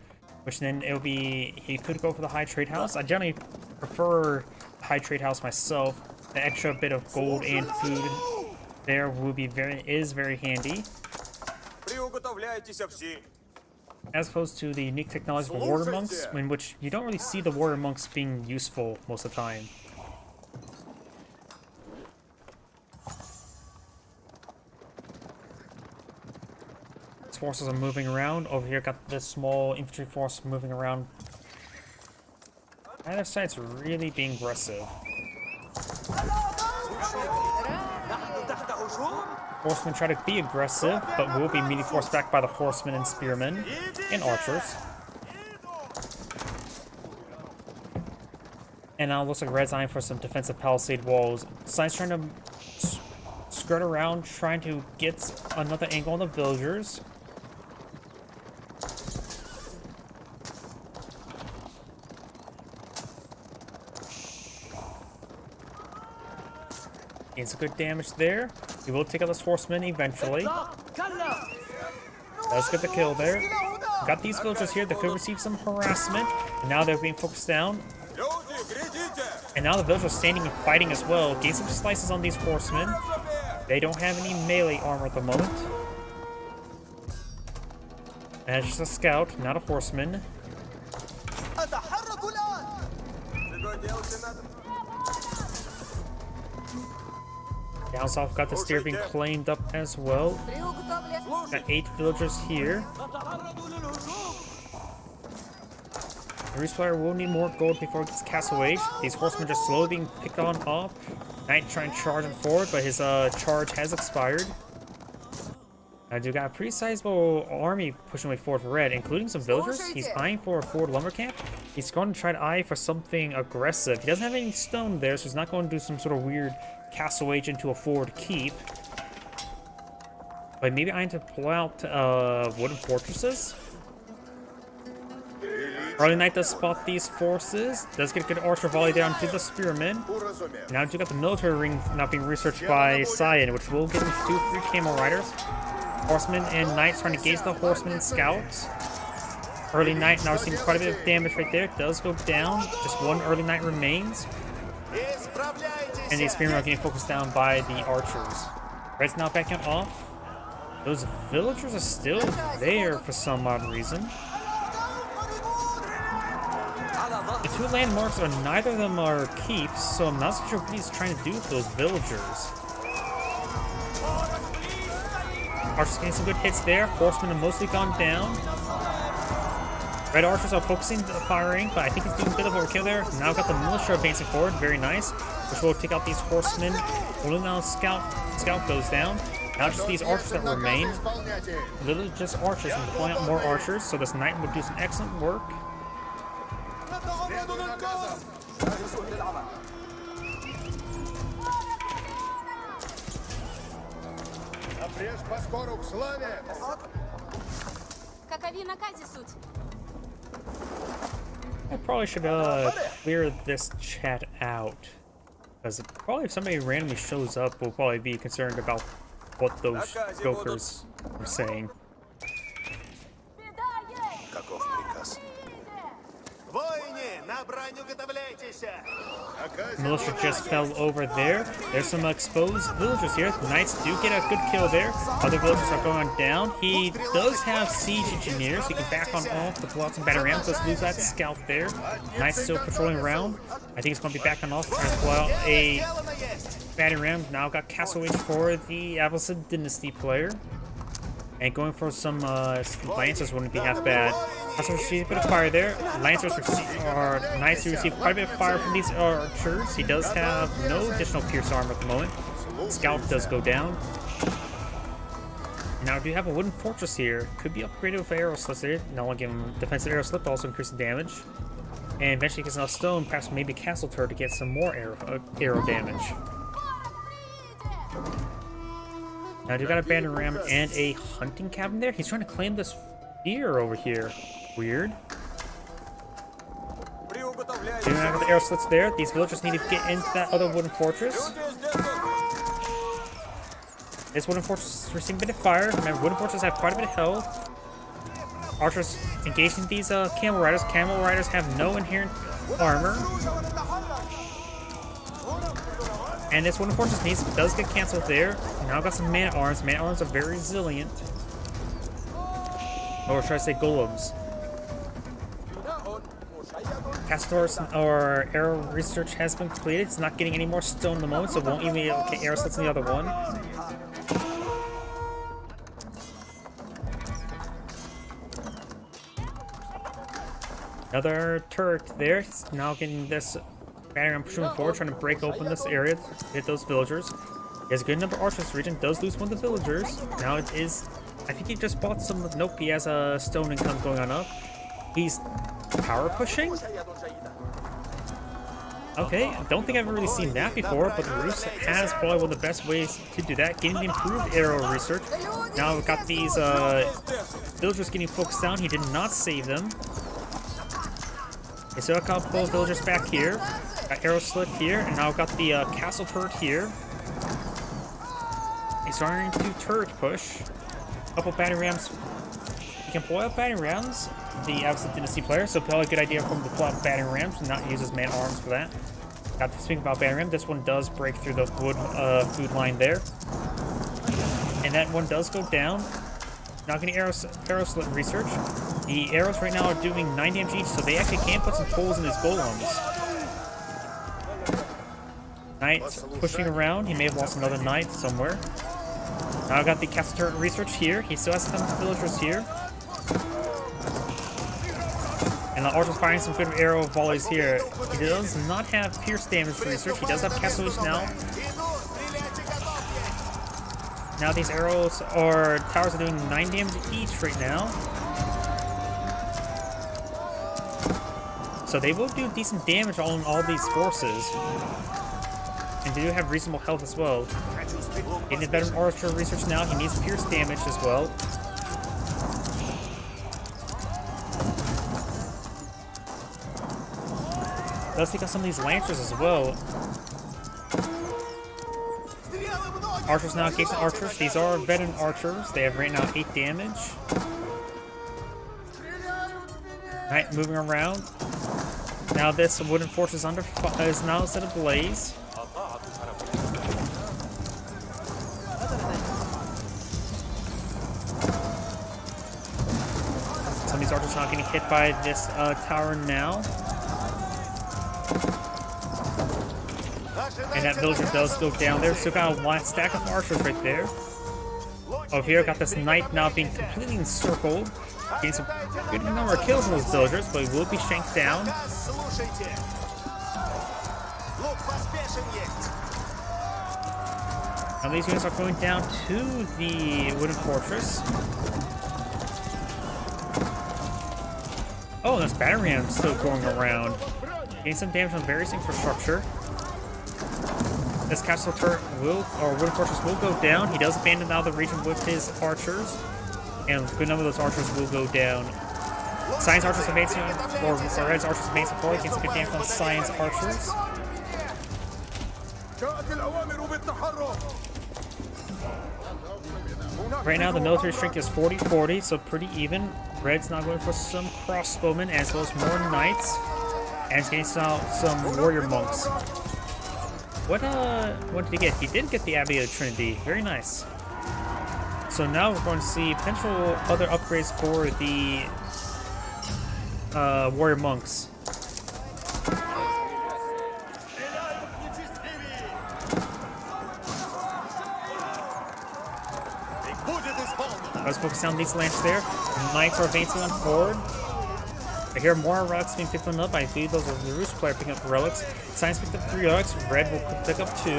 Which then it'll be, he could go for the high trade house. I generally prefer the high trade house myself. The extra bit of gold and food there will be very handy. As opposed to the unique technology for warrior monks, in which you don't really see the warrior monks being useful most of the time. Forces are moving around. Over here, got this small infantry force moving around. Either side's really being aggressive. Horsemen try to be aggressive, but will be immediately forced back by the horsemen and spearmen and archers. And now it looks like Red's eyeing for some defensive palisade walls. Cyan's trying to skirt around, trying to get another angle on the villagers. Gains some good damage there. He will take out this horseman eventually. Let's get the kill there. Got these villagers here that could receive some harassment, and now they're being focused down. And now the villagers are standing and fighting as well. Getting some slices on these horsemen. They don't have any melee armor at the moment. And it's just a scout, not a horseman. Down south got the steer being claimed up as well. Got 8 villagers here. The Reese player will need more gold before it gets Castle Age. These horsemen just slowly being picked on off. Knight trying to charge him forward, but his charge has expired. I do got a pretty sizable army pushing way forward for red, including some villagers. He's eyeing for a forward lumber camp. He's going to try to eye for something aggressive. He doesn't have any stone there, so he's not going to do some sort of weird Castle Age into a forward keep. But maybe I need to pull out wooden fortresses. Early Knight does spot these forces. Does get a good archer volley down to the spearmen. Now you got the military ring not being researched by Cyan, which will give him 2-3 camel riders. Horsemen and Knights trying to gauge the horsemen and scouts. Early Knight now seeing quite a bit of damage right there. Does go down. Just 1 Early Knight remains. And the spearmen are getting focused down by the archers. Red's now backing off. Those villagers are still there for some odd reason. The 2 landmarks are neither of them are keeps, so I'm not so sure what he's trying to do with those villagers. Archers getting some good hits there. Horsemen have mostly gone down. Red archers are focusing the firing, but I think he's doing a bit of overkill there. Now got the militia advancing forward, very nice. Which will take out these horsemen. Well, now scout goes down. Now just these archers that remain. Literally just archers and deploying out more archers, so this knight would do some excellent work. I probably should clear this chat out, because probably if somebody randomly shows up, we'll probably be concerned about what those jokers are saying. Militia just fell over there. There's some exposed villagers here. The Knights do get a good kill there. Other villagers are going down. He does have siege engineers. He can back on off to pull out some battery rounds. Let's lose that scout there. Knights still patrolling around. I think he's going to be backing off, trying to pull out a battery round. Now got Castle Age for the Abbasid Dynasty player. And going for some Lancers wouldn't be half bad. Also receive a bit of fire there. Knights who receive quite a bit of fire from these archers. He does have no additional pierce armor at the moment. Scout does go down. Now we do have a wooden fortress here. Could be upgraded with arrow slits there. Now I'll give him defensive arrow slip, also increase the damage. And eventually gets enough stone, perhaps maybe castle turret to get some more arrow damage. Now, I do got a bandit ram and a hunting cabin there. He's trying to claim this deer over here. Weird. Doing out with the arrow slits there. These villagers need to get into that other wooden fortress. This wooden fortress is receiving a bit of fire. Remember, wooden fortresses have quite a bit of health. Archers engaging these camel riders. Camel riders have no inherent armor. And this wooden fortress does get canceled there. Now got some man-at-arms. Man-at-arms are very resilient. Or should I say golems? Castors or arrow research has been completed. It's not getting any more stone at the moment, so it won't even be able to get arrow slits in the other one. Another turret there. It's now getting this battery ram pushing forward, trying to break open this area to hit those villagers. He has a good number of archers in this region. Does lose one of the villagers. Now it is... I think he just bought some... Nope, he has a stone income going on up. He's power pushing? Okay, I don't think I've really seen that before, but the Rus has probably one of the best ways to do that. Getting the improved arrow research. Now we've got these villagers getting focused down. He did not save them. Okay, so I got a couple of villagers back here. Got arrow slit here, and now I've got the castle turret here. He's starting to turret push. A couple battery rams. You can pull out battery rams. The Abbasid Dynasty player, so probably a good idea for him to pull out battery rams and not use his man-at-arms for that. Got to speak about Battering. This one does break through the wood food line there. And that one does go down. Not getting arrow slit research. The arrows right now are doing 9 damage each, so they actually can put some tolls in his golems. Knight pushing around. He may have lost another knight somewhere. Now I got the castle turret research here. He still has some villagers here. And the archer's firing some good arrow volleys here. He does not have pierce damage research. He does have castle reach now. Now these arrows or towers are doing 9 damage each right now. So they will do decent damage on all these forces. And they do have reasonable health as well. Getting a better archer research now. He needs pierce damage as well. Does take out some of these lancers as well. Archers now, engaging archers. These are veteran archers. They have right now 8 damage. Alright, moving around. Now this wooden fortress is now set ablaze. Some of these archers not getting hit by this tower now. And that villager does go down there. Still got a stack of archers right there. Over here, got this knight now being completely encircled. Getting some good number of kills on those villagers, but he will be shanked down. Now these units are going down to the wooden fortress. Oh, there's battery rams still going around. Getting some damage on various infrastructure. This castle turret will, or wooden fortress will go down. He does abandon now the region with his archers. And a good number of those archers will go down. Science archers advancing, or Red's archers advancing forward. Gets a good damage on Science archers. Right now the military strength is 40-40, so pretty even. Red's now going for some crossbowmen as well as more knights. And he's getting some warrior monks. What did he get? He did get the Abbey of Trinity. Very nice. So now we're going to see potential other upgrades for the warrior monks. Let's focus on these lances there. The knights are advancing on forward. I hear more relics being picked up. I believe those are the Roost player picking up relics. Science picked up 3 relics. Red will pick up 2.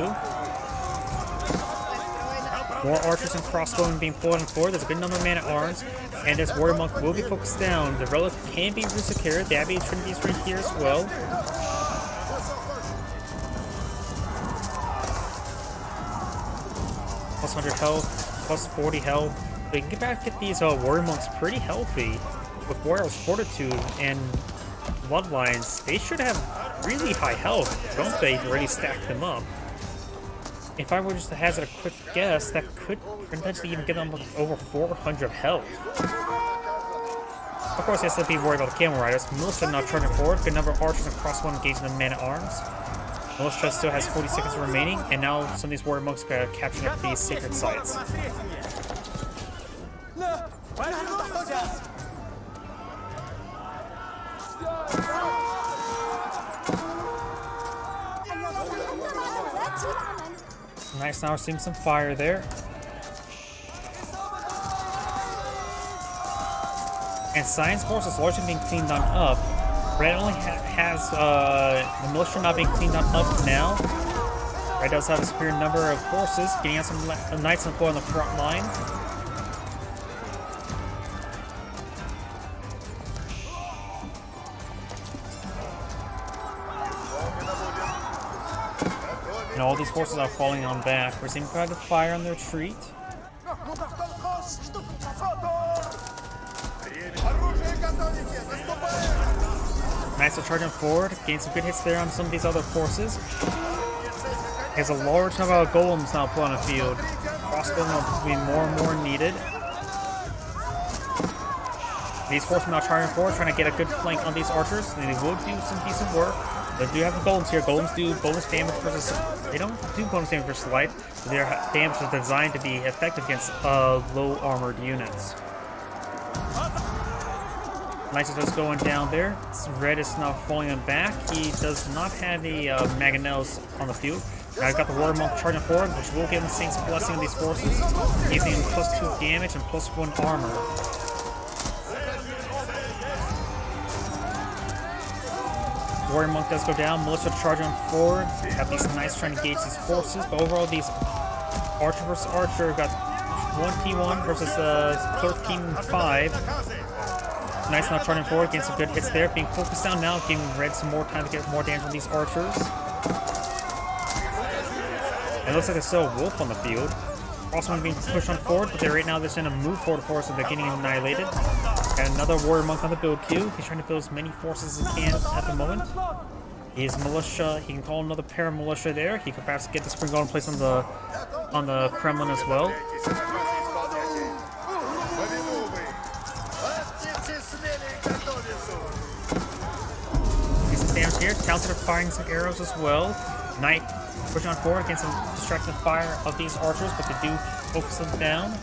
More archers and crossbowmen being pulled on forward. There's a good number of man-at-arms. And this warrior monk will be focused down. The relic can be resecured. The Abbey of Trinity is right here as well. Plus 100 health. Plus 40 health. They can get these warrior monks pretty healthy. With Warrior's Fortitude and Bloodlines, they should have really high health, don't they, to really stack them up? If I were just to hazard a quick guess, that could potentially even get them over 400 health. Of course, he has to be worried about the camel riders. Militia now charging forward. Good number of archers and crossbow engaging the man-at-arms. Militia still has 40 seconds remaining, and now some of these warrior monks are capturing up these sacred sites. Nice, now we're seeing some fire there. And Science Force is largely being cleaned on up. Red only has the militia not being cleaned on up now. Red does have a superior number of forces, getting out some knights on the front line. And all these forces are falling on back. We're seeing quite a fire on their retreat. Knights are charging forward, getting some good hits there on some of these other forces. There's a large number of golems now put on the field. Crossbowmen will be more and more needed. These forces are now charging forward, trying to get a good flank on these archers. And they will do some decent work. They do have the golems here. Golems do bonus damage versus... They don't do bonus damage versus light. Their damage is designed to be effective against low armored units. Knights is just going down there. Red is now falling him back. He does not have a Mangonels on the field. Now I've got the Warrior Monk charging forward, which will give him Saint's Blessing on these forces, giving him +2 damage and +1 armor. Warrior Monk does go down. Militia charging forward. Have these Knights trying to engage these forces, but overall these Archer versus Archer got 1T1 versus 13-5. Knights now charging forward, getting some good hits there, being focused down now, giving Red some more time to get more damage on these archers. It looks like there's still a wolf on the field. Crossbowmen being pushed on forward, but they're right now just in a move forward for us, so they're getting annihilated. Got another Warrior Monk on the build queue. He's trying to build as many forces as he can at the moment. His militia, he can call another paramilitia there. He could perhaps get the Spring Golem placed on the Kremlin as well. Some damage here. Townsend are firing some arrows as well. Knight pushing on forward against some distracting fire of these archers, but they do focus them down.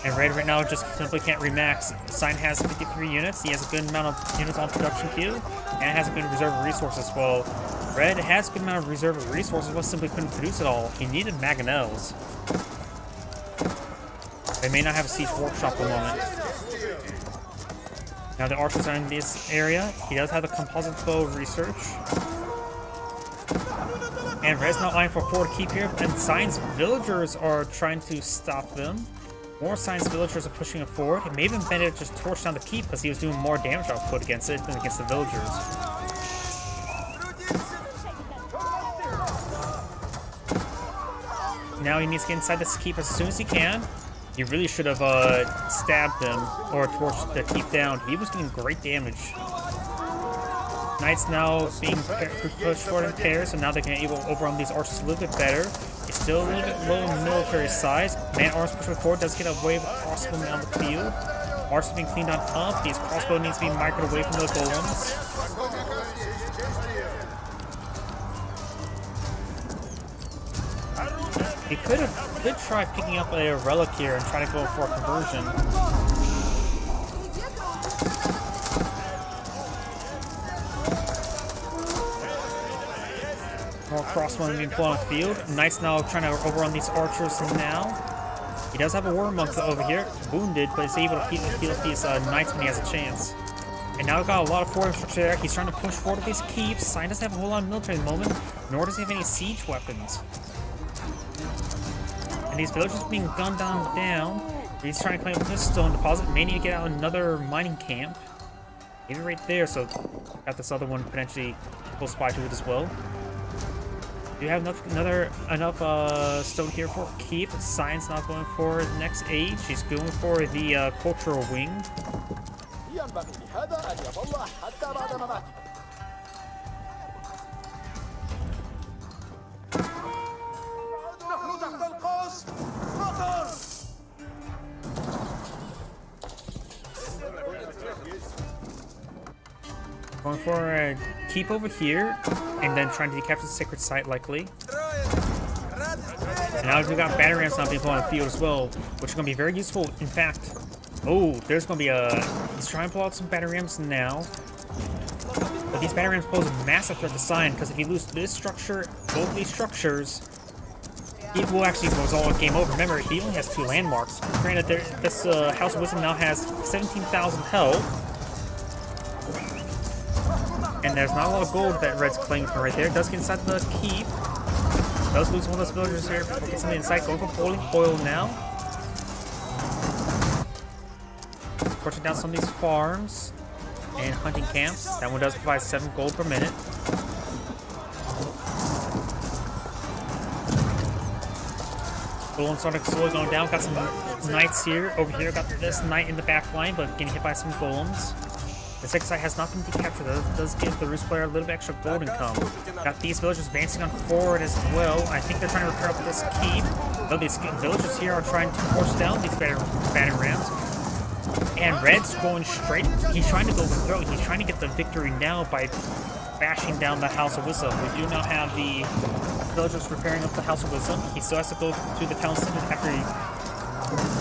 And Red right now just simply can't remax. Sign has 53 units. He has a good amount of units on production queue, and has a good reserve of resources. Well, Red has a good amount of reserve of resources, but simply couldn't produce it all. He needed Mangonels. They may not have a siege workshop at the moment. Now the archers are in this area. He does have the composite bow research. And Red's not eyeing for a forward keep here, and Science villagers are trying to stop them. More Science villagers are pushing it forward. It may have been better to just torch down the keep because he was doing more damage output against it than against the villagers. Now he needs to get inside this keep as soon as he can. He really should have stabbed them or torched the keep down. He was doing great damage. Knights now being pushed forward in pairs, so now they can able to overrun these archers a little bit better. It's still a little bit low in military size. Man-arms pushing forward does get away with crossbowmen on the field. Archers being cleaned on up. These crossbow needs to be microed away from the golems. He could try picking up a relic here and try to go for a conversion. More crossbowmen being pulled on the field. Knights now trying to overrun these archers now. He does have a Warrior Monk over here, wounded, but he's able to heal up these Knights when he has a chance. And now we've got a lot of forward infrastructure there. He's trying to push forward with these keeps. Sign doesn't have a whole lot of military at the moment, nor does he have any siege weapons. And these villagers being gunned down. He's trying to claim this stone deposit. May need to get out another mining camp. Maybe right there, so got this other one potentially close by to it as well. Do you have enough stone here for keep? Science not going for the next age. He's going for the cultural wing. Going for a keep over here, and then trying to capture the sacred site likely. And now we've got battery rams now being put on the field as well, which is going to be very useful. In fact, oh, there's going to be he's trying to pull out some battery rams now. But these battery rams pose a massive threat to Sign, because if you lose this structure, both these structures, it will actually result in game over. Remember, he only has 2 landmarks. Granted, this House of Wisdom now has 17,000 health. And there's not a lot of gold that Red's claiming from right there. Does get inside the keep. Does lose one of those villagers here before getting something inside. Going for boiling oil now. Torching down some of these farms and hunting camps. That one does provide 7 gold per minute. Golem starting slowly going down. Got some knights here. Over here, got this knight in the back line, but getting hit by some golems. The sacred site has not been decaptured. That does give the Roost player a little bit extra gold income. Got these villagers advancing on forward as well. I think they're trying to repair up this keep. Though these villagers here are trying to force down these battering rams. And Red's going straight. He's trying to go for throw. He's trying to get the victory now by bashing down the House of Wisdom. We do not have the villagers repairing up the House of Wisdom. He still has to go to the town center after he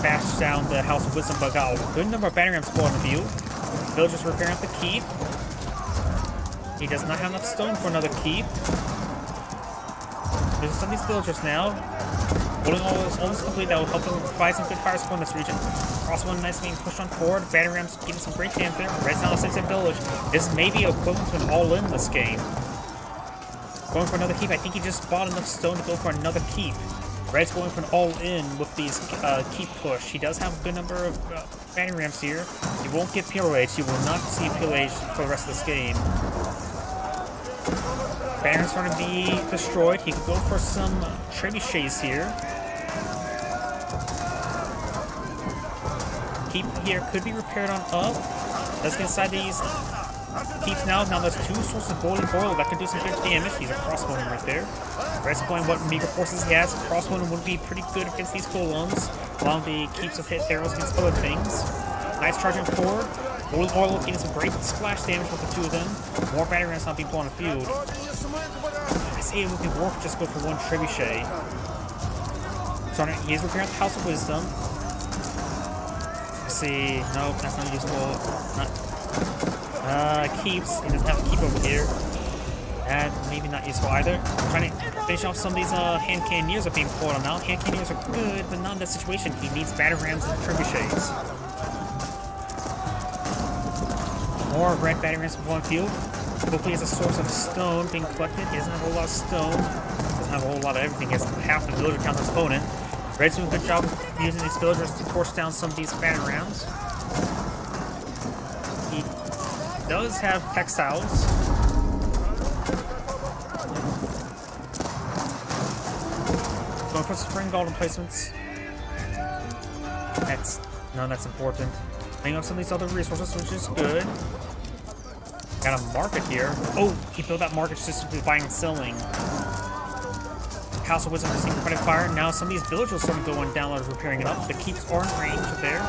bashed down the House of Wisdom, but got a good number of battering rams on the field. Villagers repairing up the keep. He does not have enough stone for another keep. There's some of these villagers now. Holding all is almost complete. That will help them provide some good fire support in this region. Crossbow nice being pushed on forward. Battering rams getting some great damage there. Red's now a 6-10 village. This may be equivalent to an all-in this game. Going for another keep. I think he just bought enough stone to go for another keep. Red's going for an all-in with these keep push. He does have a good number of battering rams here. He won't get pillage. You will not see pillage for the rest of this game. Battering rams going to be destroyed. He could go for some trebuchets here. Keep here could be repaired on up. Let's get inside these keeps now. Now there's 2 sources of boiling oil that could do some good damage. He's a crossbowman right there. Red's playing what meager forces he has. Crossbowman would be pretty good against these golems, along the keeps of hit arrows against other things. Nice charging forward. Boiling oil getting some great splash damage with the 2 of them. More battering rams not being blown on the field. I say it would be worth just go for 1 trebuchet. So he is repairing the House of Wisdom. See, nope, that's not useful. Not keeps. He doesn't have a keep over here. And maybe not useful either. Trying to finish off some of these hand cannoneers are being pulled on now. Hand cannoneers are good, but not in this situation. He needs batter rams and trebuchets. More red batter rams from one field. Hopefully, he has a source of stone being collected. He doesn't have a whole lot of stone. Doesn't have a whole lot of everything. He has half the villager count his opponent. Red's doing a good job of using these villagers to torch down some of these batter rams. He does have textiles. Going for spring gold replacements. That's none that's important. Playing up some of these other resources, which is good. Got a market here. Oh, he built that market just to buying and selling. House of Wisdom receiving credit fire. Now some of these villagers starting going down and repairing it up. The keeps are in range there.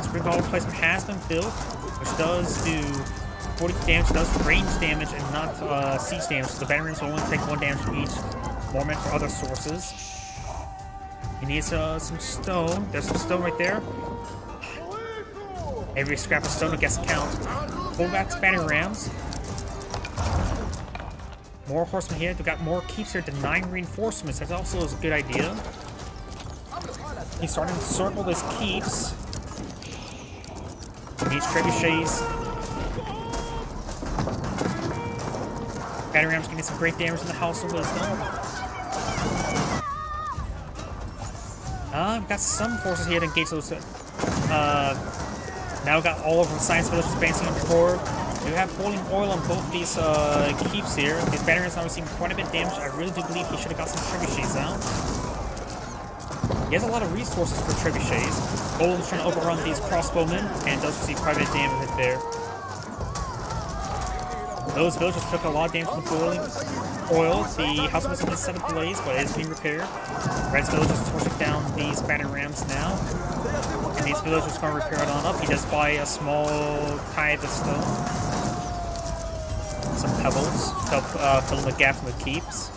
Spring ball replacement has been built, which does do 40 damage, does range damage and not siege damage. So the battering rams will only take 1 damage from each. More meant for other sources. He needs some stone. There's some stone right there. Every scrap of stone, I guess, counts. Pull back battering rams. More horsemen here. They've got more keeps here to 9 reinforcements. That also is a good idea. He's starting to circle his keeps. He needs trebuchets. Battering rams getting some great damage in the House of Wisdom. We've got some forces here to engage those. Now we've got all of the science villages bouncing on forward. We have boiling oil on both these keeps here. His battering rams now receiving quite a bit of damage. I really do believe he should have got some trebuchets out. He has a lot of resources for trebuchets. Golem's trying to overrun these crossbowmen and does receive quite a bit of damage right there. Those villagers took a lot of damage from the boiling oil. The House of Wisdom is set ablaze, but it is being repaired. Red's villagers torching down these battering rams now. And these villagers are going to repair it on up. He does buy a small tithe of stone. Some pebbles to help fill in the gaps in the keeps.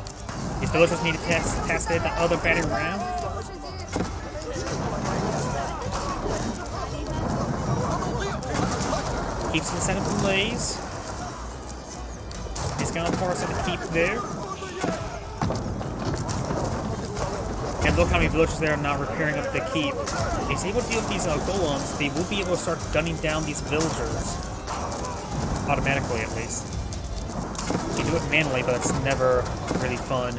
These villagers need to test the other battering ram. Keeps been set ablaze. He's going to force it to keep there. And look how many villagers there are now repairing up the keep. If he's able to deal with these golems, they will be able to start gunning down these villagers. Automatically, at least. You do it manually, but it's never really fun.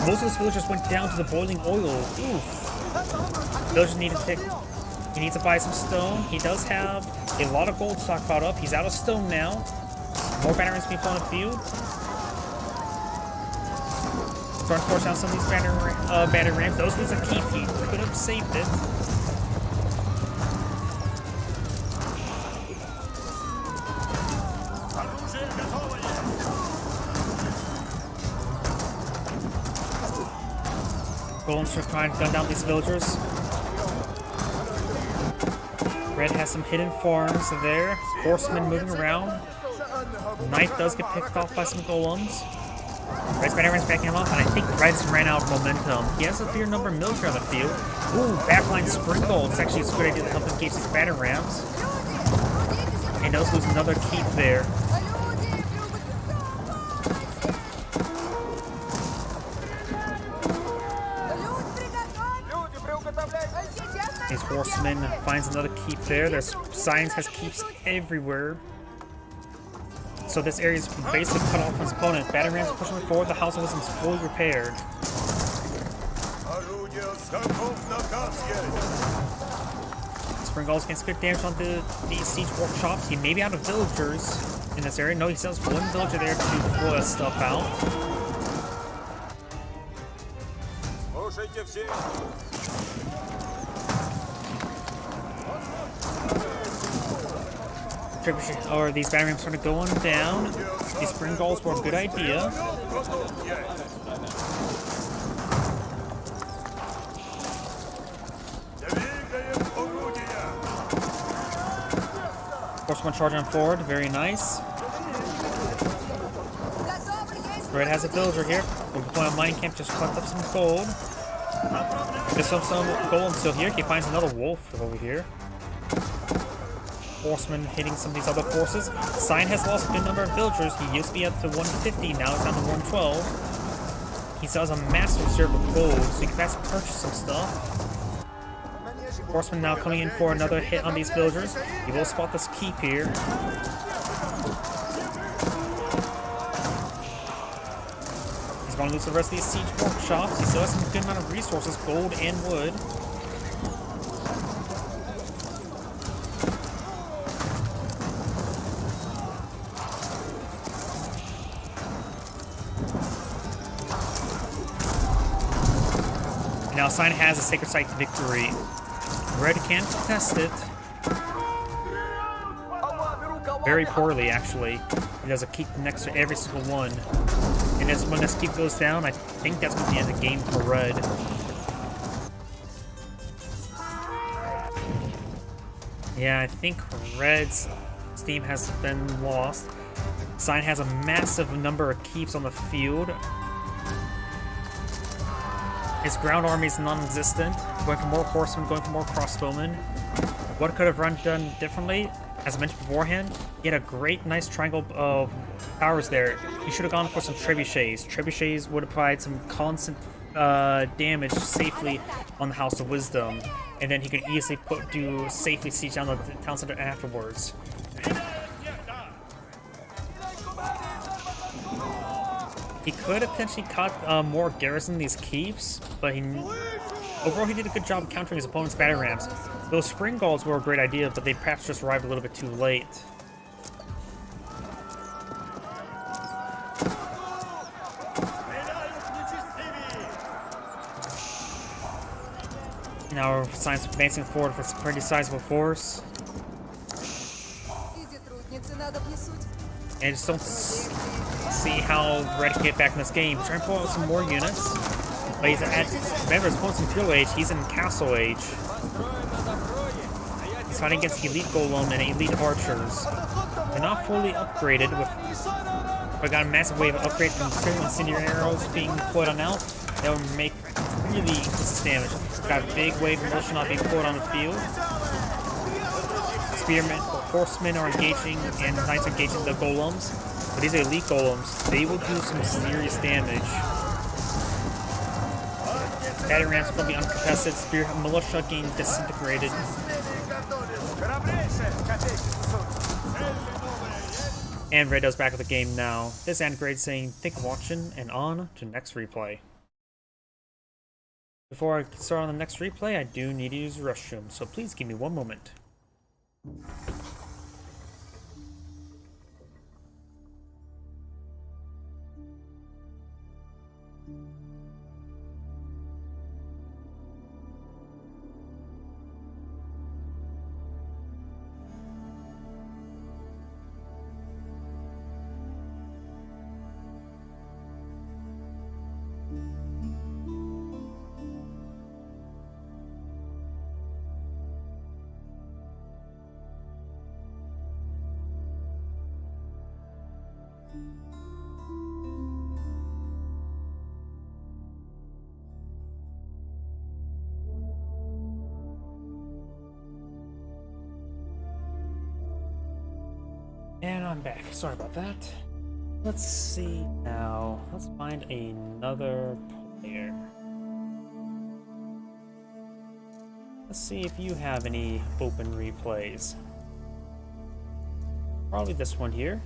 Most of those villagers went down to the boiling oil. Oof. Villagers need to pick. He needs to buy some stone. He does have a lot of gold stockpiled up. He's out of stone now. More battering rams being put on the field. Starting to force down some of these battering rams. Those things a keep. He could have saved it. Golems are trying to gun down these villagers. Red has some hidden farms there. Horsemen moving around. Knight does get picked off by some golems. Red's Batarangs backing him off, and I think Red's ran out of momentum. He has a fair number of military on the field. Ooh, backline Springald. It's actually a good idea to help engage his Batarams. And does lose another keep there. These horsemen finds another keep there. There's Science has keeps everywhere. So this area is basically cut off from his opponent. Batarams pushing forward. The House of Wisdom is fully repaired. Springald's getting good damage onto these siege workshops. He may be out of villagers in this area. No, he still has one villager there to throw that stuff out. Or these Batarams sort of going down. These Springalds were a good idea. Horseman charging forward, very nice. Red has a villager here. We'll be playing a mining camp, just collect up some gold. There's some gold still here. He finds another wolf over here. Horseman hitting some of these other forces. Sign has lost a good number of villagers. He used to be up to 150, now it's down to 112. He still has a massive reserve of gold, so he can perhaps purchase some stuff. Horseman now coming in for another hit on these villagers. He will spot this keep here. He's going to lose the rest of these siege workshops. He still has some good amount of resources, gold and wood. Now Sign has a Sacred Site victory. Red can't contest it. Very poorly, actually. He does a keep next to every single one. And as when this keep goes down, I think that's going to be the end of the game for Red. Yeah, I think Red's steam has been lost. Sign has a massive number of keeps on the field. His ground army is non-existent. Going for more horsemen, going for more crossbowmen. What could have done differently? As I mentioned beforehand, he had a great, nice triangle of towers there. He should have gone for some trebuchets. Trebuchets would have provided some constant damage safely on the House of Wisdom, and then he could easily do safely siege down the town center afterwards. He could have potentially caught more garrison these keeps, but overall he did a good job of countering his opponent's Batarams. Those Springalds were a great idea, but they perhaps just arrived a little bit too late. Now Science advancing forward with a pretty sizable force. And I just don't see how Red can get back in this game. He's trying to pull out some more units. But he's at, remember, his opponent's in Imperial Age, he's in Castle Age. He's fighting against Elite Golem and Elite Archers. They're not fully upgraded, but got a massive wave of upgrades from critical incendiary arrows being put on out. That will make really consistent damage. Got a big wave of militia not being put on the field. Spearmen, horsemen are engaging, and knights are engaging the golems. But these are elite golems. They will do some serious damage. Batarams will be uncontested. Spear militia getting disintegrated. And Red does back of the game now. This is Antigrade saying, thank you for watching, and on to next replay. Before I start on the next replay, I do need to use the restroom, so please give me one moment. And I'm back. Sorry about that. Let's see now. Let's find another player. Let's see if you have any open replays. Probably this one here.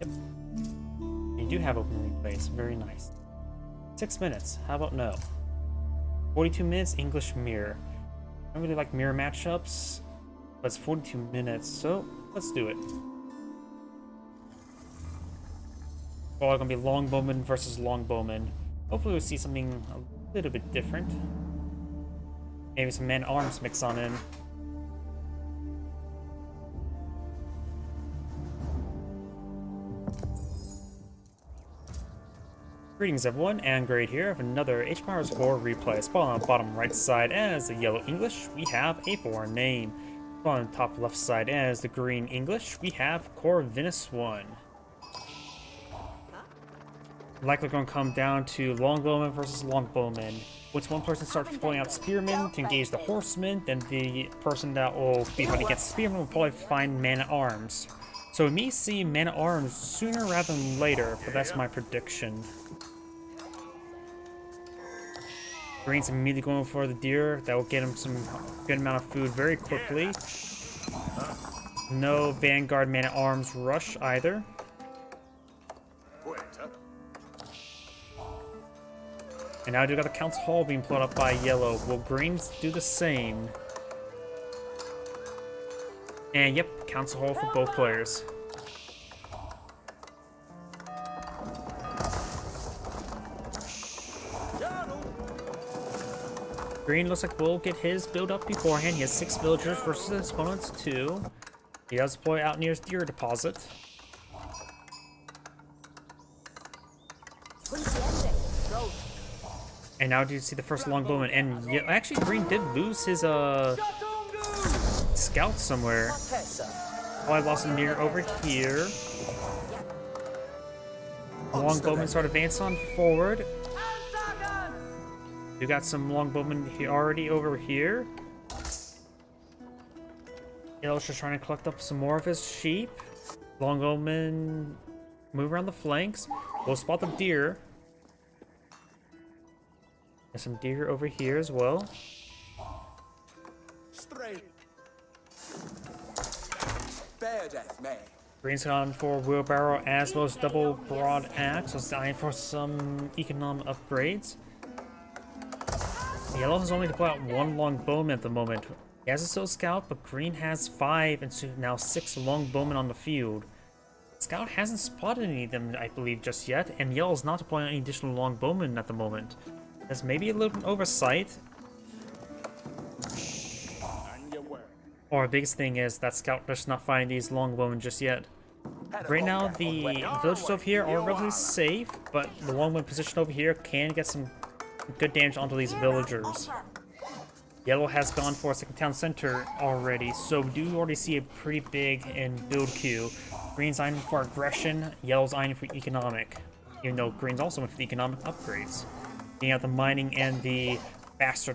Yep. You do have open replays. Very nice. 6 minutes. How about no? 42 minutes English mirror. I don't really like mirror matchups, but it's 42 minutes, so let's do it. Well, it's gonna be Longbowman versus Longbowman. Hopefully we'll see something a little bit different. Maybe some man-at-arms mix on in. Greetings everyone, and Grade here of another H Powers 4 replay. Spot on the bottom right side as the yellow English, we have a foreign name. Spot on the top left side as the green English, we have Corvinus 1. Likely going to come down to Longbowman versus Longbowman. Once one person starts pulling out Spearmen to engage the Horsemen, then the person that will be fighting against Spearmen will probably find Man-at-Arms. So we may see Man-at-Arms sooner rather than later, but that's my prediction. Green's immediately going for the deer. That will get him some good amount of food very quickly. No Vanguard Man-at-Arms rush either. And now I do got the Council Hall being pulled up by yellow. Will greens do the same? And yep, Council Hall for both players. Green looks like will get his build up beforehand. He has 6 villagers versus his opponent's 2. He does deploy out near his deer deposit. And now do you see the first Longbowman, and yeah, actually Green did lose his scout somewhere. Oh, I lost a deer over here. Longbowmen start advancing on forward. We got some Longbowmen already over here. Yellow's just trying to collect up some more of his sheep. Longbowmen move around the flanks. We'll spot the deer. There's some deer over here as well. Straight. Bear death, man. Green's gone for wheelbarrow as well as double broad axe. So it's eyeing for some economic upgrades. Yellow has only deployed out 1 Longbowman at the moment. He has a Soul Scout, but Green has 5 and so now 6 Longbowmen on the field. Scout hasn't spotted any of them, I believe, just yet, and Yellow's not deploying any additional Longbowmen at the moment. There's maybe a little oversight. Or the biggest thing is that Scout just not finding these Longbowmen just yet. Right now, the villagers over here are relatively safe, but the Longbowman position over here can get some good damage onto these villagers. Yellow has gone for a second town center already, so we do already see a pretty big in build queue. Green's eyeing for aggression, Yellow's eyeing for economic, even though Green's also went for the economic upgrades. You have the mining and the faster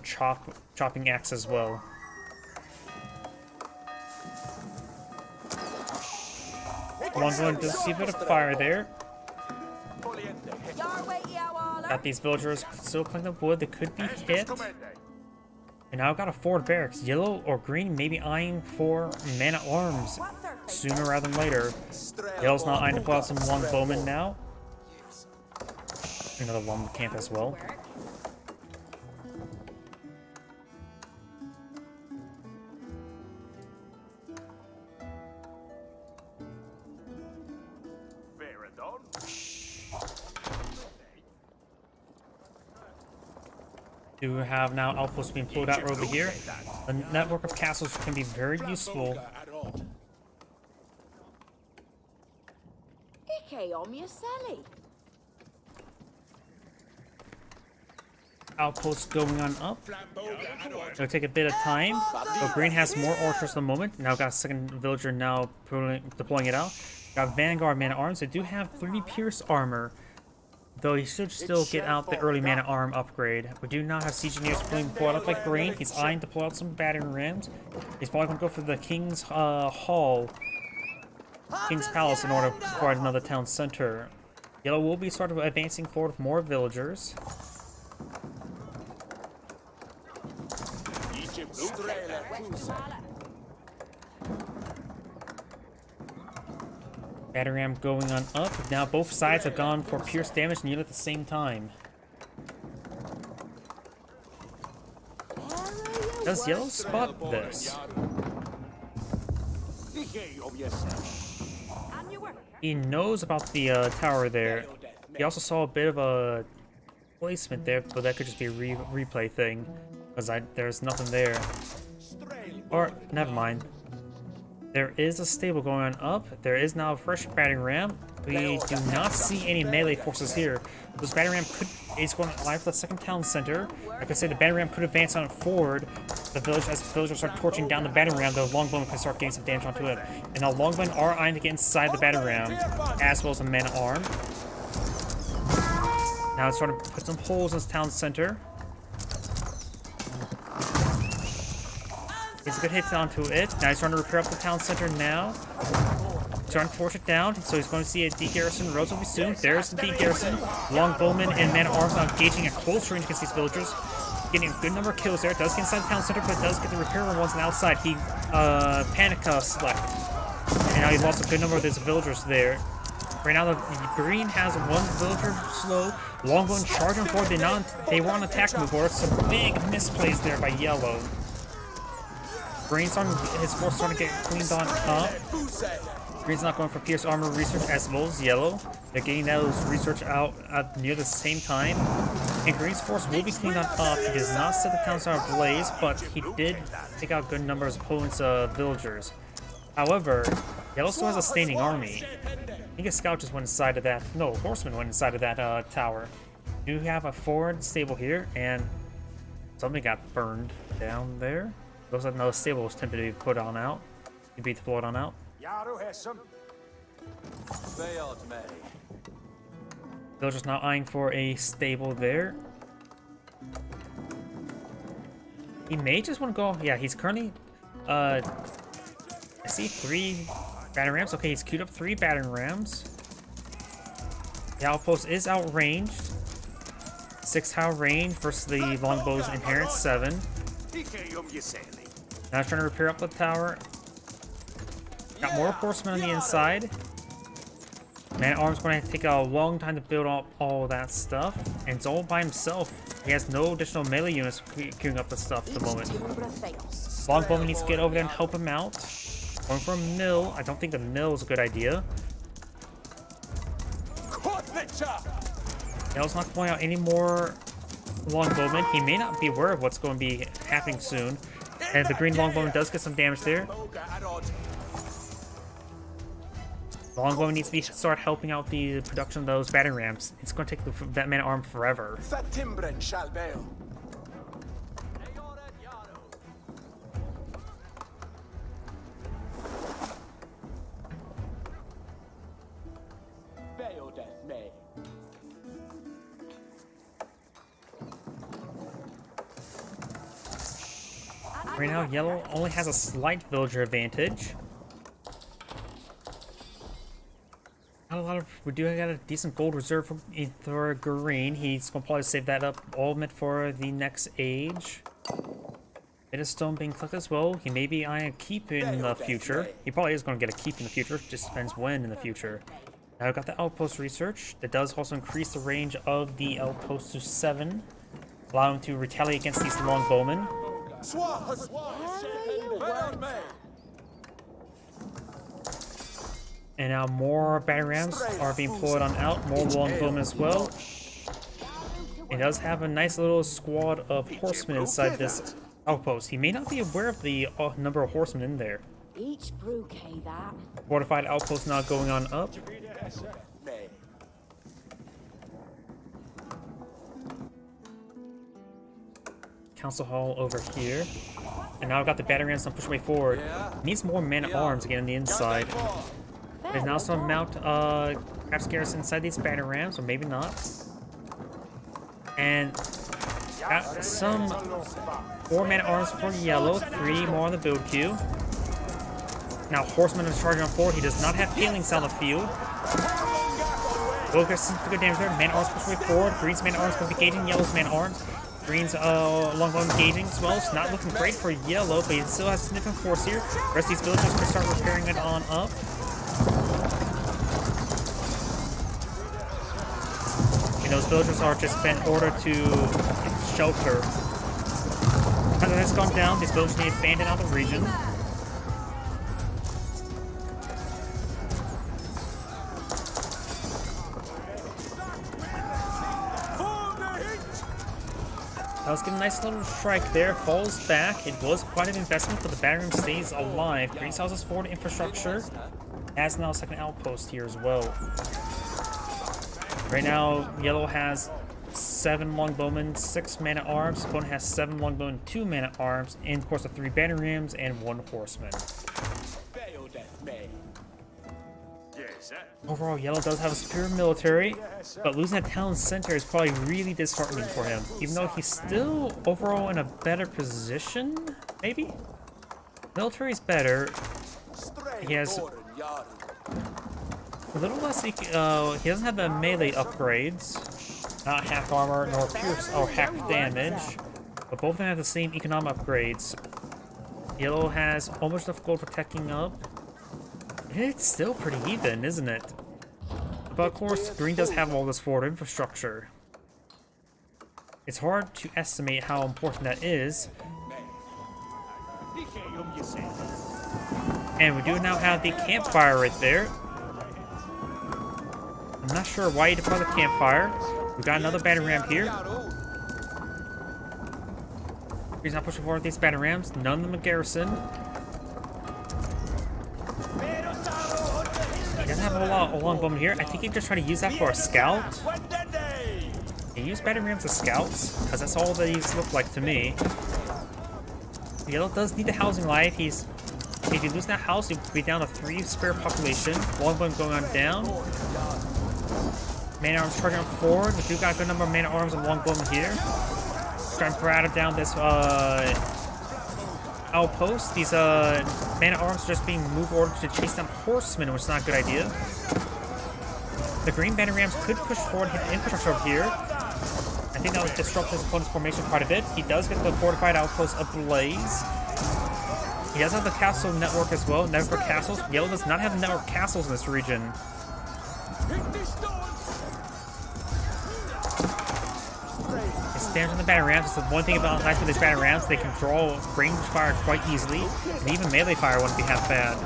chopping axe as well. Longbowman does see a bit of fire there. Got these villagers still collecting up wood that could be hit. And now I've got a forward barracks. Yellow or green may be eyeing for man-at-arms sooner rather than later. Yellow's not eyeing to pull out some Longbowmen now. Another long camp as well. Do have now outposts being pulled out over here. The network of castles can be very useful. Outposts going on up. It'll take a bit of time, but green has more orchards at the moment. Now got a second villager now deploying it out. Got Vanguard mana arms. They do have 3 Pierce armor, though he should still get out the early mana arm upgrade. We do not have Siege Engineers being pulled up like green. He's eyeing to pull out some battering rams. He's probably going to go for the King's Hall, King's Palace, in order to provide another town center. Yellow will be sort of advancing forward with more villagers. Battering ram going on up. Now both sides have gone for pierce damage nearly at the same time. Does Yellow spot this? He knows about the tower there. He also saw a bit of a placement there, but that could just be a replay thing, because there's nothing there. Or, never mind. There is a stable going on up. There is now a fresh battering ram. We do not see any melee forces here. This battering ram is going to live for the second town center. Like I said, the battering ram could advance on forward. The village, as the villagers start torching down the battering ram, the longbowmen can start getting some damage onto it. And the longbowmen are eyeing to get inside the battering ram, as well as a mana arm. Now it's trying to put some holes in this town center. It's a good hit onto it. Now he's trying to repair up the town center now. He's trying to torch it down, so he's going to see a de-garrison relatively soon. There's the de-garrison. Longbowmen and mana arms now engaging at close range against these villagers. Getting a good number of kills there. It does get inside the town center, but it does get the repair ones on the outside. He Panica select. And now he lost a good number of his villagers there. Right now the green has one villager slow. Longbowmen charging forward. They were on attack move order. Some big misplays there by Yellow. Green's on his force starting to get cleaned on up. Green's not going for Pierce armor research as well as Yellow. They're getting those research out at near the same time. And Green's force will be cleaned on up. He does not set the town center ablaze, but he did take out good numbers of opponents' villagers. However, Yellow still has a standing army. I think a scout just went inside of that. No, horseman went inside of that tower. You have a forward stable here, and something got burned down there. Looks like another stable was attempted to be put on out. You beat the floor on out. Villagers now eyeing for a stable there. He may just want to go. Yeah, he's currently. I see 3 battering rams. Okay, he's queued up 3 battering rams. The outpost is outranged. 6 tile range versus the longbow's inherent 7. Now trying to repair up the tower. Got more horsemen on the inside. Man Arm's going to take a long time to build up all that stuff. And it's all by himself. He has no additional melee units queuing up the stuff at the moment. Longbowman needs to get over there and help him out. Going for a mill. I don't think the mill is a good idea. Yellow's not pulling out any more longbowmen. He may not be aware of what's going to be happening soon. And the green longbowman does get some damage there. Longbowman needs to start helping out the production of those battering rams. It's going to take that mana arm forever. Right now, Yellow only has a slight villager advantage. Not a lot of. We do got a decent gold reserve for green. He's gonna probably save that up, all meant for the next age. Bit of stone being collected as well. He may be eyeing a keep in the future. He probably is gonna get a keep in the future. Just depends when in the future. Now I've got the outpost research. That does also increase the range of the outpost to 7, allowing him to retaliate against these longbowmen. And now more battering rams are being pulled on out, more longbowmen as well. It does have a nice little squad of horsemen inside this outpost. He may not be aware of the number of horsemen in there. Each bouquet that. Fortified outpost now going on up. Council hall over here. And now I've got the battering rams on push way forward. Needs more mana arms again on the inside. There's now some mount craft garrison inside these banner rams, or maybe not. And got some 4 man-at-arms for yellow, 3 more on the build queue. Now Horseman is charging on 4. He does not have feelings on the field. Will get some good damage there. Man-at-arms push way forward. Green's man-at-arms will be gauging yellow's man-at-arms. Green's longbow engaging as well. It's not looking great for yellow, but he still has significant force here. The rest of these villagers can start repairing it on up. And those villagers are just been ordered to shelter. Now that has gone down, these villagers need to abandon out of the region. Let's get a nice little strike there. Falls back. It was quite an investment, but the banner room stays alive. Green sells his forward infrastructure. Has now a second outpost here as well. Right now, yellow has 7 longbowmen, 6 man-at-arms. Opponent has 7 longbowmen, 2 man-at-arms, and of course the 3 banner rams and 1 horseman. Overall, yellow does have a superior military, but losing that town center is probably really disheartening for him, even though he's still overall in a better position, maybe? Military is better. He has a little less, he doesn't have the melee upgrades, not half armor nor pierce or half damage, but both of them have the same economic upgrades. Yellow has almost enough gold for teching up. It's still pretty even, isn't it? But of course, green does have all this forward infrastructure. It's hard to estimate how important that is. And we do now have the campfire right there. I'm not sure why you deploy the campfire. We've got another banner ram here. He's not pushing forward these banner rams. None of them a garrison. He doesn't have a longbowman here. I think he's just trying to use that for a scout. He used banner rams as scouts, because that's all that these look like to me. Yellow does need the housing life. If you lose that house, you'll be down to 3 spare population. Longbowman going on down. Man-at-arms charging up forward. We do got a good number of man-at-arms and longbowmen here. Trying to rattle down this outpost. These man-at-arms are just being moved ordered to chase down horsemen, which is not a good idea. The green banner rams could push forward and hit the infrastructure over here. I think that would disrupt his opponent's formation quite a bit. He does get the fortified outpost ablaze. He does have the castle network as well. Network castles. Yellow does not have network castles in this region. Damage on the banner rams. That's the one thing about nice with these banner rams. They can draw range fire quite easily, and even melee fire wouldn't be half bad.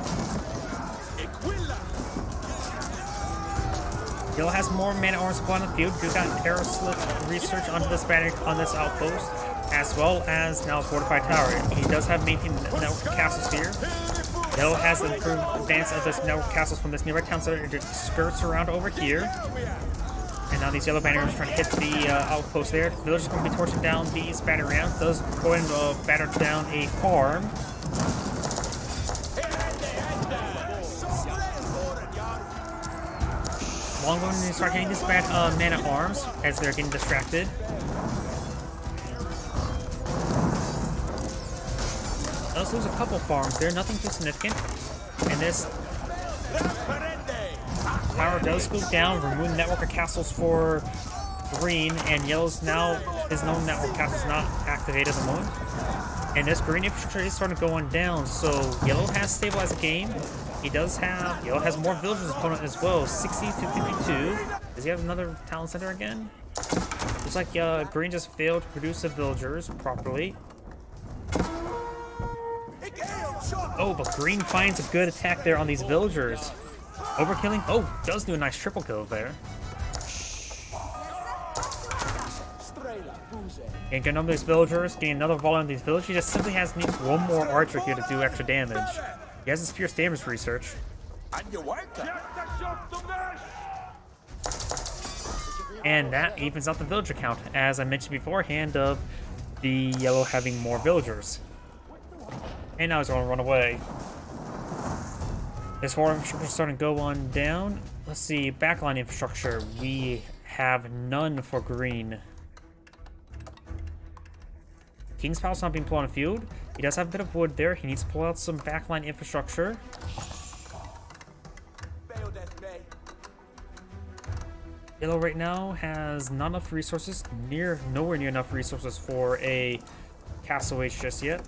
Yellow has more man-at-arms supply on the field. We've got arrow slit research onto this banner on this outpost, as well as now a fortified tower. He does have maintained network castles here. Yellow has the improved advance of this network castles from this nearby town center. It skirts around over here. And now these yellow banner rams are trying to hit the outpost there. The villagers are going to be torching down these banner rams. Those go and batter down a farm. Longbowmen start hitting this man-at-arms as they're getting distracted. Does lose a couple farms there, nothing too significant. And this tower does scoop down, remove the network of castles for green, and yellow's now his known network castle is not activated at the moment. And this green infrastructure is starting to go on down, so yellow has stabilized the game. Yellow has more villagers as opponent as well, 60 to 52. Does he have another town center again? Looks like green just failed to produce the villagers properly. Oh, but green finds a good attack there on these villagers. Overkilling? Oh, does do a nice triple kill there. And get number these villagers, gain another volley on these villagers. He just simply needs one more archer here to do extra damage. He has his pierce damage research. And that evens out the villager count, as I mentioned beforehand, of the yellow having more villagers. And now he's going to run away. This forward infrastructure is starting to go on down. Let's see, backline infrastructure. We have none for green. King's Palace not being pulled on the field. He does have a bit of wood there. He needs to pull out some backline infrastructure. Failed as may. Yellow right now has not enough resources, nowhere near enough resources for a Castle Age just yet.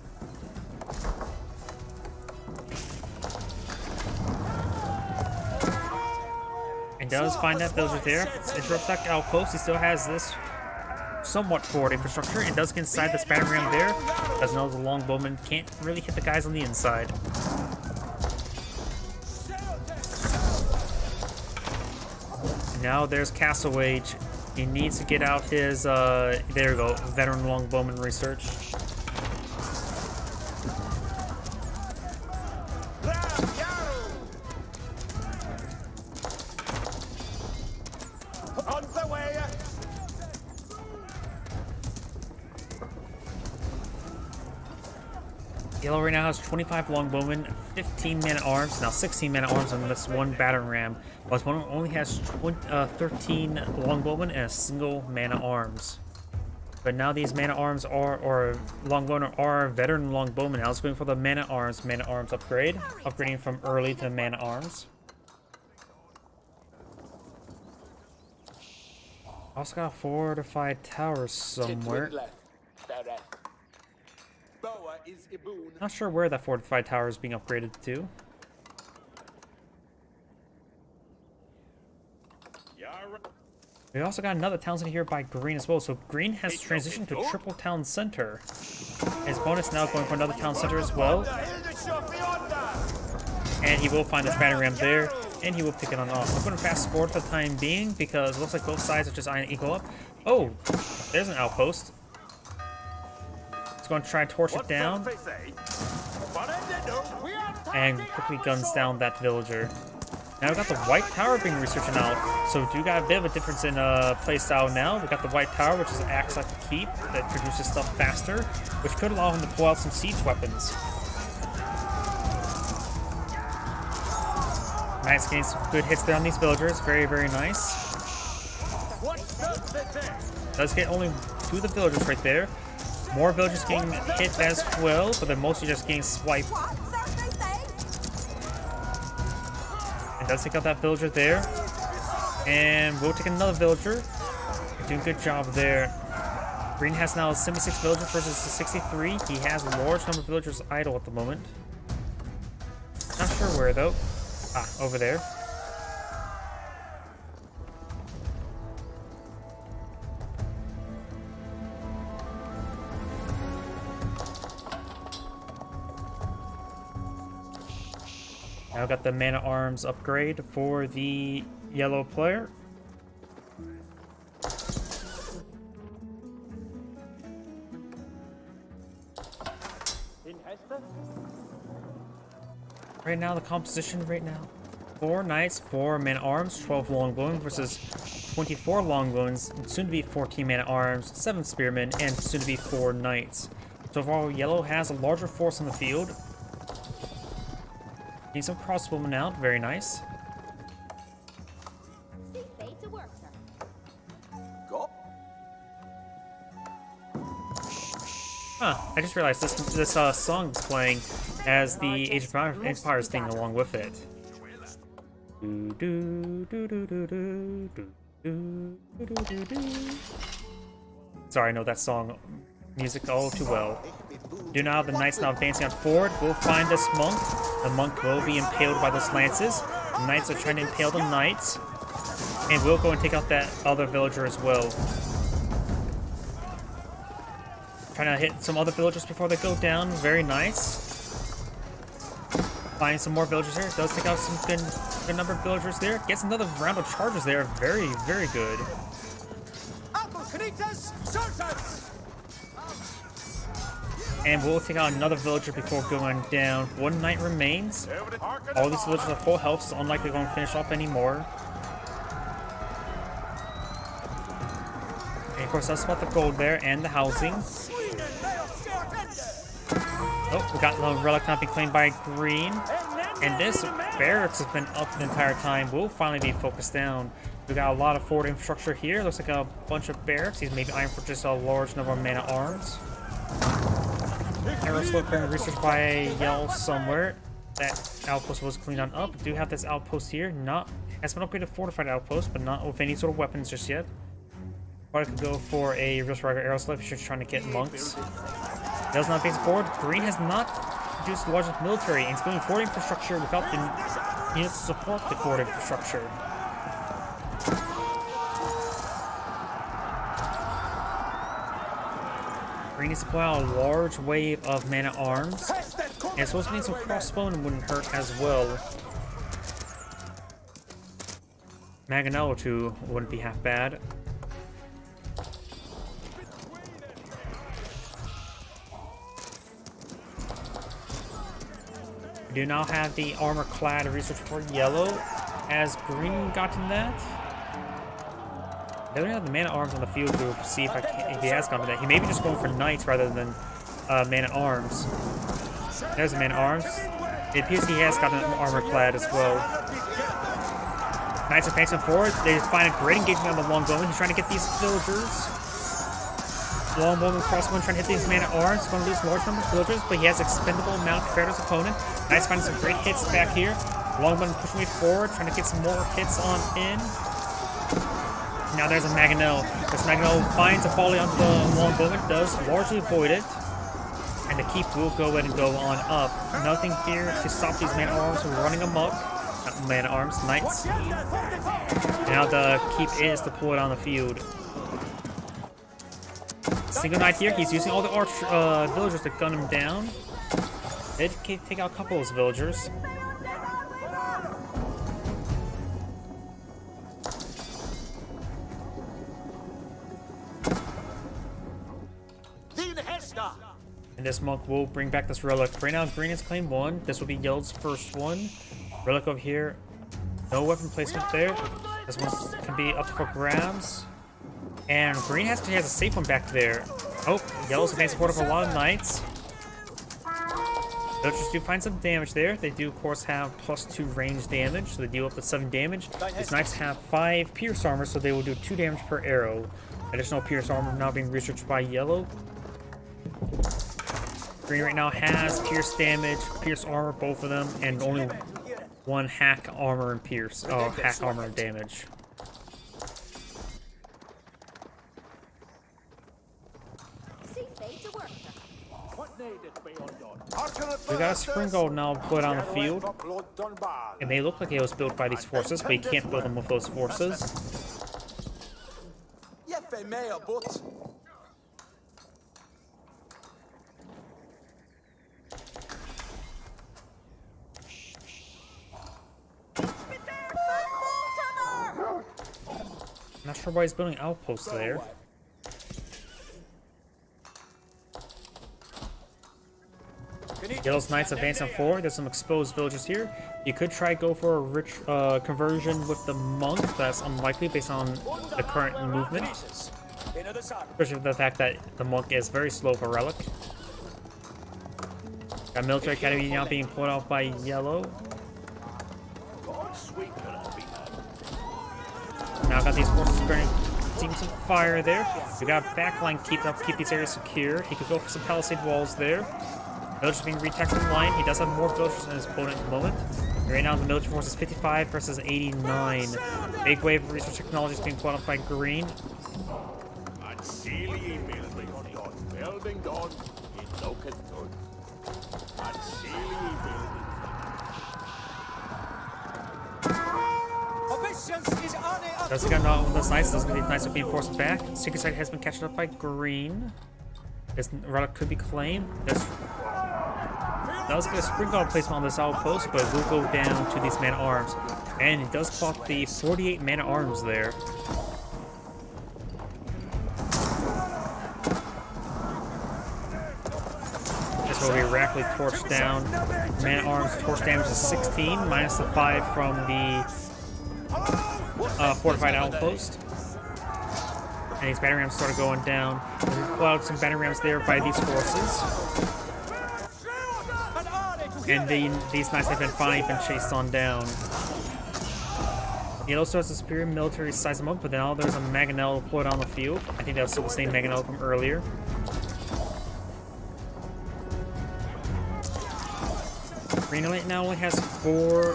And does find that villager there. Interrupts that outpost. He still has this somewhat forward infrastructure and does get inside this battering ram there. Does know the longbowman can't really hit the guys on the inside. Now there's Castle Age. He needs to get out his, there we go, veteran longbowman research. On the way. Yellow right now has 25 longbowmen, 15 man-at-arms, now 16 man-at-arms on this one battering ram, while this one only has 13 longbowmen and a single man-at-arms. But now these man-at-arms or longbowmen are veteran longbowmen. Now it's going for the man-at-arms upgrade, upgrading from early to man-at-arms. Also got a fortified tower somewhere. Not sure where that fortified tower is being upgraded to. We also got another town center here by green as well. So green has transitioned to triple town center. His bonus now going for another town center as well. And he will find this battering ram there, and he will pick it on off. I'm going to fast forward for the time being because it looks like both sides are just eyeing equal up. Oh, there's an outpost. It's going to try and torch it down. And quickly guns down that villager. Now we got the white tower being researched out, so we do got a bit of a difference in playstyle now. We got the white tower, which is acts like a keep that produces stuff faster, which could allow him to pull out some siege weapons. Nice, getting some good hits there on these villagers. Very, very nice. Does get only 2 of the villagers right there. More villagers getting hit as well, but they're mostly just getting swiped. And does take out that villager there. And we'll take another villager. Doing a good job there. Green has now 76 villagers versus 63. He has a large number of villagers idle at the moment. Not sure where though. Ah, over there. Now got the man-at-arms upgrade for the yellow player. Right now, the composition right now. 4 knights, 4 man-at-arms, 12 longbowmen versus 24 longbowmen, soon to be 14 man-at-arms, 7 spearmen, and soon to be 4 knights. So overall, yellow has a larger force on the field. Need some crossbowmen out, very nice. Huh, I just realized this song is playing as the Age of Empires thing along with it. Sorry, I know that song music all too well. Do now the knights now advancing on forward. We'll find this monk. The monk will be impaled by those lances. The knights are trying to impale the knights. And we'll go and take out that other villager as well. Trying to hit some other villagers before they go down. Very nice. Find some more villagers here. Does take out some good number of villagers there. Gets another round of charges there. Very, very good. And we'll take out another villager before going down. 1 knight remains. All these villagers are full health, so unlikely going to finish off anymore. And of course, that's about the gold there and the housing. Oh, we got the relic not being claimed by green. And this barracks has been up the entire time. Will finally be focused down. We got a lot of forward infrastructure here. Looks like a bunch of barracks. He's maybe eyeing for just a large number of man-at-arms. Aeroslope being researched by a Yell somewhere. That outpost was cleaned on up. Do have this outpost here. Has been upgraded fortified outpost, but not with any sort of weapons just yet. Probably could go for a real striker Aeroslave if you're trying to get monks. Does not face forward. Green has not produced the largest military and is building forward infrastructure without the units to support the forward infrastructure. Green needs to pull out a large wave of man-at-arms. And so getting some crossbowmen wouldn't hurt as well. Mangonel too wouldn't be half bad. We do now have the armor-clad research for Yellow. Has Green gotten that? They don't have the man-at-arms on the field to see if he has gotten that. He may be just going for knights rather than man-at-arms. There's a man-at-arms. It appears he has gotten armor-clad as well. Knights are facing forward. They find a great engagement on the longbowman. He's trying to get these villagers. Longbowman, crossbowman trying to hit these man-at-arms. Going to lose a large number of villagers, but he has expendable amount compared to his opponent. Knights finding some great hits back here. Longbowman pushing me forward, trying to get some more hits on in. Now there's a Mangonel. This Mangonel finds a volley on the longbowman, does largely avoid it. And the keep will go ahead and go on up. Nothing here to stop these man-at-arms from running amok. Not man-at-arms, knights. Now the keep is to pull it on the field. Single knight here. He's using all the villagers to gun him down. Did take out a couple of those villagers. And this monk will bring back this relic. Right now, Green has claimed one. This will be Yellow's first one. Relic over here. No weapon placement there. This one can be up for grabs. And Green has a safe one back there. Oh, Yellow's advanced support of a lot of knights. Villagers do find some damage there. They do, of course, have +2 range damage, so they deal up to 7 damage. These knights have 5 pierce armor, so they will do 2 damage per arrow. Additional pierce armor now being researched by Yellow. Green right now has pierce damage, pierce armor, both of them, and only 1 hack armor and pierce. Oh, hack armor and damage. We got a Spring Gold now put on the field. It may look like it was built by these forces, but you can't build them with those forces. I'm not sure why he's building outposts there. Yellow's knights advancing forward. There's some exposed villagers here. You could try go for a rich conversion with the monk. That's unlikely based on the current movement. Especially with the fact that the monk is very slow for relic. Got military academy now being pulled out by Yellow. Now got these forces burning. Seeing some fire there. We got backline keep these areas secure. He could go for some palisade walls there. Villagers being retexted in line. He does have more villagers than his opponent at the moment. Right now the military force is 55 versus 89. Big wave of research technology is being pulled up by Green. Does get not one of those knights. Those knights are being forced back. Secret Sight has been captured up by Green. This relic could be claimed. This does get a Spring Guard placement on this outpost, but it will go down to these man-at-arms. And it does clock the 48 man-at-arms there. This will be rapidly torched down. Man-at-arms torch damage is 16, minus the 5 from the fortified outpost. And these battery rams started going down. We pull out some battery rams there by these forces. And these knights have finally been chased on down. Yellow starts a superior military size them up, but now there's a Mangonel deployed on the field. I think that's the same Mangonel from earlier. Green right now only has 4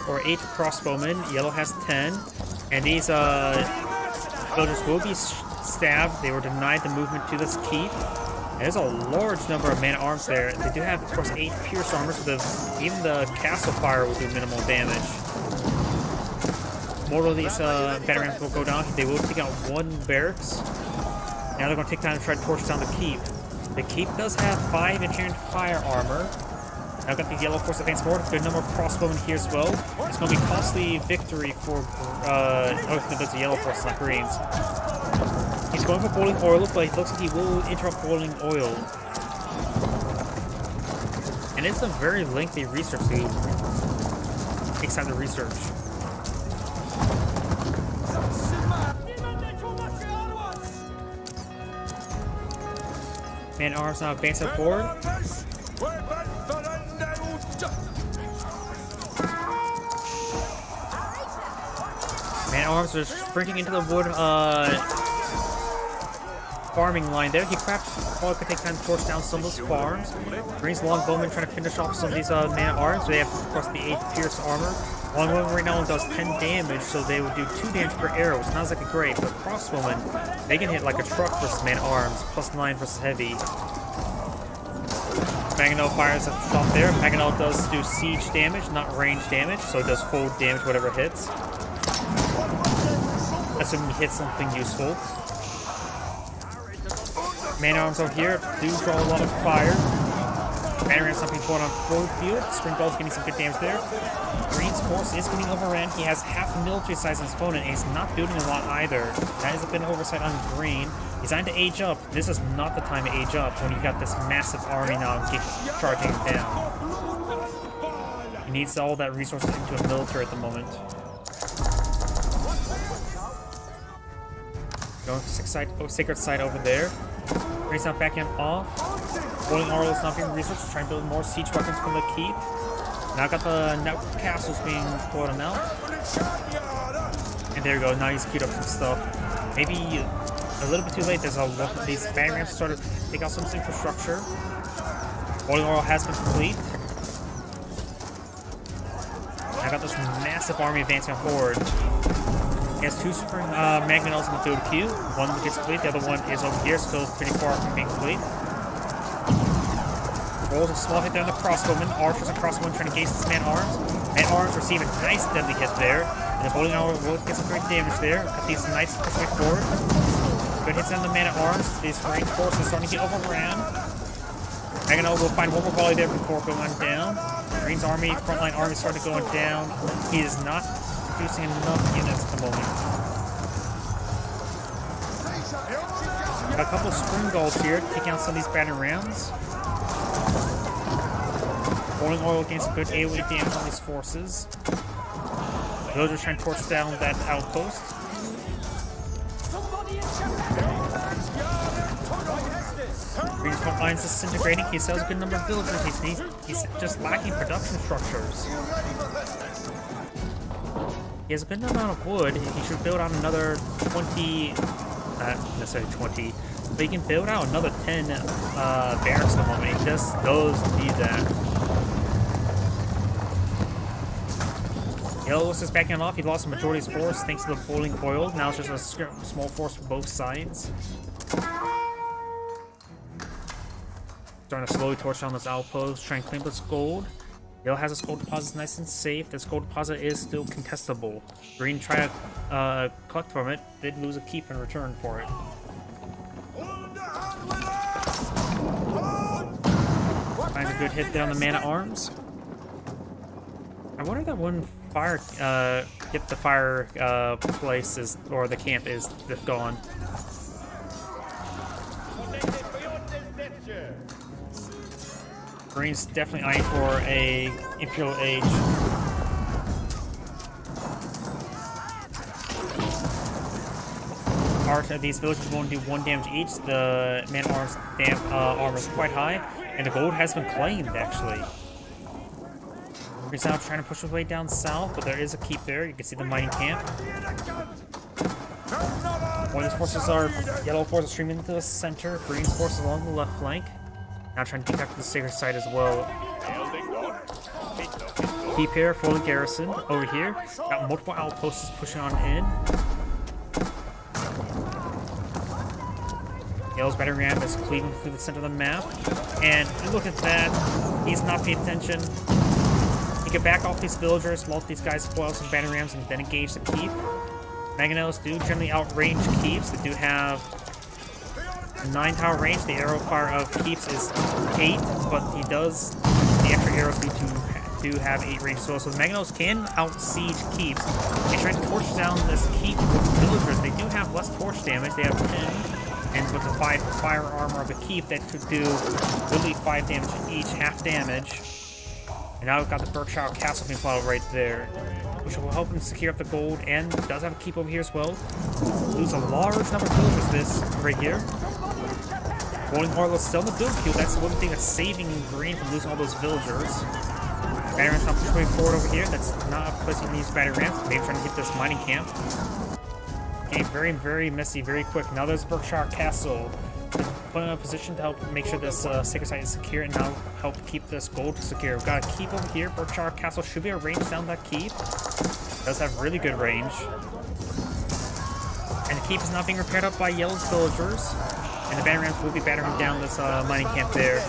or 8 crossbowmen. Yellow has 10. And these villagers will be stabbed. They were denied the movement to this keep. And there's a large number of man-at-arms there. They do have, of course, 8 pierce armors, so even the castle fire will do minimal damage. More of these batteries will go down. They will take out 1 barracks. Now they're going to take time to try to torch down the keep. The keep does have 5 enchanted fire armor. Now I've got the yellow force advance forward. Good number of crossbowmen here as well. It's going to be costly victory for oh, that's the yellow force, not greens. He's going for boiling oil, but it looks like he will interrupt boiling oil. And it's a very lengthy research to take time to research. Man-at-arms now advancing forward. Man-at-arms are sprinting into the wood farming line there. He perhaps probably could take time to torch down some of those farms. Green's Longbowmen trying to finish off some of these man-at-arms. They have, of course, the 8 pierce armor. Longbowman right now does 10 damage, so they would do 2 damage per arrow. It's not exactly great, but crossbowmen, they can hit like a truck versus man-at-arms, plus 9 versus heavy. Mangonel fires a shot there. Mangonel does do siege damage, not range damage, so it does full damage whatever hits. Assuming he hits something useful. Man-at-arms over here do draw a lot of fire. Banner has something going on forward field. Springbell's getting some good damage there. Green's force is getting overran. He has half the military size on his opponent, and he's not building a lot either. That has been an oversight on Green. He's trying to age up. This is not the time to age up when you've got this massive army now charging down. He needs all that resources into a military at the moment. Going to sacred site over there. Green's not backing him off. Boiling oil is not being researched. Trying to build more siege weapons from the keep. Now got the network castles being pulled him out. And there we go. Now he's queued up some stuff. Maybe a little bit too late. There's a lot of these fan ramps started to take out some infrastructure. Boiling oil has been complete. I got this massive army advancing forward. He has 2 super Mangonels in the field queue. One gets complete, the other one is over here, still pretty far from being complete. Rolls a small hit there on the crossbowman. Archers and crossbowmen trying to gauge this man-at-arms. Man-at-arms receive a nice deadly hit there. And the boiling oil will get some great damage there. Got these knights quickly forward. Good hits on the man-at-arms. These range forces are starting to get overran. Mangonel will find one more volley there before going down. Green's army, frontline army started going down. He is not producing enough units at the moment. Got a couple of spring goals here, taking out some of these battery rounds. Boiling oil gains some good AoE damage on these forces. Villagers trying to torch down that outpost. Green's front line's disintegrating. He sells a good number of villagers. He's just lacking production structures. He has a good amount of wood. He should build out another 20, not necessarily 20, but he can build out another 10 barracks at the moment. He just does need that. Yellow is backing off. He lost the majority of his force thanks to the boiling oil. Now it's just a small force from both sides. Starting to slowly torch down this outpost, trying to claim this gold. Yellow has his gold deposit nice and safe. This gold deposit is still contestable. Green tried to collect from it, did lose a keep in return for it. Finds a good hit there on the man-at-arms. I wonder if that one fire, get the fire place is, or the camp is gone. Green's definitely eyeing for a Imperial Age. These villages will only do 1 damage each. The man-at-arms armor is quite high, and the gold has been claimed, actually. He's now trying to push his way down south, but there is a keep there. You can see the mining camp. Orange's forces are yellow forces streaming into the center. Green's forces along the left flank. Now trying to take back to the sacred site as well. Keep here for the garrison. Over here, got multiple outposts pushing on in. Yellow's battery ram is cleaving through the center of the map. And look at that. He's not paying attention. He can back off these villagers, multi these guys spoil some battery rams, and then engage the keep. Mangonels do generally outrange keeps. They do have 9 tower range. The arrow fire of keeps is 8, but the extra arrows do have 8 range as well. So the Mangonels can out-siege keeps. They're trying to torch down this keep with villagers. They do have less torch damage. They have 10. And with the 5 fire armor of a keep, that should do literally 5 damage each, half damage. And now we've got the Berkshire Castle being plotted right there, which will help him secure up the gold, and does have a keep over here as well. Lose a large number of villagers this right here. Rolling Harlow still in the build queue. That's the one thing that's saving Green from losing all those villagers. Battery Ram's not pushing forward over here. That's not a place you can use battery Rams. Maybe trying to hit this mining camp. Getting very, very messy very quick. Now there's Berkshire Castle. Put in a position to help make sure this sacred site is secure, and now help keep this gold secure. We've got a keep over here. Berkshire Castle should be a range down that keep. Does have really good range. And the keep is not being repaired up by Yellow's villagers. And the battery rams will be battering down this mining camp there.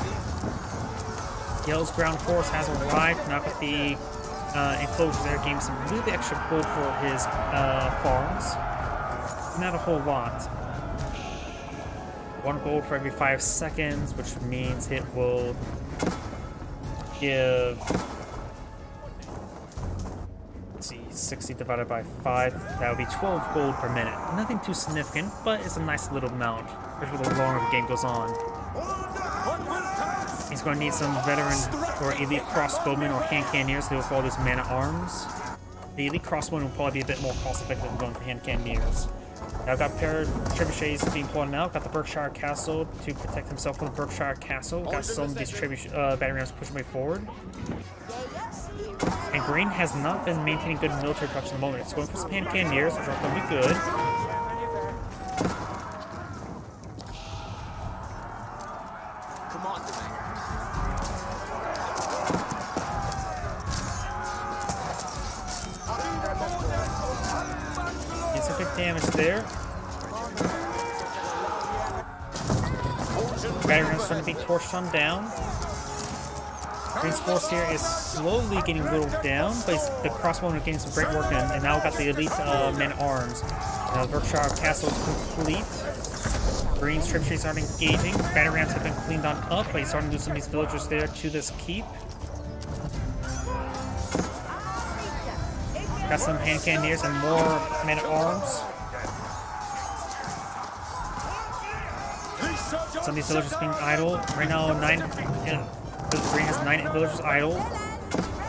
Yellow's ground force has arrived. Now got the enclosure there, gaining some really extra gold for his farms. Not a whole lot. 1 gold for every 5 seconds, which means it will give, let's see, 60 divided by 5. That would be 12 gold per minute. Nothing too significant, but it's a nice little amount, especially the longer the game goes on. He's going to need some veteran or elite crossbowmen or hand cannoneers to go for all these man-at-arms. The elite crossbowmen will probably be a bit more cost-effective than going for hand cannoneers. Now I've got paired trebuchets being pulled out. Got the Berkshire Castle to protect himself from the Berkshire Castle. Got some of these battery rams pushing way forward. And Green has not been maintaining good military production at the moment. It's going for some hand cannoneers, which are going to be good. Come on, Get some good damage there. Battery rams starting to be torched on down. Green's force here is slowly getting whittled down, but the crossbowmen are getting some great work in, and now we've got the elite men-at-arms. Now the Berkshire Castle is complete. Green's trebuchets aren't engaging. Battery rams have been cleaned on up, but he's starting to lose some of these villagers there to this keep. Got some hand cannoneers and more men-at-arms. Some of these villagers being idle. Right now, Green has 9 villagers idle.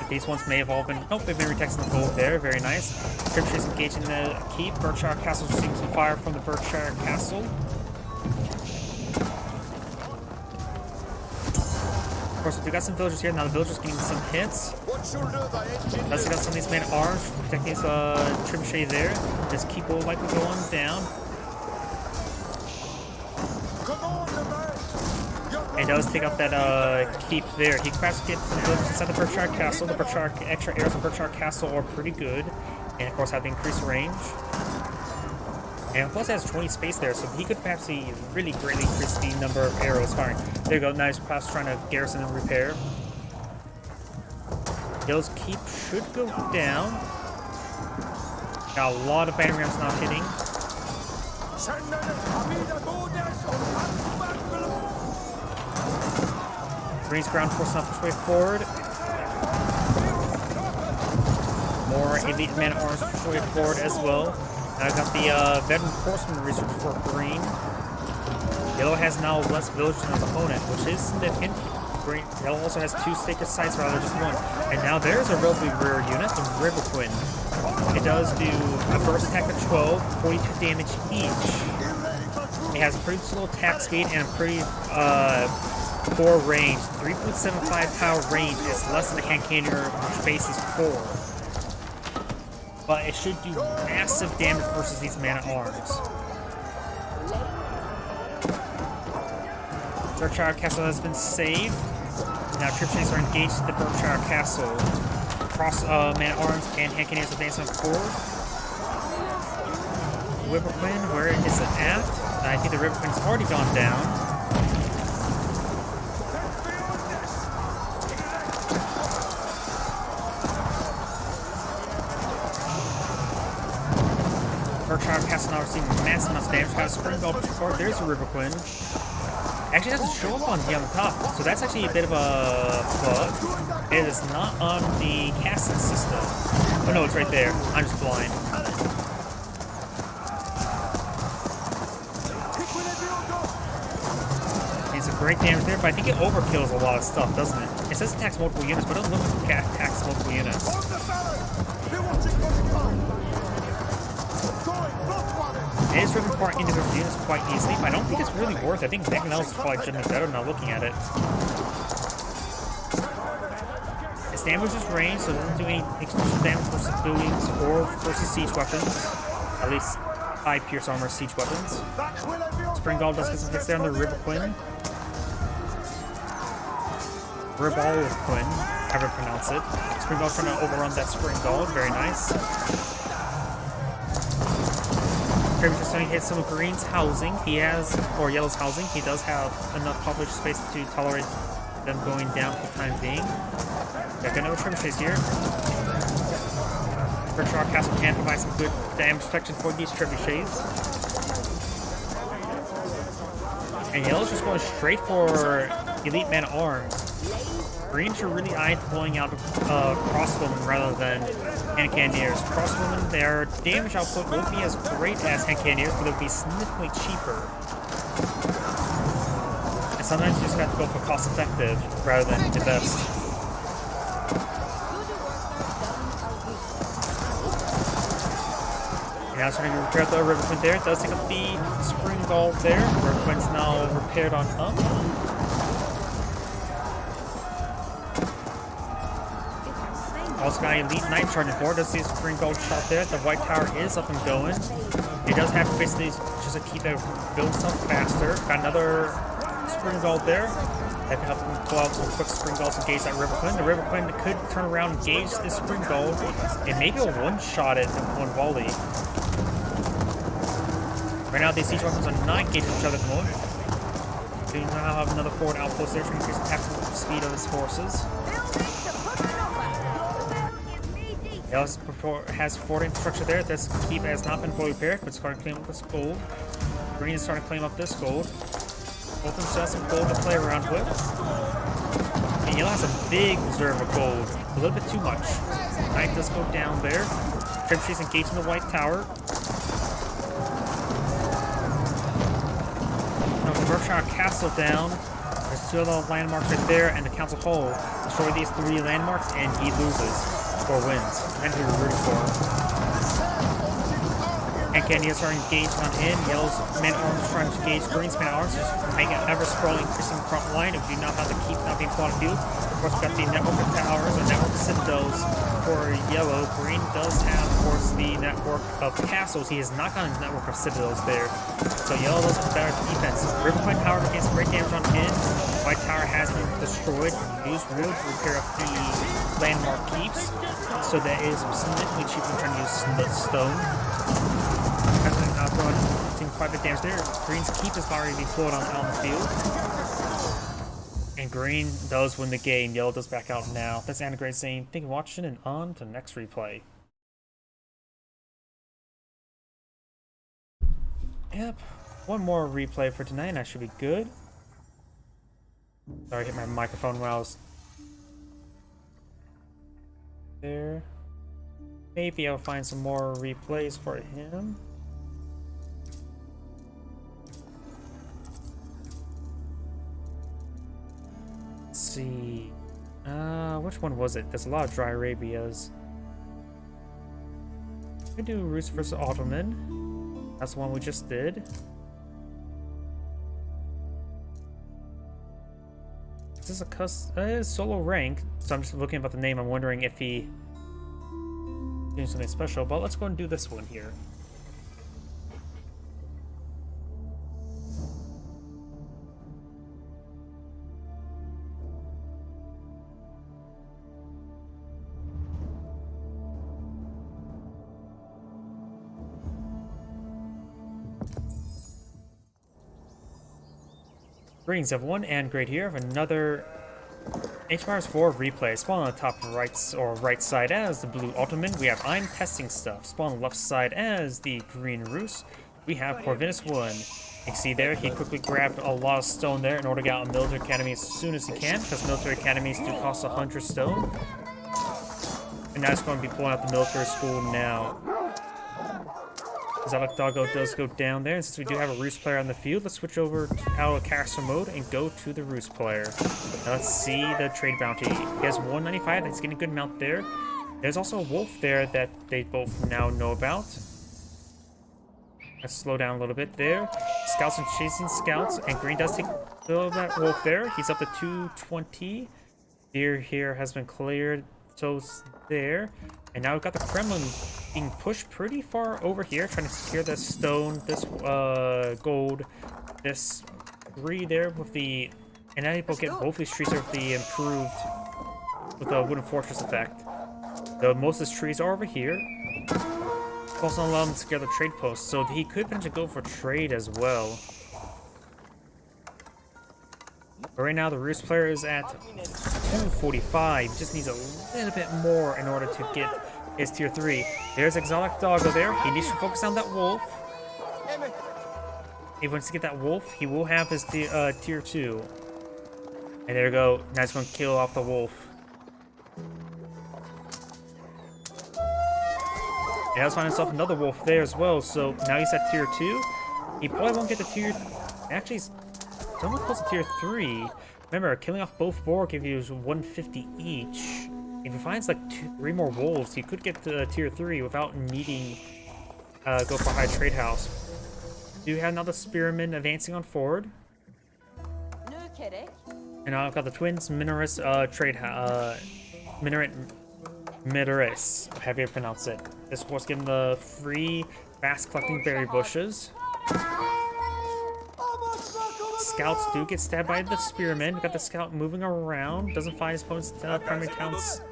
These ones may have all been... Oh, they've been retexting the gold there. Very nice. Trebuchets engaging the keep. Berkshire Castle receiving some fire from the Berkshire Castle. Of course, we got some villagers here. Now the villagers getting some hits. Let's got some of these men-at-arms protecting these trebuchet there. This keep will likely go on down. And does take out that keep there. He perhaps gets some villagers inside the Berkshire Castle. The Berkshire extra arrows from Berkshire Castle are pretty good. And of course have the increased range. And plus it has 20 space there, so he could perhaps really greatly increase the number of arrows firing. There you go, now he's perhaps trying to garrison and repair. Hill's keep should go down. Got a lot of battery rams not hitting. Green's ground force not push way forward. More elite men-at-arms push way forward as well. Now I've got the veteran horseman research for Green. Yellow has now less villagers than his opponent, which is significant. Green, Yellow also has 2 sacred sites rather than just 1. And now there's a relatively rare unit, the River Twin. It does do a burst attack of 12, 42 damage each. It has a pretty slow attack speed and a pretty 4 range. 3.75 power range is less than the hand cannoneer, which base is 4. But it should do massive damage versus these man-at-arms. Berkshire Castle has been saved. Now troops are engaged at the Berkshire Castle. Cross man-at-arms and hand cannoneers advancing forward. River Queen, where is it at? I think the River Queen's already gone down. Berkshire Castle now receiving massive amounts of damage. Got a spring ball before. There's a River Queen. Actually doesn't show up on the top, so that's actually a bit of a bug. It is not on the casting system. Oh no, it's right there. I'm just blind. It's a great damage there, but I think it overkills a lot of stuff, doesn't it? It says it attacks multiple units, but it doesn't look like it attacks multiple units. It is driven apart individual units quite easily, but I don't think it's really worth it. I think Magnell's is probably generally better now looking at it. Its damage is ranged, so it doesn't do any explosive damage for civilians or versus siege weapons. At least high pierce armor siege weapons. Springald does get some hits there on the River Queen. Ribald Quinn, however you pronounce it. Springald trying to overrun that Springald, very nice. Kirby's just trying to hit some of Green's housing. He has, or Yellow's housing. He does have enough population space to tolerate them going down for the time being. Got another trebuchets here. Berkshire Castle can provide some good damage protection for these trebuchets. And Yellow's just going straight for elite man-at-arms. Green should really eye deploying out crossbowmen rather than hand cannoneers. Crossbowmen, their damage output won't be as great as hand cannoneers, but they'll be significantly cheaper. And sometimes you just have to go for cost effective rather than the best. And now starting to repair the River Queen there. It does take up the Springald there. River Queen's now repaired on up. Also got Elite Knight charging forward. Does see a Springald shot there. The White Tower is up and going. It does have basically just to keep it build stuff faster. Got another Springald there. That can help him pull out some quick Springalds and engage that River Queen. The River Queen could turn around and engage this Springald and maybe a one-shot it in one volley. Right now, these siege weapons are not engaging each other at the moment. Do now have another forward outpost there to increase the tactical speed of his forces. He also has forward infrastructure there. This keep has not been fully repaired, but it's starting to claim up this gold. Green is starting to claim up this gold. Both of them still have some gold to play around with. And Yellow has a big reserve of gold. A little bit too much. Knight does go down there. Trebuchets engaging the White Tower. Now the Berkshire Castle down. There's two other landmarks right there, and the Council Hall. Destroy these 3 landmarks, and he loses. Or wins, and who we're rooting for. And cannoneers are engaged on in. Yellow's man-at-arms trying to engage Green's man-at-arms, just making an ever-sprawling, increasing front line. If you do not have to keep not being plotted field. Of course, we've got the network of towers or network of citadels for Yellow. Green does have, of course, the network of castles. He has not got a network of citadels there. So Yellow does have better defense. River Queen Tower gets great damage on in. White Tower has been destroyed. Use wood to repair up the landmark keeps. So that is significantly cheaper than trying to use stone. President Alpha taking quite a bit of damage there. Green's keep is already deployed on the field. And Green does win the game. Yellow does back out now. That's Anna Gray saying, thank you for watching, and on to the next replay. Yep. One more replay for tonight, and I should be good. Sorry, I hit my microphone while I was there. Maybe I'll find some more replays for him. Let's see. Which one was it? There's a lot of Dry Arabias. We do Rus vs. Ottoman. That's the one we just did. this a solo rank? So I'm just looking about the name. I'm wondering if he doing something special. But let's go and do this one here. Greetings everyone, and great here. Have another HMRS 4 replay. Spawn on the top right side as the blue Ultimate. We have I'm Testing Stuff. Spawn on the left side as the green Roos. We have Corvinus 1. You can see there, he quickly grabbed a lot of stone there in order to get out of Military Academy as soon as he can, because Military Academies do cost 100 stone. And now he's going to be pulling out the military school now. Exotic Doggo does go down there, and since we do have a Roos player on the field, let's switch over out of caster mode and go to the Roos player. Now let's see the trade bounty. He has 195, that's getting a good amount there. There's also a wolf there that they both now know about. Let's slow down a little bit there. Scouts are chasing scouts, and Green does take that wolf there. He's up to 220. Deer here has been cleared, so it's there. And now we've got the Kremlin being pushed pretty far over here, trying to secure this stone, this gold, this 3 there with the... And now people get both these trees with the improved, with the wooden fortress effect. Though most of these trees are over here. Also allow him to secure the trade post, so he could potentially go for trade as well. But right now the Roos player is at 245. He just needs a little bit more in order to get his tier 3. There's Exotic Doggo there. He needs to focus on that wolf. If he wants to get that wolf, he will have his tier 2. And there we go. Now he's going to kill off the wolf. He has found himself another wolf there as well. So now he's at tier 2. He probably won't get the tier... Actually, he's almost close to tier 3. Remember, killing off both boar gives you 150 each. If he finds like 3 more wolves, he could get to tier 3 without needing go for high trade house. Do you have another spearman advancing on forward? And I've got the twins Minaris Minaris, however you pronounce it. This horse giving the free fast collecting berry bushes. Scouts do get stabbed by the spearmen. We got the scout moving around. Doesn't find his opponent's primary town's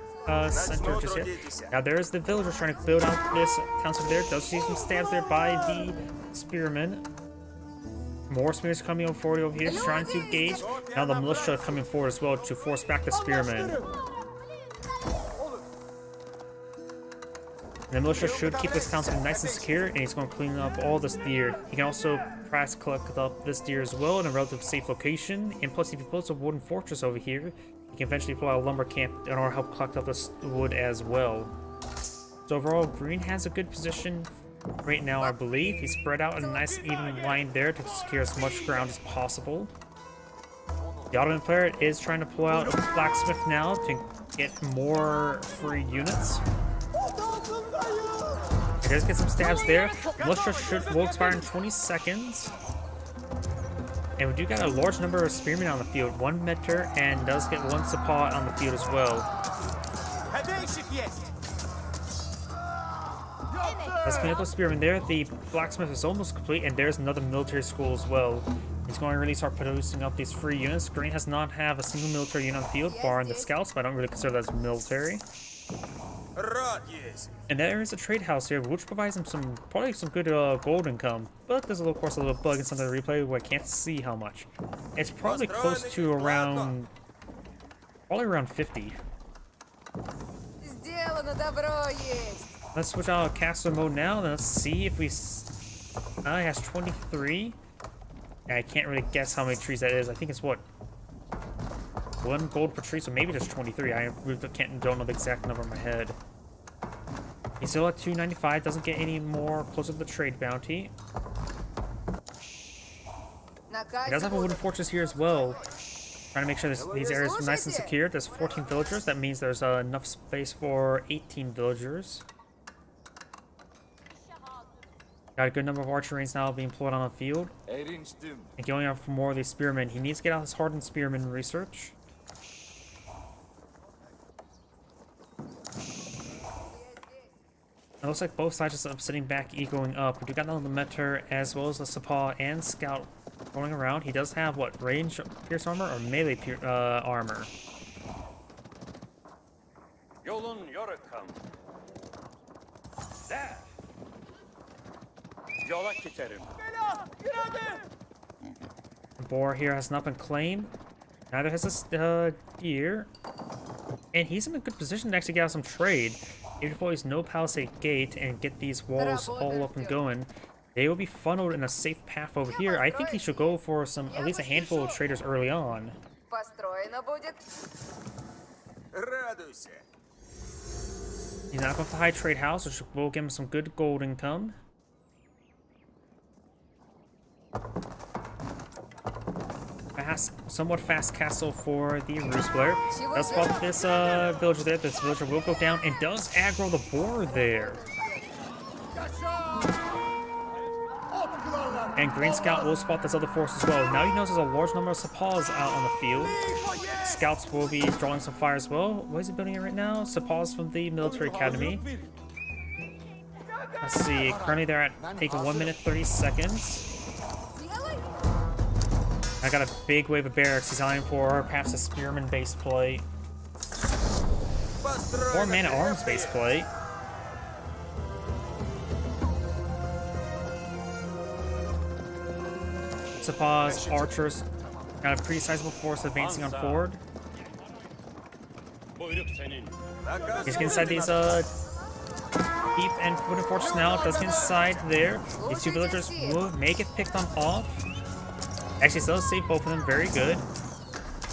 center just yet. Now there's the villager trying to build out this town center there. Does see some stabs there by the spearmen. More spears coming forward over here, trying to engage. Now the militia coming forward as well to force back the spearmen. The militia should keep this town nice and secure, and he's going to clean up all this deer. He can also perhaps collect up this deer as well in a relatively safe location. And plus, if he builds a wooden fortress over here, he can eventually pull out a lumber camp in order to help collect up this wood as well. So overall, Green has a good position right now, I believe. He's spread out in a nice even line there to secure as much ground as possible. The Ottoman player is trying to pull out a blacksmith now to get more free units. He does get some stabs there. Militia will expire in 20 seconds. And we do got a large number of spearmen on the field. 1 meter and does get 1 support on the field as well. Let's clean up the spearmen there. The blacksmith is almost complete, and there's another military school as well. He's going to really start producing up these free units. Green has not have a single military unit on the field, barring the scouts, but I don't really consider that as military. And there is a trade house here, which provides him probably some good gold income. But there's of course a little bug in some of the replay where I can't see how much. It's probably close to around 50. Let's switch out of caster mode now. Let's see if we. He has 23. I can't really guess how many trees that is. I think it's what, 1 gold per tree, so maybe just 23. I really don't know the exact number in my head. He's still at 295, doesn't get any more closer to the trade bounty. He does have a wooden fortress here as well. Trying to make sure these areas are nice and secure. There's 14 villagers, that means there's enough space for 18 villagers. Got a good number of archer ranks now being pulled on the field. And going out for more of these spearmen. He needs to get out his hardened spearman research. looks like both sides just sitting back, egoing up. We do got another Meter as well as a Sepaw and Scout rolling around. He does have what, range pierce armor or melee armor? Yolun Yorukam. There. Yola giderim. Boar here has not been claimed. Neither has this deer. And he's in a good position to actually get out some trade. If he deploys no Palisade Gate and get these walls all up and going, they will be funneled in a safe path over here. I think he should go for some, at least a handful of traders early on. Построено будет. Радуйся. He's not going for high trade house, which will give him some good gold income. Somewhat fast castle for the Roost Player. Does spot this villager there. This villager will go down and does aggro the boar there. And Green Scout will spot this other force as well. Now he knows there's a large number of Sepaws out on the field. Scouts will be drawing some fire as well. What is he building it right now? Sepaws from the military academy. Let's see. Currently they're at taking 1 minute 30 seconds. I got a big wave of barracks designed for perhaps a spearman base play. Or man at arms base play. Sepaws, archers, got a pretty sizable force advancing on forward. He's getting inside these deep and wooden fortress now. Does get inside there. These two villagers will make it picked on off. Actually, so does save both of them. Very good.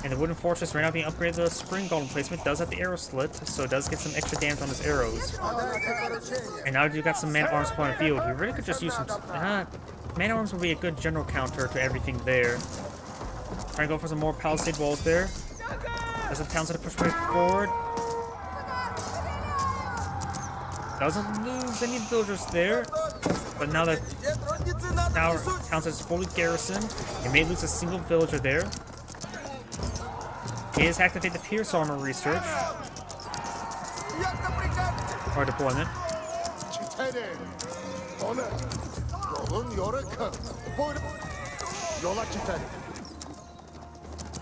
And the wooden fortress right now being upgraded. The spring golem placement does have the arrow slit, so it does get some extra damage on his arrows. And now you got some man at arms on the field. You really could just use some. Man at arms will be a good general counter to everything there. Trying to go for some more palisade walls there. As the town's gonna push way forward. Doesn't lose any villagers there. But now that town is fully garrisoned, it may lose a single villager there. He has activated the Pierce Armor research. Or deployment.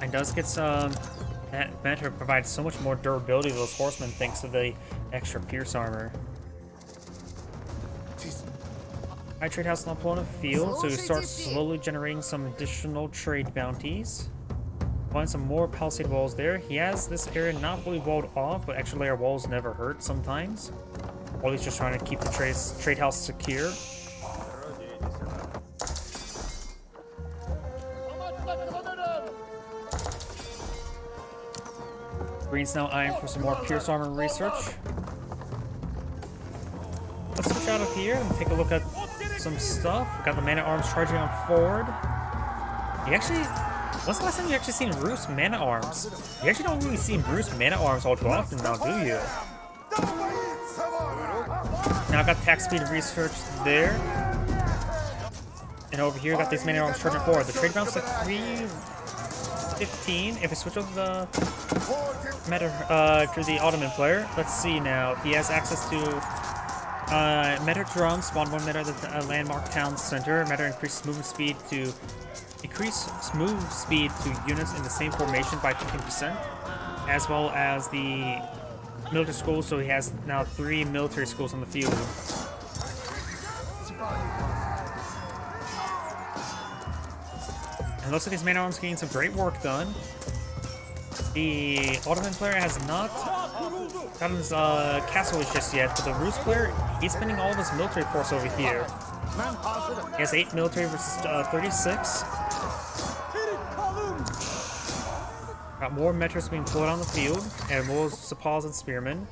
And does get some. That Meter provides so much more durability to those horsemen thanks to the extra Pierce Armor. High trade house not pulling a field, so he starts slowly generating some additional trade bounties. Find some more palisade walls there. He has this area not fully walled off, but extra layer walls never hurt sometimes. While he's just trying to keep the trade house secure. Green's now eyeing for some more Pierce Armor research. Let's switch out of here and take a look at some stuff. We got the man at arms charging on forward. You actually, when's the last time you actually seen Roost man at arms? You actually don't really see Roost man at arms all too often now, do you? Now I got attack speed research there. And over here, got these man at arms charging forward. The trade bounce at 315. If we switch over the to the Ottoman player, let's see now. He has access to Meter drone, spawn 1 meter at the landmark town center. Meter increases movement speed to units in the same formation by 15%, as well as the military schools. So he has now 3 military schools on the field. And it looks like his man at arms getting some great work done. The Ottoman player has not gotten his castle just yet, but the Roost player, he's spending all of his military force over here. He has 8 military versus 36. Got more meters being pulled on the field, and more Sepaws and Spearmen.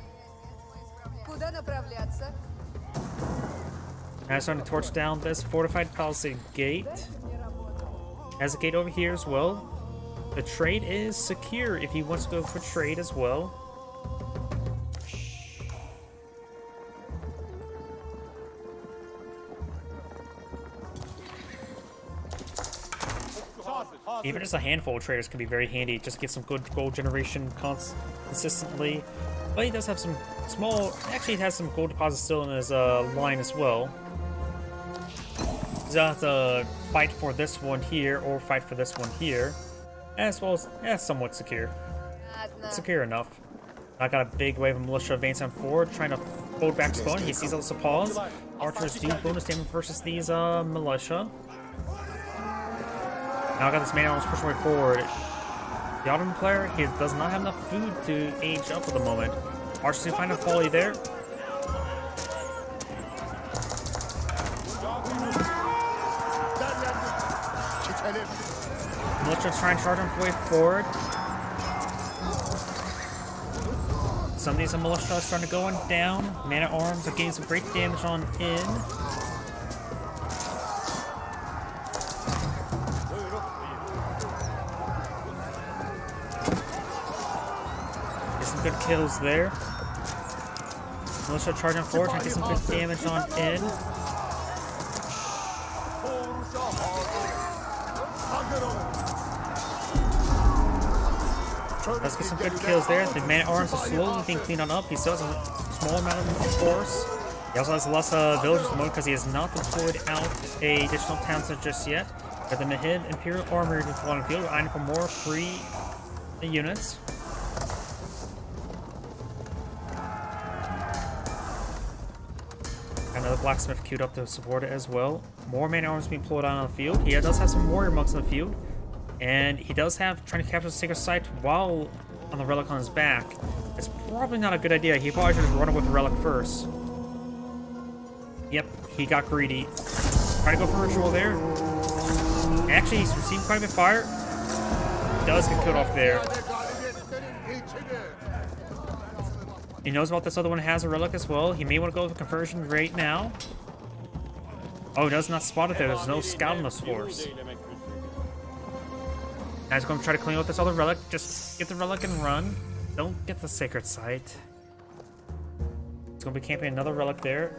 Now he's starting to torch down this fortified palisade gate. Has a gate over here as well. The trade is secure if he wants to go for trade as well. Even just a handful of traders can be very handy. Just get some good gold generation consistently. But he does have some small... Actually, he has some gold deposits still in his line as well. He's gonna have to fight for this one here, or fight for this one here. As well as somewhat secure. Secure enough. I got a big wave of militia advancing forward, trying to hold back spawn. He sees all the supplies. Archers do bonus damage versus these militia. Now I got this man almost pushing way forward. The Ottoman player, he does not have enough food to age up at the moment. Archers do find a volley there. Militia trying to charge him way forward. Some of these militia are starting to go on down. Man-at-arms are getting some great damage on in. Get some good kills there. Militia charging forward, trying to get some good damage on in. Let's get some good kills there. The man-at-arms are slowly being cleaned on up. He still has a small amount of force. He also has less villagers at the moment because he has not deployed out a additional town center just yet. But the Mahid Imperial Armory is on the field, eyeing for more free units. Another blacksmith queued up to support it as well. More man-at-arms being pulled out on the field. He does have some warrior monks in the field. And he does have trying to capture the sacred site while on the relic on his back. It's probably not a good idea. He probably should have run with the relic first. Yep, he got greedy. Trying to go for ritual there. Actually, he's received quite a bit of fire. He does get killed off there. He knows about this other one has a relic as well. He may want to go with a conversion right now. Oh, he does not spot it there. There's no scout in this force. Now he's going to try to clean out this other relic. Just get the relic and run. Don't get the sacred site. He's going to be camping another relic there.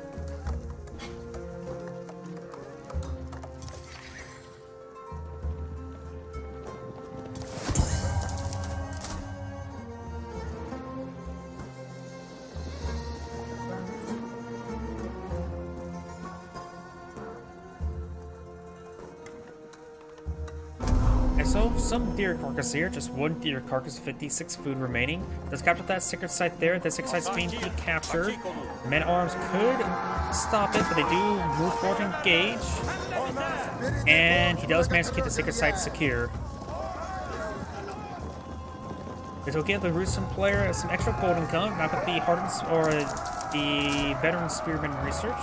So, some deer carcass here, just one deer carcass, 56 food remaining. Let's capture that sacred site there. The sacred site's being captured. Men-at-arms could stop it, but they do move forward and engage. And he does manage to keep the sacred site secure. This will give the Rusyn player some extra gold income. Now got the hardened or the veteran spearman research.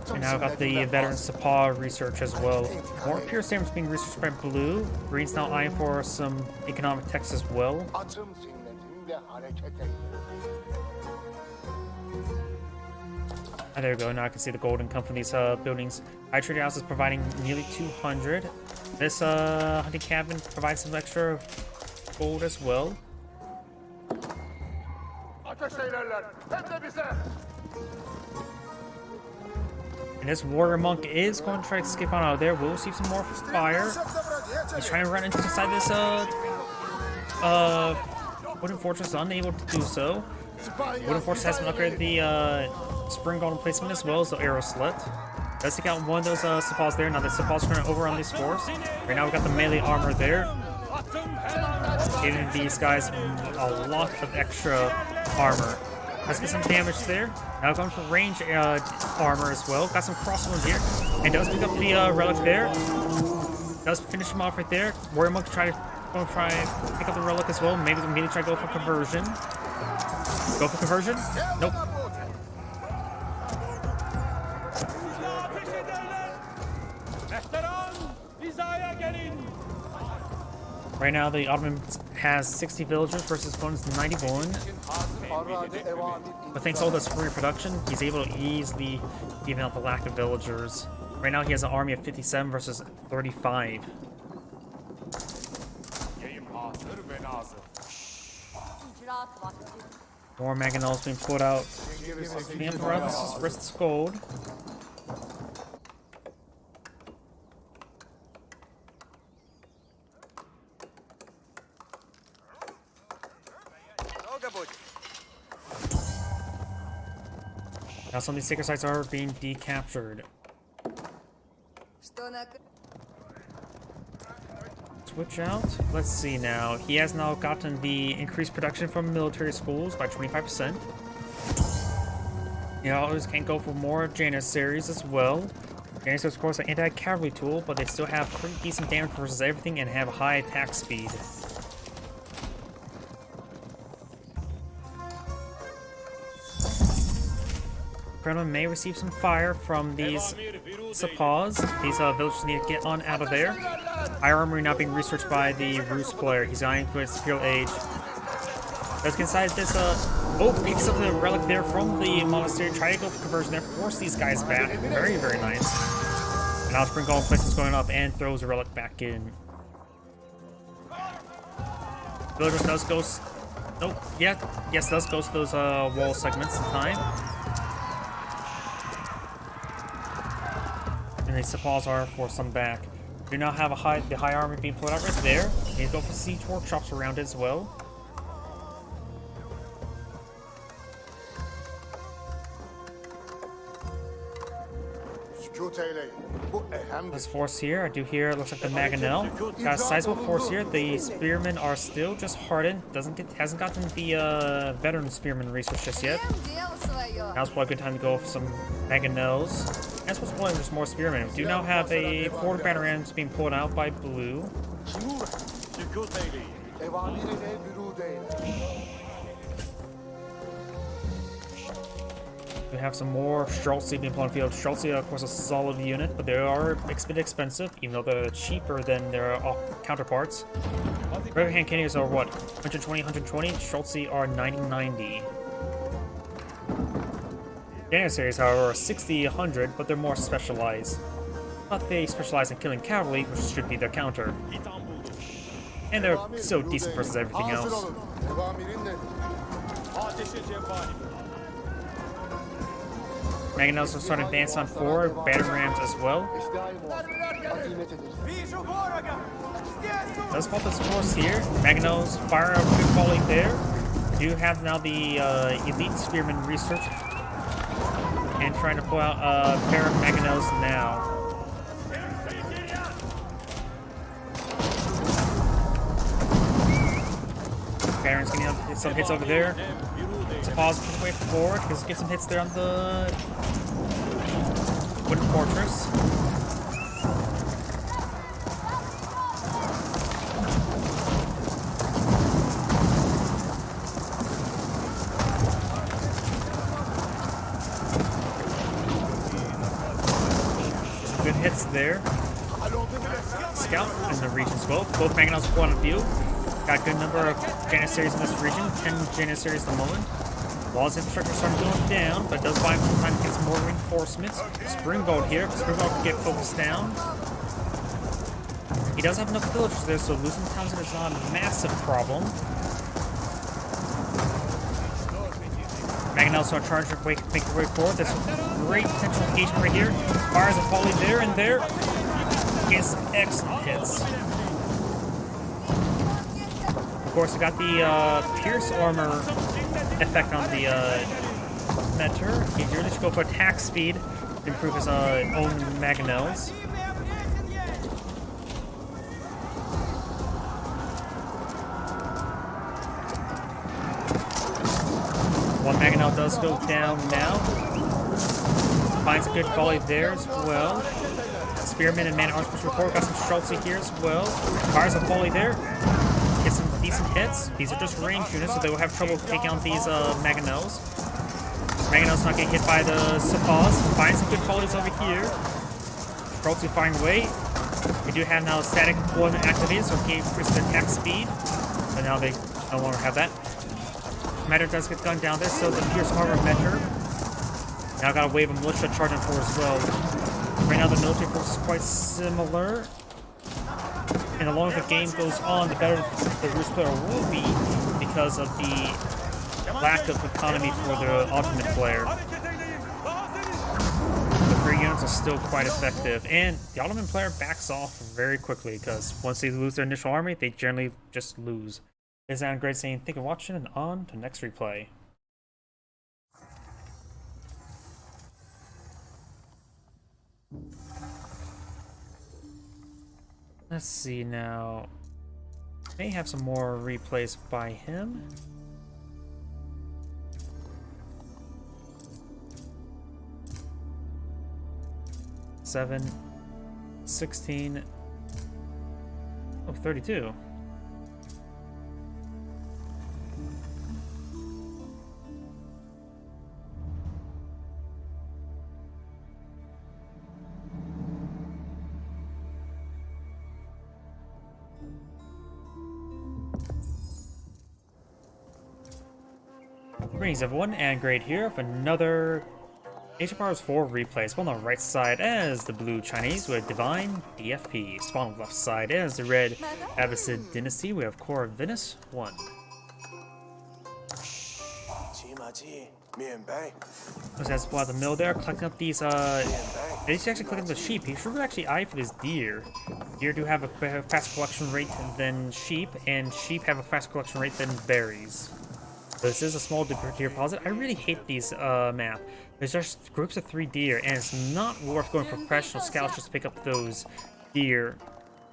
And now I've got the veteran Sapa research as well. More pure stamens being researched by Blue. Green's now eyeing for some economic techs as well. And there we go. Now I can see the gold income from these buildings. High Trading House is providing nearly 200. This hunting cabin provides some extra gold as well. And this warrior monk is going to try to skip on out of there. We'll receive some more fire. He's trying to run inside this wooden fortress, unable to do so. Wooden fortress has been upgraded the spring golden placement as well as the arrow slit. Does take out one of those Sepals there. Now the Sepals are going over on this force. Right now we've got the melee armor there, giving these guys a lot of extra armor. Let's get some damage there. Now going for range armor as well. Got some crossbows here. And does pick up the relic there. Does finish him off right there. Warrior Monk try and pick up the relic as well. Maybe immediately try to go for conversion. Go for conversion? Nope. Right now, the Ottoman has 60 villagers versus opponent's 91. But thanks to all this free production, he's able to easily even out the lack of villagers. Right now, he has an army of 57 versus 35. More mangonels being put out. The Emperor risks gold. Now some of these sacred sites are being decaptured. Switch out. Let's see now. He has now gotten the increased production from military schools by 25%. You always can go for more Janissaries as well. Janissaries, of course, are an anti-cavalry tool, but they still have pretty decent damage versus everything and have high attack speed. Kremlin may receive some fire from these Sepoys. These villages need to get on out of there. High armory not being researched by the Rus player. He's eyeing towards Imperial Age. Let's get inside this, oh, picks up the relic there from the monastery. Try to go for conversion there. Force these guys back. Very, very nice. And now Springald Place is going up and throws the relic back in. Villagers does go... Nope, yeah, yes, does go to those wall segments in time. And the Sepoys are forced them back. Do now have the high army being put out right there. You need to go for siege workshops around it as well. This force here, I do hear it looks like the Mangonel. Got a sizable force here. The spearmen are still just hardened. Hasn't gotten the veteran spearman research just yet. Now's probably a good time to go for some Mangonels. That's what's pulling just more spearmen. We do now have a 4 panorams being pulled out by blue. We have some more Streltsy being pulled on the field. Streltsy, of course, a solid unit, but they are a bit expensive, even though they're cheaper than their counterparts. Regular hand cannons are what? 120, 120. Streltsy are 90, 90. Janissaries, however, are 60, 100, but they're more specialized. But they specialize in killing cavalry, which should be their counter. And they're so decent versus everything else. Mangonels are starting to advance on 4, battering rams as well. Does pop this force here. Mangonels fire a good volley there. We do have now the elite spearman research. And trying to pull out a pair of Mangonels now. Baron's getting some hits over there. Pause push way forward because get some hits there on the wooden fortress. Some good hits there. Scout in the region as well. Both Mangonels pull on the field. Got a good number of Janissaries in this region. 10 Janissaries at the moment. Law's infrastructure starting going down, but it does buy him some time to get some more reinforcements. Springald here. Springald can get focused down. He does have enough villagers there, so losing Townsend is not a massive problem. Mangonels are charged to make their way forward. There's some great potential engagement right here. Fires a volley there and there. Gets some excellent hits. Of course, we got the Pierce armor effect on the Mentor. He really should go for attack speed to improve his own Mangonels. One Mangonel does go down now. Finds a good volley there as well. Spearman and Man-at-Arms push forward. Got some Streltsy here as well. Fires a volley there. Gets some decent hits. These are just range units, so they will have trouble taking out these Mangonels. Mangonels not getting hit by the Sepoys. Finds some good volleys over here. Streltsy firing away. We do have now static deployment activated, so he increases the attack speed. But now they no longer have that. Mentor does get gunned down there, so the Pierce armor Mentor. Now got a wave of militia charging for as well. Right now the military force is quite similar. And the longer the game goes on, the better the Rus player will be because of the lack of economy for the Ottoman player. The free units are still quite effective, and the Ottoman player backs off very quickly because once they lose their initial army, they generally just lose. This is Aaron Great saying thank you for watching, and on to next replay. Let's see now. May have some more replays by him. Seven, 16, 32. Greetings everyone, and great here with another Age of Empires 4 replay. Spawn on the right side as the blue Chinese with Divine DFP. Spawn on the left side as the red Abbasid Dynasty. We have Core Venus 1. Let's have spawn at the mill there, collecting up these he's actually collecting the sheep. He should actually eye for this deer. Deer do have a faster collection rate than sheep, and sheep have a faster collection rate than berries. This is a small deer deposit. I really hate these map. There's just groups of 3 deer, and it's not worth going for professional scouts just to pick up those deer.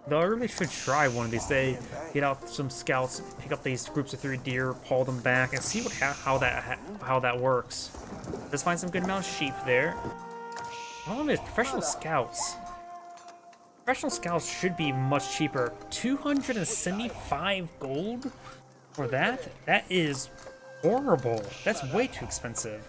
Though I really should try one of these days. Get out some scouts, pick up these groups of 3 deer, haul them back, and see what how that works. Let's find some good amount of sheep there. The problem is professional scouts. Professional scouts should be much cheaper. 275 gold for that? That is horrible. That's way too expensive.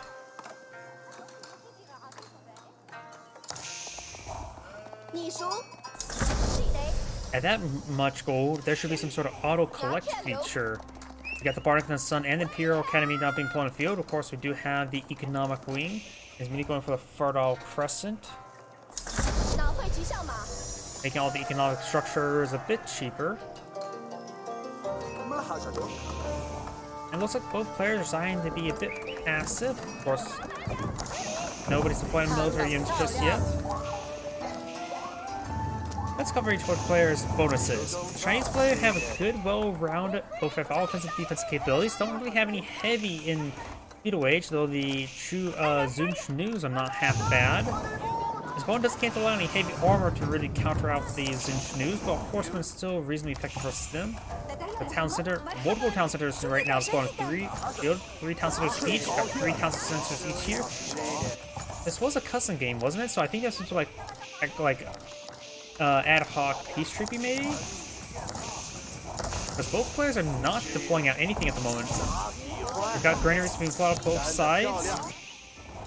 At that much gold, there should be some sort of auto-collect feature. We got the Bardic and the Sun and the Imperial Academy not being put on the field. Of course, we do have the Economic Wing. Is Mini going for the Fertile Crescent, making all the economic structures a bit cheaper. It looks like both players are designed to be a bit passive. Of course, nobody's deploying military units just yet. Let's cover each one player's bonuses. Chinese players have a good, well-rounded, both have offensive and defensive capabilities. Don't really have any heavy in Feudal Age, though the true Zunch are not half bad. His bonus can't allow any heavy armor to really counter out the Zunch, but Horseman is still reasonably effective versus them. The town center, multiple town centers right now, spawning 3 town centers each. Got 3 town centers each here. This was a custom game, wasn't it? So I think that's something like ad hoc peace treaty maybe? Because both players are not deploying out anything at the moment. We've got granaries being plotted on both sides.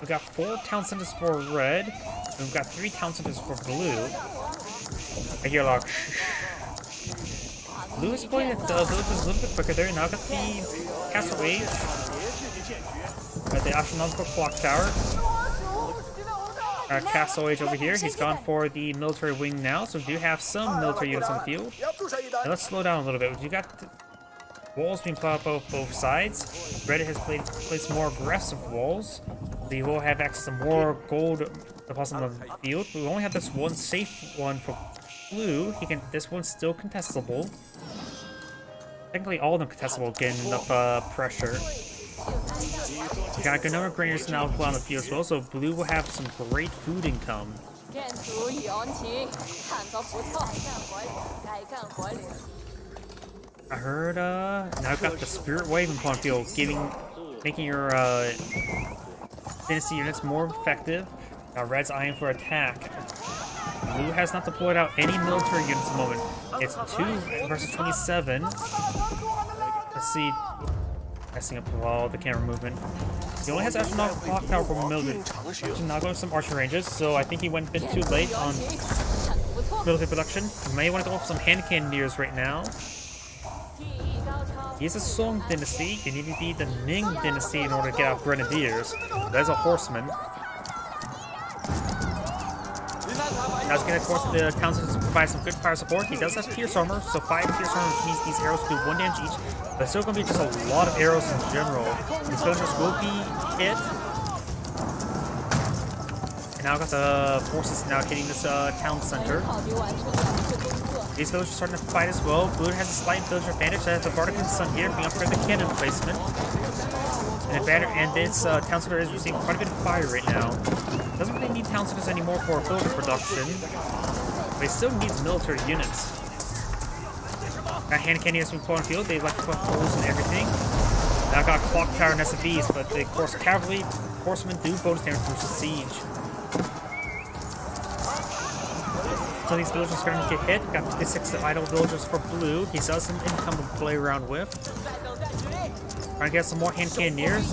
We've got 4 town centers for red. And we've got 3 town centers for blue. I hear a lot of blue is playing the villages a little bit quicker there. Now got the Castle Age. Got the astronomical clock tower. Castle Age over here. He's gone for the military wing now, so we do have some military units on the field. Now let's slow down a little bit. You got the walls being put up both sides. Red has placed more aggressive walls. We will have access to more gold deposits on the field. We only have this one safe one for blue. This one's still contestable. Technically, all of them contestable, getting enough pressure. We got a good number of granaries now on the field as well, so blue will have some great food income. I heard, now I've got the Spirit Wave in pawn field, making your dynasty units more effective. Now red's eyeing for attack. Blue has not deployed out any military units at the moment. It's 2 versus 27. Let's see. Messing up all the camera movement. He only has astronomical clock tower for military. He's not going to some archer ranges, so I think he went a bit too late on military production. You may want to go for some hand cannoneers right now. He's a Song dynasty. You need to be the Ming dynasty in order to get out grenadiers. That's a horseman. That's going to force the townsends to provide some good fire support. He does have pierce armor, so 5 pierce armor, which means these arrows do 1 damage each. But it's still going to be just a lot of arrows in general. These villagers will be hit. And now got the forces now hitting this town center. These villagers are starting to fight as well. Blue has a slight villager advantage. That has the Bardic and Sun here, being upgraded the cannon placement. And this town center is receiving quite a bit of fire right now. Doesn't really need town centers anymore for villager production, but it still needs military units. Got hand cannoneers from Pawn Field. They like to put holes in everything. Now got Clock Tower and SFVs, but the course cavalry horsemen do bonus damage versus siege. So these villagers are starting to get hit. Got 56 idle villagers for blue. He does some income to play around with. Trying to get some more hand cannoneers.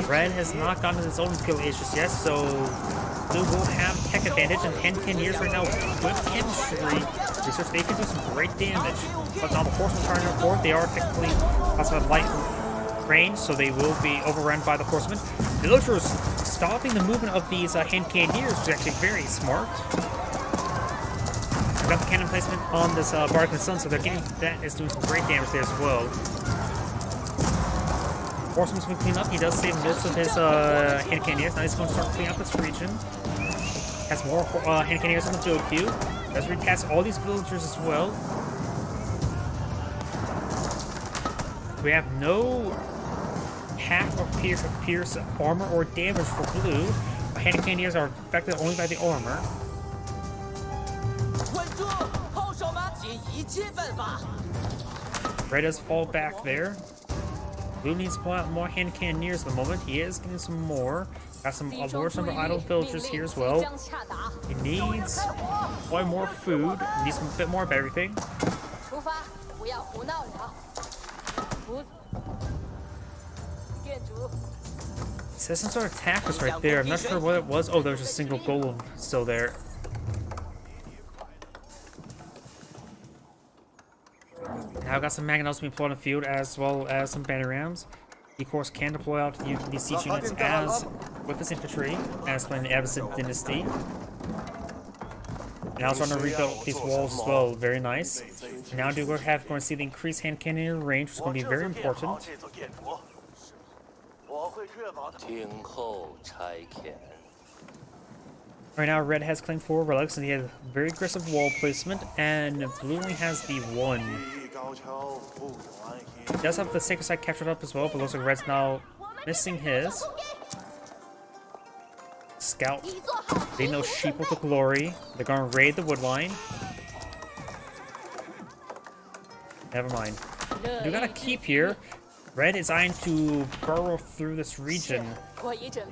Red has not gotten his own skill age just yet, so blue will have tech advantage, and hand cannoneers right now with chemistry research, they can do some great damage. But now the horsemen trying to forward, they are technically also at light range, so they will be overrun by the horsemen. Villagers stopping the movement of these hand cannoneers is actually very smart. Got the cannon placement on this Bardic Sun, so they're getting that is doing some great damage there as well. Horseman's been cleaned up. He does save most of his hand cannoneers. Now he's going to start cleaning up this region. Has more hand cannoneers on the field queue. Does retest all these villagers as well. We have no hack or pierce armor or damage for blue. Hand cannoneers are affected only by the armor. Red does fall back there. Blue needs to pull out more hand cannoneers at the moment. He is getting some more. Got some large number of idle villagers here as well. He needs probably more food. He needs a bit more of everything. It says some sort of attack was right there. I'm not sure what it was. Oh, there's a single golem still there. Now got some Mangonels being put on the field as well as some banner rams. He, of course, can deploy out these siege units as with his infantry, as playing the Abbasid dynasty. Now it's trying to rebuild these walls as well. Very nice. Now we're going to see the increased hand cannon range, which is going to be very important. Right now, red has claimed 4 relics, and he has very aggressive wall placement, and blue only has the 1. He does have the sacred site captured up as well, but looks like red's now missing his. Scout. They know sheep with the glory. They're gonna raid the woodline. Never mind. We got a keep here. Red is eyeing to burrow through this region.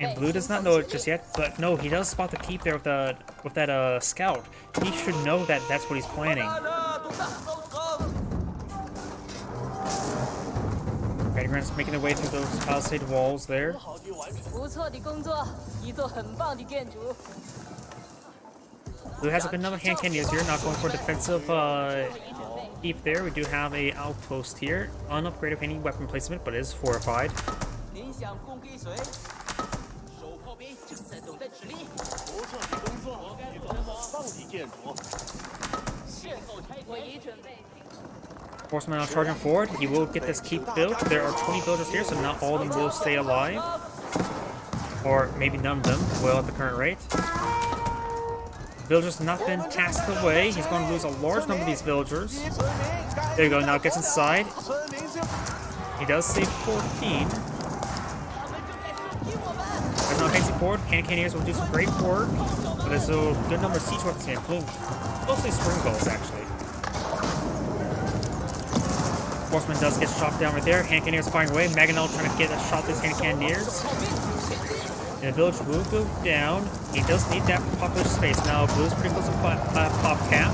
And blue does not know it just yet, but no, he does spot the keep there with that scout. He should know that that's what he's planning. Redgrand's making their way through those palisade walls there. Blue has a good number of hand cannoneers here, not going for defensive keep there. We do have a outpost here, unupgraded any weapon placement, but it is fortified. Horseman now charging forward. He will get this keep built. There are 20 villagers here, so not all of them will stay alive. Or maybe none of them will at the current rate. Villagers have not been tasked away. He's going to lose a large number of these villagers. There you go. Now gets inside. He does save 14. There's no fancy forward. Hand cannoneers will do some great work. But there's a good number of siege weapons here. Mostly spring balls, actually. Horseman does get shot down right there. Hand cannoneers firing away. Mangonel trying to get a shot at these hand cannoneers. And the village will go down. He does need that for population space. Now, blue's pretty close to pop cap.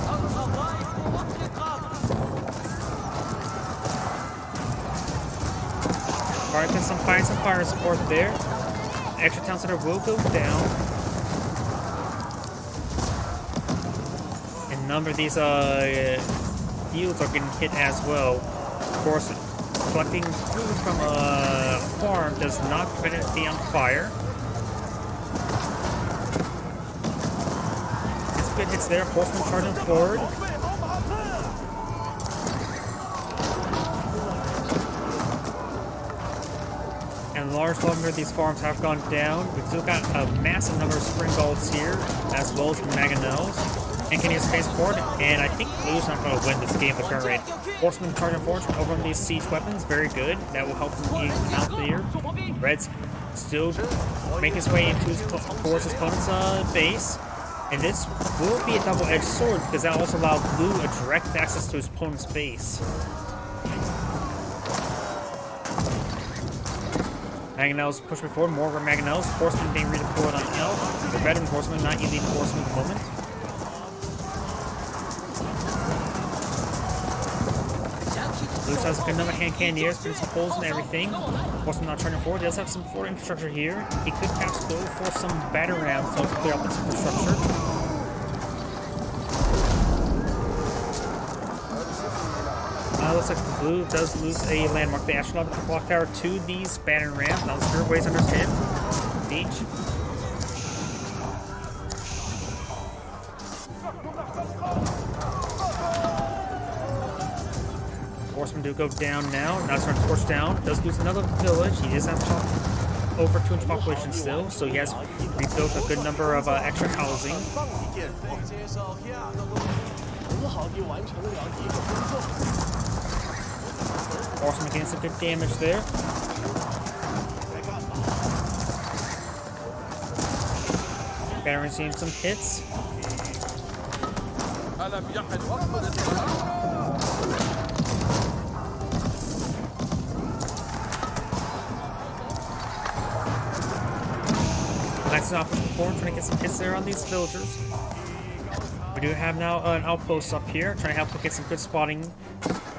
Alright, then some fire support there. Extra town center will go down. And a number of these fields are getting hit as well. Of course, collecting food from a farm does not prevent it being on fire. It's good hits there. Horseman charging forward. And a large number of these farms have gone down. We've still got a massive number of spring bolts here, as well as Mangonels. And can use space forward, and I think blue's not going to win this game at the current rate. Horseman charging forward over on these siege weapons, very good. That will help him out there. Red's still making his way towards his opponent's base. And this will be a double-edged sword because that will also allow Blue a direct access to his opponent's base. Mangonels push forward, more of our Mangonels. Horsemen being redeployed on Elf. The veteran Horseman not using Horseman at the moment. Blue has a good number of hand cannoneers, putting some holes in everything. Horseman not turning forward. He does have some forward infrastructure here. He could perhaps go for some batter rams to clear up this infrastructure. Looks like Blue does lose a landmark. The astronaut clock tower to these battering rams. Now the Spirit Waves under his hit. Beach. Horsemen do go down now. Now it's starting to torch down. Does lose another village. He does have over 200 population still, so he has rebuilt a good number of extra housing. Horseman getting some good damage there. Baron seeing some hits. Nice enough before trying to get some hits there on these villagers. We do have now an outpost up here, trying to help get some good spotting.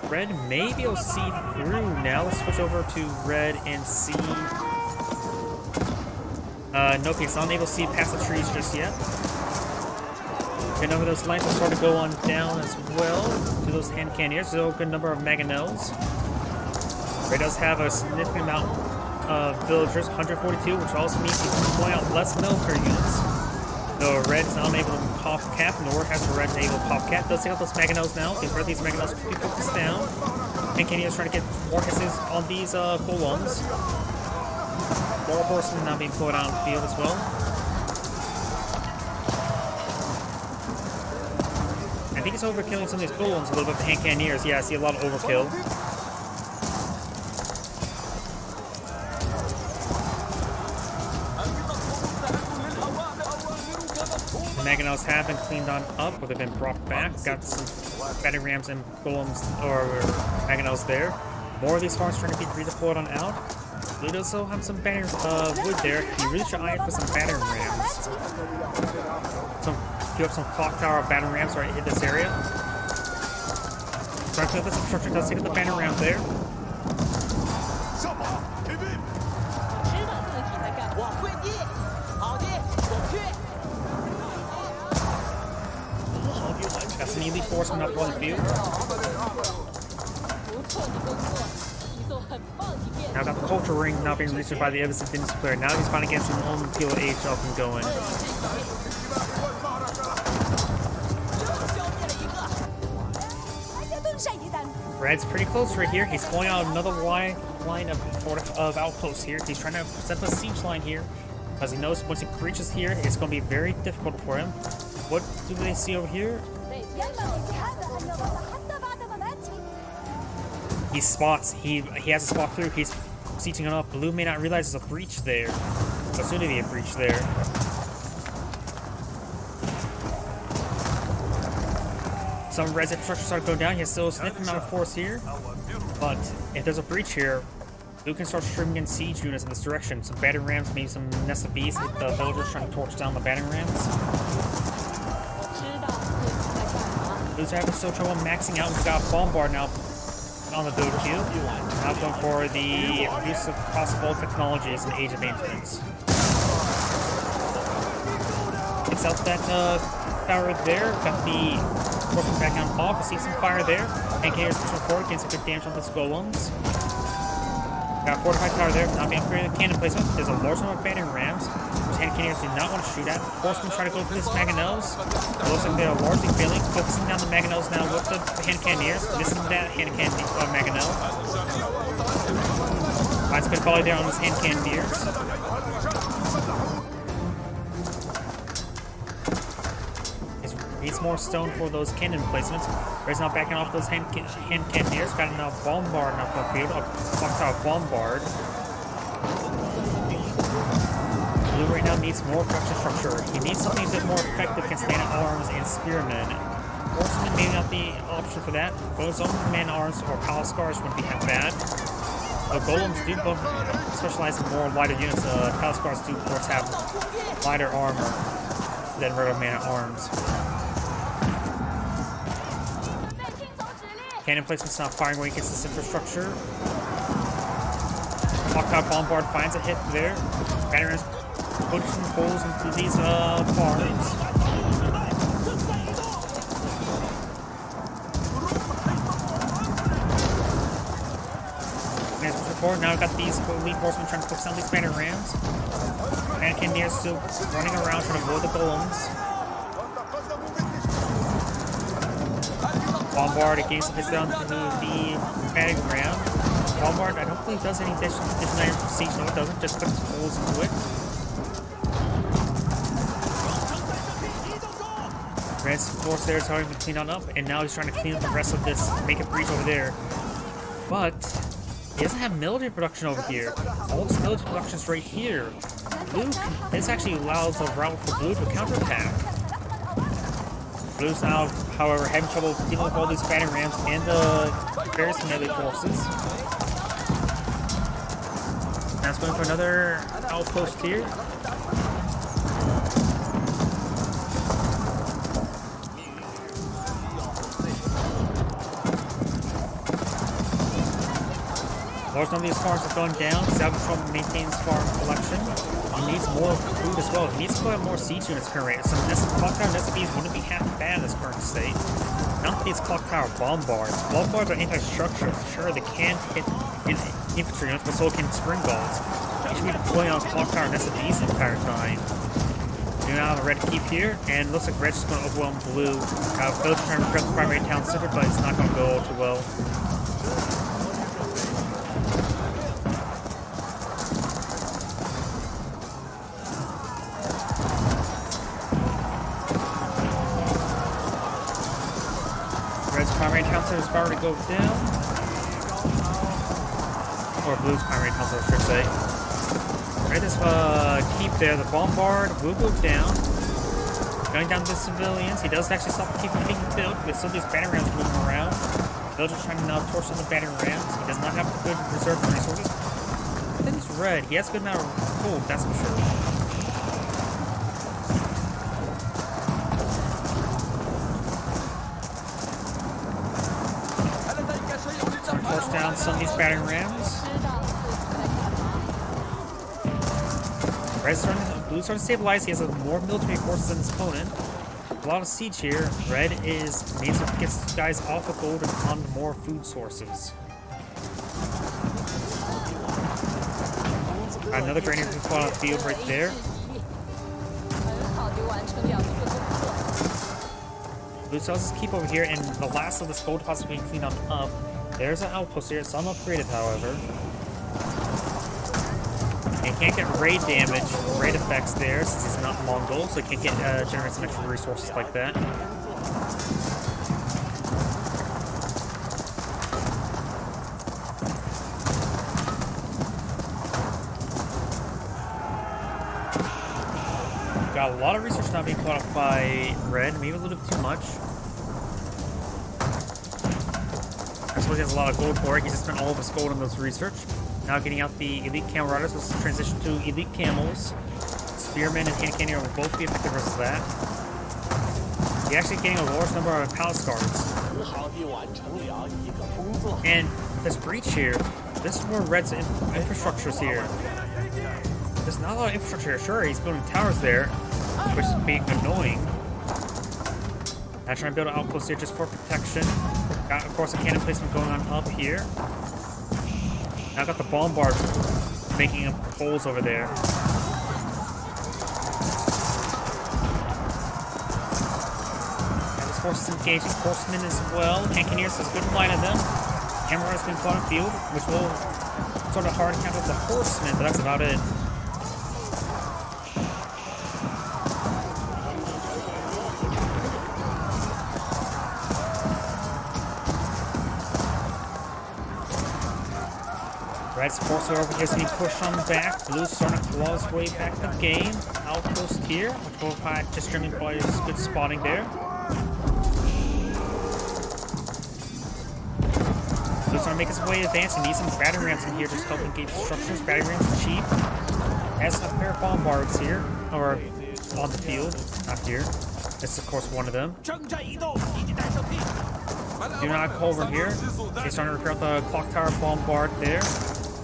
Red may be able to see through now. Let's switch over to red and see. Nope, he's not able to see past the trees just yet. Okay, none of those lines will start to go on down as well to those hand cannoneers. Still a good number of Mangonels. Red does have a significant amount of villagers, 142, which also means he's pulling out less military units. Though Red is not able to pop cap, nor has Red able to pop cap. Does take out those Mangonels now. Get rid of these Mangonels quickly focused down. And Kenny is trying to get more hisses on these golems. More horsemen now being pulled out on the field as well. I think it's overkilling some of these golems a little bit with hand cannoneers. Yeah, I see a lot of overkill. Mangonels have been cleaned on up, or they've been brought back. Got some battering rams and golems, or Mangonels there. More of these farms trying to be redeployed on out. Blue does still have some battering wood there. You really should eye out for some battering rams. Queue up some clock tower battering rams right in this area. Trying to clear this infrastructure. Does take out the battering ram there. Got some elite horsemen up on the field. Now got the culture ring now being reached by the Evanston Dynasty player. Now he's finally getting some own Kilo Age up and going. Red's pretty close right here. He's pulling out another line of outposts here. He's trying to set up a siege line here. Because he knows once he breaches here, it's going to be very difficult for him. What do they see over here? He spots. He has a spot through. He's sieging it up. Blue may not realize there's a breach there. So soon to be a breach there. Some res infrastructure started going down. He has still a significant amount of force here. But if there's a breach here, Blue can start streaming in siege units in this direction. Some battering rams, maybe some Nest of Beasts with the villagers trying to torch down the battering rams. Blue's having still trouble maxing out. We've got Bombard now on the build queue. Now going for the use of possible technologies and age advancements. Takes out that tower there. Got the horseman back on off. I see some fire there. And Cannoneers pushing forward, getting some good damage on those golems. Got a fortified tower there, not being upgraded cannon placement. There's a large number of battering rams, which hand cannoneers do not want to shoot at. Horsemen try to go for these Mangonels. It looks like they are largely failing. Focusing down the Mangonels now with the hand cannoneers. Missing that hand Mangonel. Finds a good volley there on those hand cannoneers. Needs more stone for those cannon placements. Red's now backing off those hand cannoneers. Got a Bombard up the field. A Bombard. Blue right now needs more production structure. He needs something a bit more effective against man-at-arms and spearmen. Horsemen may not be an option for that. Those own man-at-arms or palace scars wouldn't be half bad. The golems do both specialize in more lighter units. Palace scars do, of course, have lighter armor than regular man-at-arms. Cannon placement's not firing away against this infrastructure. Clocktower Bombard finds a hit there. Banners pushing holes into these farms. And as before, now I've got these elite horsemen trying to focus on these banner rams. Anakin is still running around trying to avoid the golems. Bombard again hits down to the banner ram. Bombard, I don't think does any additional siege. No, it doesn't. Just puts holes into it. Red's force there is starting to clean on up, and now he's trying to clean up the rest of this, make a breach over there. But he doesn't have military production over here. All this military production is right here. This actually allows a route for Blue to counterattack. Blue's now, however, having trouble dealing with all these banner rams and the various melee forces. Now it's going for another outpost here. Large number of these farms have gone down. Salvatron maintains farm collection. He needs more food as well. He needs to put more siege units currently. Some clock tower SCVs wouldn't be half bad in this current state. Not these clock tower bombards. Bombards are anti-structure. Sure, they can hit infantry units, but so can spring balls. You should be deploying on clock tower SCVs the entire time. Doing out a red keep here, and it looks like red's just going to overwhelm blue. Village trying to prep the primary town center, but it's not going to go all too well. Primary town center is about to go down. Or Blue's primary town center, I should say. Right, this keep there, the bombard will go down. Going down to the civilians. He does actually stop the keep from being built, but still these banner rams moving around. They're just trying to torch on the banner rams. He does not have good reserve resources. I think he's red. He has a good amount of gold, that's for sure. Force down some of these battering rams. Blue's starting to stabilize. He has more military forces than his opponent. A lot of siege here. Red needs to get guys off of gold and on more food sources. Another grenadier can put on the field right there. Blue still has his keep over here, and the last of this gold deposit being cleaned up. There's an outpost here, it's upgraded, however. And can't get raid damage, raid effects there, since he's not Mongol, so he can't get generate some extra resources like that. Got a lot of research now being caught up by Red, maybe a little bit too much. I suppose he has a lot of gold for it. He just spent all of his gold on those research. Now getting out the elite camel riders. Let's transition to elite camels. Spearmen and hand cannon will both be effective versus that. He's actually getting a large number of palace guards. And this breach here, this is where Red's infrastructure is here. There's not a lot of infrastructure here. Sure, he's building towers there, which is being annoying. Now trying to build an outpost here just for protection. Got, of course, a cannon placement going on up here. Now got the bombard making holes over there. And this force is engaging horsemen as well. Cannoneers has good line of them. Camera has been caught in field, which will sort of hard counter the horsemen, but that's about it. Red's force over here is being pushed on back. Blue's starting to claw his way back in the game. Outpost here. Just streaming players. Good spotting there. Blue's trying to make his way advancing. Needs some battery rams in here just to help engage structures. Battery rams are cheap. Has a pair of bombards here. Or on the field. Not here. This is of course one of them. Do not go over here. He's trying to repair the clock tower bombard there.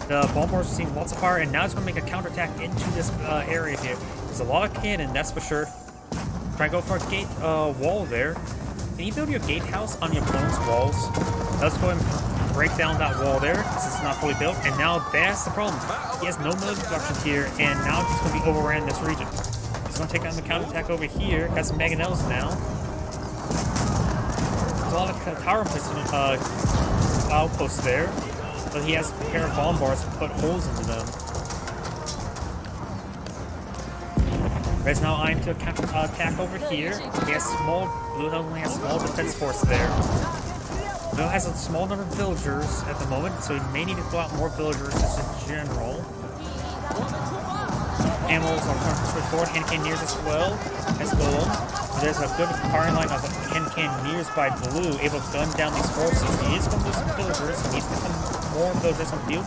The bombards are seeing lots of fire, and now it's going to make a counterattack into this area here. There's a lot of cannon, that's for sure. Try and go for a gate wall there. Can you build your gatehouse on your opponent's walls? Let's go and break down that wall there, because it's not fully built. And now that's the problem. He has no military production here, and now he's going to be overran in this region. He's going to take on the counterattack over here. Got some mangonels now. There's a lot of tower outposts there. So he has a pair of bombards to put holes into them. Red's now eyeing to attack over here. He has Blue only has small defense force there. Blue has a small number of villagers at the moment, so he may need to pull out more villagers just in general. Camels are trying to push forward. Hand cannoneers as well as golems. There's a good firing line of hand cannoneers by Blue, able to gun down these forces. He is going to lose some villagers. He needs to get more villagers on the field.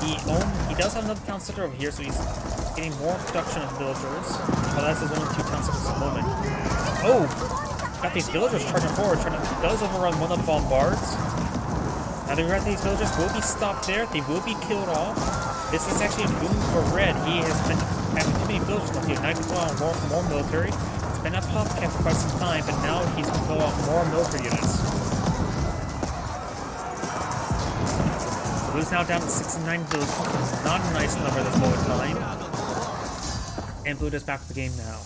He does have another town center over here, so he's getting more production of villagers. Well, that's his only 2 town centers at the moment. Oh! Got these villagers charging forward. Does overrun one of the bombards. Now the rest of these villagers will be stopped there. They will be killed off. This is actually a boon for Red. He has been having too many villagers on the field. Now he can pull out more military. It's been a pop cap for quite some time, but now he's going to pull out more military units. Blue's now down to 69 villagers. Not a nice number at this moment in time. And Blue is back to the game now.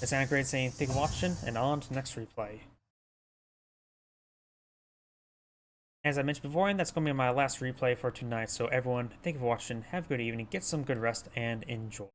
It's Anna saying thank you for watching, and on to the next replay. As I mentioned before, and that's going to be my last replay for tonight. So everyone, thank you for watching. Have a good evening. Get some good rest and enjoy.